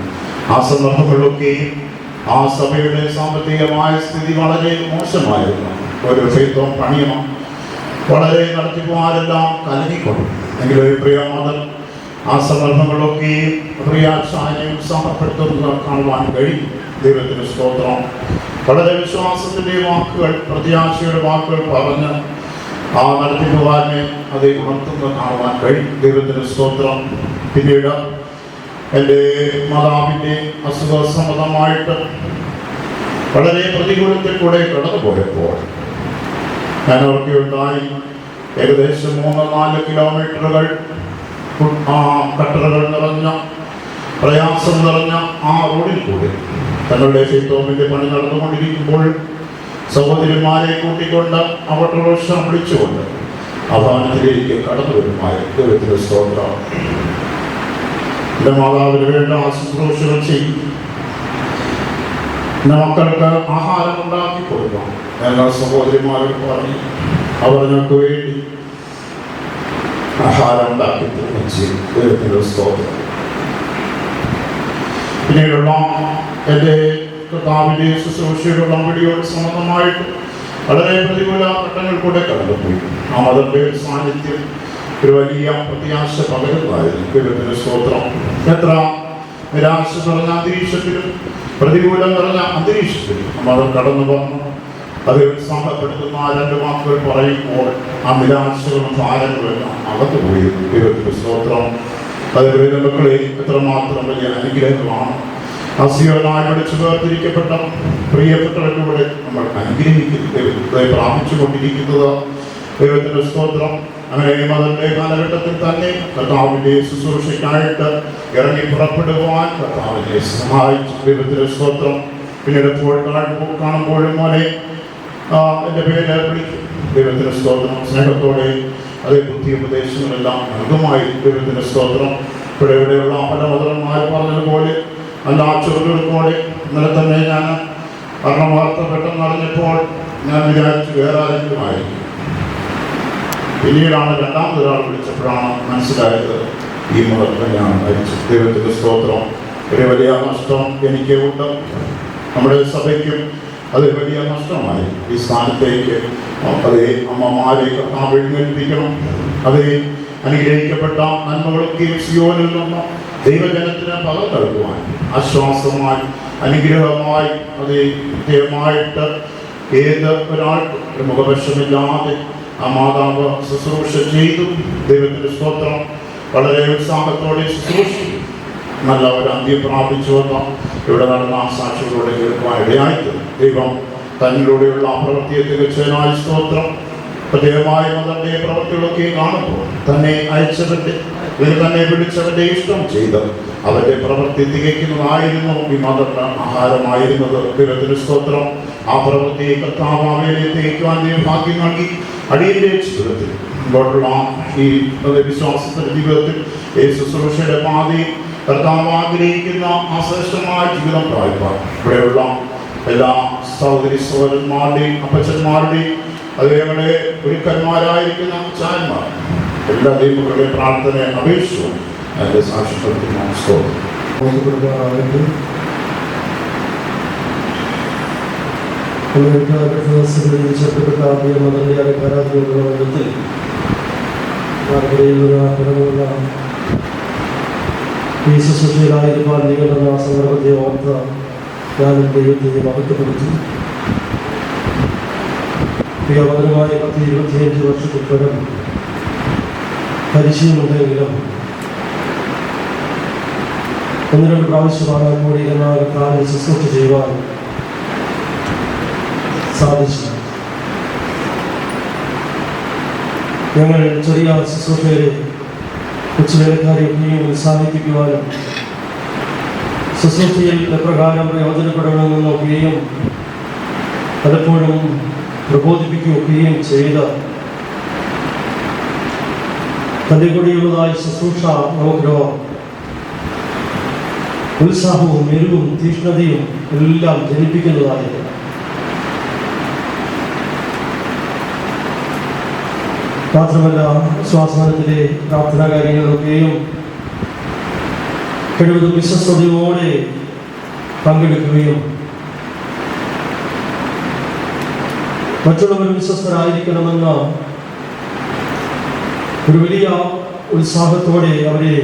ആ സന്ദർഭങ്ങളിലൊക്കെയും ആ സഭയുടെ സാമ്പത്തികമായ സ്ഥിതി വളരെ മോശമായിരുന്നു. ഒരു ഫെയ്ത്തോം പണിയണം, വളരെ നടത്തിപ്പുമാരെല്ലാം കലങ്ങിക്കൊണ്ടു. എങ്കിലും ഒരു പ്രിയ മദർ ആ സന്ദർഭങ്ങളിലൊക്കെയും പ്രിയാശാനെ ഉത്സാഹപ്പെടുത്തുന്നത് കാണുവാൻ കഴിയും. ദൈവത്തിന് സ്തോത്രം. വളരെ വിശ്വാസത്തിൻ്റെ വാക്കുകൾ, പ്രത്യാശയുടെ വാക്കുകൾ പറഞ്ഞ് ആ നടത്തിപ്പുകാരനെ അത് ഉണർത്തുന്നത് കാണുവാൻ കഴിയും. ദൈവത്തിന് സ്തോത്രം. പിന്നീട് എൻ്റെ മാതാവിൻ്റെ അസുഖസമ്മതമായിട്ട് വളരെ പ്രതികൂലത്തിൽ കൂടെ കടന്നു പോയപ്പോൾ ഞാൻ ഓർക്കുകയുണ്ടായി. ഏകദേശം 3-4 കിലോമീറ്ററുകൾ കട്ടറുകൾ നിറഞ്ഞ, പ്രയാസം നിറഞ്ഞ ആ റോഡിൽ കൂടി തങ്ങളുടെ ഫെയ്ത്തോമിൻ്റെ പണി നടന്നുകൊണ്ടിരിക്കുമ്പോൾ സഹോദരിമാരെ കൂട്ടിക്കൊണ്ട് ഓട്ടോറിക്ഷ വിളിച്ചുകൊണ്ട് ആ ഭവനത്തിലേക്ക് കടന്നു വരുമായി. ദൈവത്തിന്റെ സ്തോത്രം. എൻ്റെ മാതാവിന് വേണ്ട ശുശ്രൂഷകൾ ചെയ്യും. മക്കൾക്ക് ആഹാരം ഉണ്ടാക്കി കൊടുക്കാം. ഞങ്ങൾ സഹോദരിമാരോട് പറഞ്ഞു അവർ ഞങ്ങൾക്ക് വേണ്ടി ആഹാരം ഉണ്ടാക്കി ചെയ്യും. ദൈവത്തിന്റെ സ്തോത്രം. പിന്നീടുള്ള എൻ്റെ കർത്താവിൻ്റെ ശുശ്രൂഷയുടെ വീഡിയോയുടെ സംബന്ധമായിട്ട് വളരെ പ്രതികൂല ഘട്ടങ്ങൾ കൂടെ കടന്നുപോയി. ആ മതന്റെ സാന്നിധ്യം ഒരു വലിയ പ്രത്യാശ പകരുന്നതായിരുന്നു. ദൈവത്തിന്റെ സ്തോത്രം. എത്ര നിരാശ നിറഞ്ഞ അന്തരീക്ഷത്തിലും പ്രതികൂലം നിറഞ്ഞ അന്തരീക്ഷത്തിലും മതം കടന്നു വന്നു അത് ഉത്സാഹപ്പെടുത്തുന്ന ആ 2 വാക്കുകൾ പറയുമ്പോൾ ആ നിരാശകളും ഭാരങ്ങളെല്ലാം അകത്തുപോയി. ദൈവത്തിന്റെ സ്തോത്രം. അതുപോലെ മക്കളെ എത്രമാത്രം വലിയ അനുഗ്രഹങ്ങളാണ് സിയോനായി വിളിച്ചു വേർതിരിക്കപ്പെട്ട പ്രിയപ്പെട്ടവരിലൂടെ നമ്മൾ അനുഗ്രഹിക്കുന്നത് പ്രാപിച്ചുകൊണ്ടിരിക്കുന്നത്. ദൈവത്തിന്റെ സ്തോത്രം. അങ്ങനെ മതന്റെ കാലഘട്ടത്തിൽ തന്നെ കർത്താവിന്റെ ശുശ്രൂഷയ്ക്കായിട്ട് ഇറങ്ങി പുറപ്പെടുവാൻ കർത്താവിനെ സഹായിച്ചു. ദൈവത്തിന്റെ സ്തോത്രം. പിന്നീട് കാണുമ്പോഴും മോനെ എൻ്റെ പേര് വിളിക്കും. ദൈവത്തിന്റെ സ്തോത്രം. സ്നേഹത്തോടെ അതേ ബുദ്ധി ഉപദേശങ്ങളെല്ലാം നൽകുമായി. ദൈവത്തിന്റെ സ്തോത്രം. ഇവിടെയുള്ള പല മതന്മാർ പറഞ്ഞതുപോലെ നല്ല ചെറുകളോടെ ഇന്നലെ തന്നെ ഞാൻ വാർത്ത പെട്ടെന്ന് അറിഞ്ഞപ്പോൾ ഞാൻ വിചാരിച്ചു വേറെ ആരെങ്കിലും ആയിരിക്കും. പിന്നീടാണ് രണ്ടാമതൊരാൾ വിളിച്ചപ്പോഴാണ് മനസ്സിലായത് ഈ മതത്തെ ഞാൻ മരിച്ചു. ദൈവത്തിന്റെ സ്തോത്രം. ഒരു വലിയ നഷ്ടം എനിക്ക് ഉണ്ട്. നമ്മുടെ സഭയ്ക്കും അത് വലിയ നഷ്ടമായി. ഈ സ്ഥാനത്തേക്ക് അതേ അമ്മമാരെ കർത്താവ് എഴുന്നേൽപ്പിക്കണം. അതേ അനുഗ്രഹിക്കപ്പെട്ട നന്മകളൊക്കെ സിയോനിൽ നിന്ന് ദൈവജനത്തിന് പകർന്നെടുക്കുവാൻ ആശ്വാസമായി അനുഗ്രഹമായി അതേ കൃത്യമായിട്ട് ഏത് ഒരാൾക്ക് മുഖപക്ഷമില്ലാതെ ആ മാതാവ് ശുശ്രൂഷ ചെയ്തു. ദൈവത്തിന്റെ സ്തോത്രം. വളരെ ഉത്സാഹത്തോടെ ശുശ്രൂഷ നല്ല ഒരു അന്ത്യം പ്രാപിച്ചു വന്ന ഇവിടെ നടന്ന സാക്ഷികളോടെ കേൾക്കുവാൻ ഇടയായിട്ട് ദൈവം തന്നിലൂടെയുള്ള പ്രവൃത്തിയെ തികച്ചതിനായി സ്തോത്രം. പ്രത്യേകമായ മതന്റെ പ്രവൃത്തികളൊക്കെ കാണുമ്പോൾ തന്നെ അയച്ചവന്റെ തന്നെ വിളിച്ചവന്റെ ഇഷ്ടം ചെയ്ത് അവന്റെ പ്രവൃത്തി തികയ്ക്കുന്നതായിരുന്നു ഈ മതത്തിന് ആഹാരമായിരുന്നത്. ദൈവത്തിന്റെ സ്തോത്രം. ആ പ്രവൃത്തിയെ കർത്താവ് അവയെ തികയ്ക്കുവാൻ ഭാഗ്യം നൽകി. അടിയന്റെ ജീവിതത്തിൽ ഇങ്ങോട്ടുള്ള ഈ വിശ്വാസത്തിന്റെ ജീവിതത്തിൽ ഈ ശുശ്രൂഷയുടെ പാതി കർത്താവ് ആഗ്രഹിക്കുന്ന ആ ശ്രേഷ്ഠമായ ജീവിതം പ്രാപിപ്പാൻ ഇവിടെയുള്ള എല്ലാ സഹോദരി സഹോദരന്മാരുടെയും അപ്പച്ചന്മാരുടെയും അതേപോലെ ഗുരുക്കന്മാരായിരിക്കുന്ന അച്ചാന്മാർ എല്ലാ ദൈവങ്ങളുടെയും പ്രാർത്ഥനയെ അപേക്ഷിച്ചു അതിന്റെ സാക്ഷ്യപ്പെടുത്തുന്ന ഈ ശുശ്രൂഷയിലായിരിക്കാൻ നിങ്ങളുടെ സന്ദർഭത്തെ ഓർത്ത് ഞാൻ ദൈവത്തെ മഹത്വപ്പെടുത്തി. പ്രിയവതരമായ 10-25 വർഷത്തിൽ പരം പരിചയമുണ്ടെങ്കിലും 1-2 പ്രാവശ്യമാണ് കൂടി കർത്താവിനെ ശുശ്രൂഷ ചെയ്യുവാൻ സാധിച്ചു. ഞങ്ങൾ ചെറിയ ശുശ്രൂഷകരെ കൊച്ചുവേലക്കാരെയൊക്കെയും ഉത്സാഹിപ്പിക്കുവാനും ശുശ്രൂഷയിൽ എപ്രകാരം പ്രയോജനപ്പെടണമെന്ന് നോക്കുകയും പലപ്പോഴും പ്രബോധിപ്പിക്കുകയൊക്കെയും ചെയ്ത തൻ്റെ കൂടിയുള്ളതായ ശുശ്രൂഷ നമുക്കൊരു ഉത്സാഹവും എരിവും തീക്ഷ്ണതയും എല്ലാം ജനിപ്പിക്കുന്നതായത്. മാത്രമല്ല ശ്വാസനത്തിലെ പ്രാർത്ഥനാ കാര്യങ്ങളൊക്കെയും കഴിവതും വിശ്വസ്തയോടെ പങ്കെടുക്കുകയും മറ്റുള്ളവർ വിശ്വസ്തരായിരിക്കണമെന്ന ഒരു വലിയ ഉത്സാഹത്തോടെ അവരെ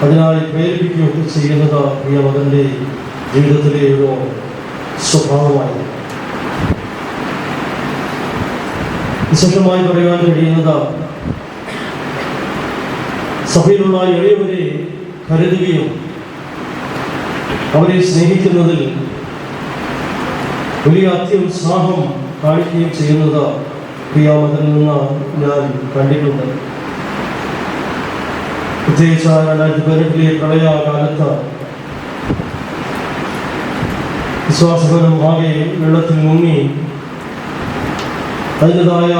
അതിനായി പ്രേരിപ്പിക്കുകയൊക്കെ ചെയ്യുന്നത് പ്രിയ മകൻ്റെ ജീവിതത്തിലെ ഒരു സ്വഭാവമായി. വിശേഷമായി പറയുവാൻ കഴിയുന്നത് സഭയിലുള്ള എളിയവരെ കരുതുകയും അവരെ സ്നേഹിക്കുന്നതിൽ വലിയ അത്യുത്സാഹം കാണിക്കുകയും ചെയ്യുന്നത് പ്രിയാമകനിൽ നിന്ന് ഞാൻ കണ്ടിട്ടുണ്ട്. പ്രത്യേകിച്ച് 2018 പ്രളയകാലത്ത് വിശ്വാസപരം ആകെ വെള്ളത്തിൽ മുങ്ങി അതിൻ്റെതായ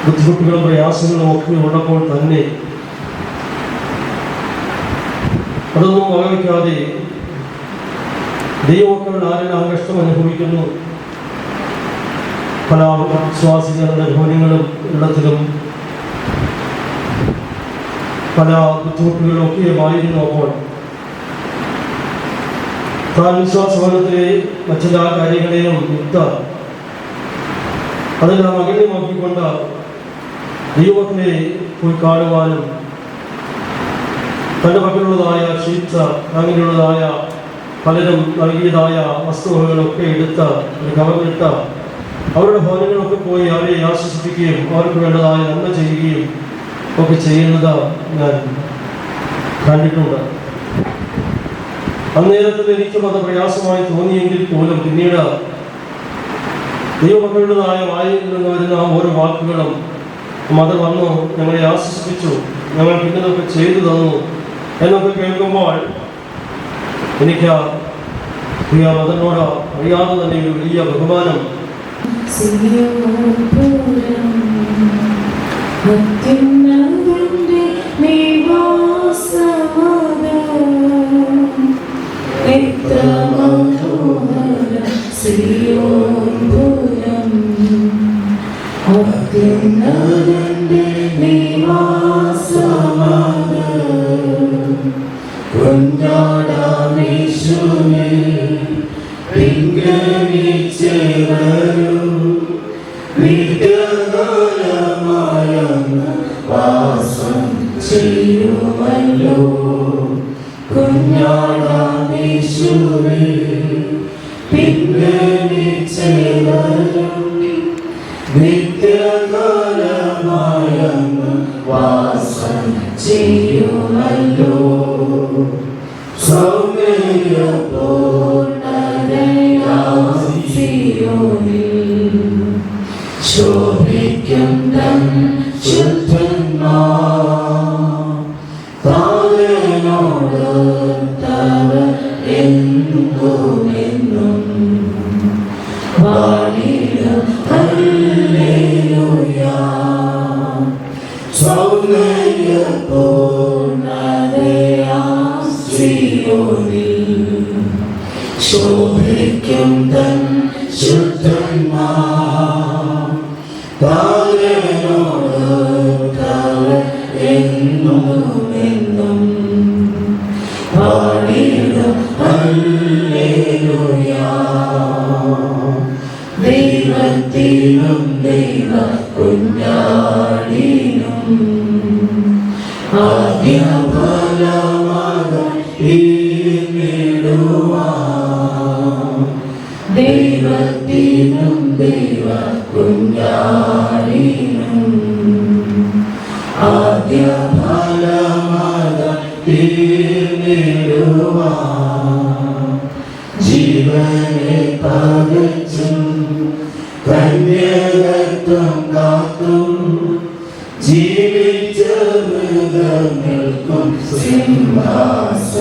ബുദ്ധിമുട്ടുകളും പ്രയാസങ്ങളും ഒക്കെ ഉള്ളപ്പോൾ തന്നെ അതൊന്നും വകവയ്ക്കാതെ ദൈവമക്കൾ ആരെല്ലാം കഷ്ടം അനുഭവിക്കുന്നു, പല വിശ്വാസികളുടെ ഭവനങ്ങളും വെള്ളത്തിലും പല ബുദ്ധിമുട്ടുകളൊക്കെയുമായിരുന്നപ്പോൾ താൻ വിശ്വാസഭവനത്തിലെ മറ്റെല്ലാ കാര്യങ്ങളെയും വിട്ട് അതെല്ലാം അകല്യമാക്കിക്കൊണ്ട് ദൈവമക്കളെ പോയി കാണുവാനും തൻ്റെ പക്കലുള്ളതായ ക്ഷീച്ച അങ്ങനെയുള്ളതായ പലരും നൽകിയതായ വസ്തുവകളൊക്കെ എടുത്ത് കവർന്നിട്ട് അവരുടെ ഭവനങ്ങളൊക്കെ പോയി അവരെ ആശ്വസിപ്പിക്കുകയും അവർക്ക് വേണ്ടതായ നന്മ ചെയ്യുകയും ഒക്കെ ചെയ്യുന്നത് ഞാൻ കണ്ടിട്ടുണ്ട്. അന്നേരത്തിൽ എനിക്കും അത് പ്രയാസമായി തോന്നിയെങ്കിൽ പോലും പിന്നീട് ദൈവമക്കളുടേതായ വായിൽ നിന്ന് വരുന്ന ഓരോ വാക്കുകളും മതം വന്നു ഞങ്ങളെ ആശ്വസിപ്പിച്ചു, ഞങ്ങൾ പിന്നതൊക്കെ ചെയ്തു തന്നു എന്നൊക്കെ കേൾക്കുമ്പോൾ എനിക്ക് പ്രിയ മതനോട് അറിയാതെ തന്നെ ഒരു വലിയ ബഹുമാനം. സിംഹാസനമുമ്പിൽ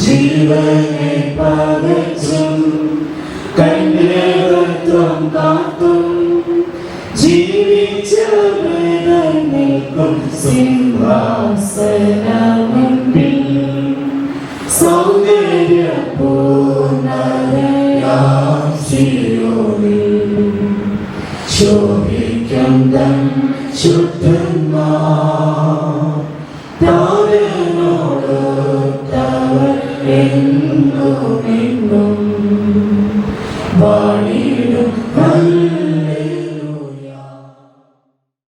ജീവനെ പകച്ചും കന്യകത്വം കാത്തും ജീവിച്ചവനിൽക്കും സിംഹാസനമുമ്പിൽ സൗന്ദര്യപൂർണ്ണതയാം സിയോനിൽ ശോഭിക്കും തൻ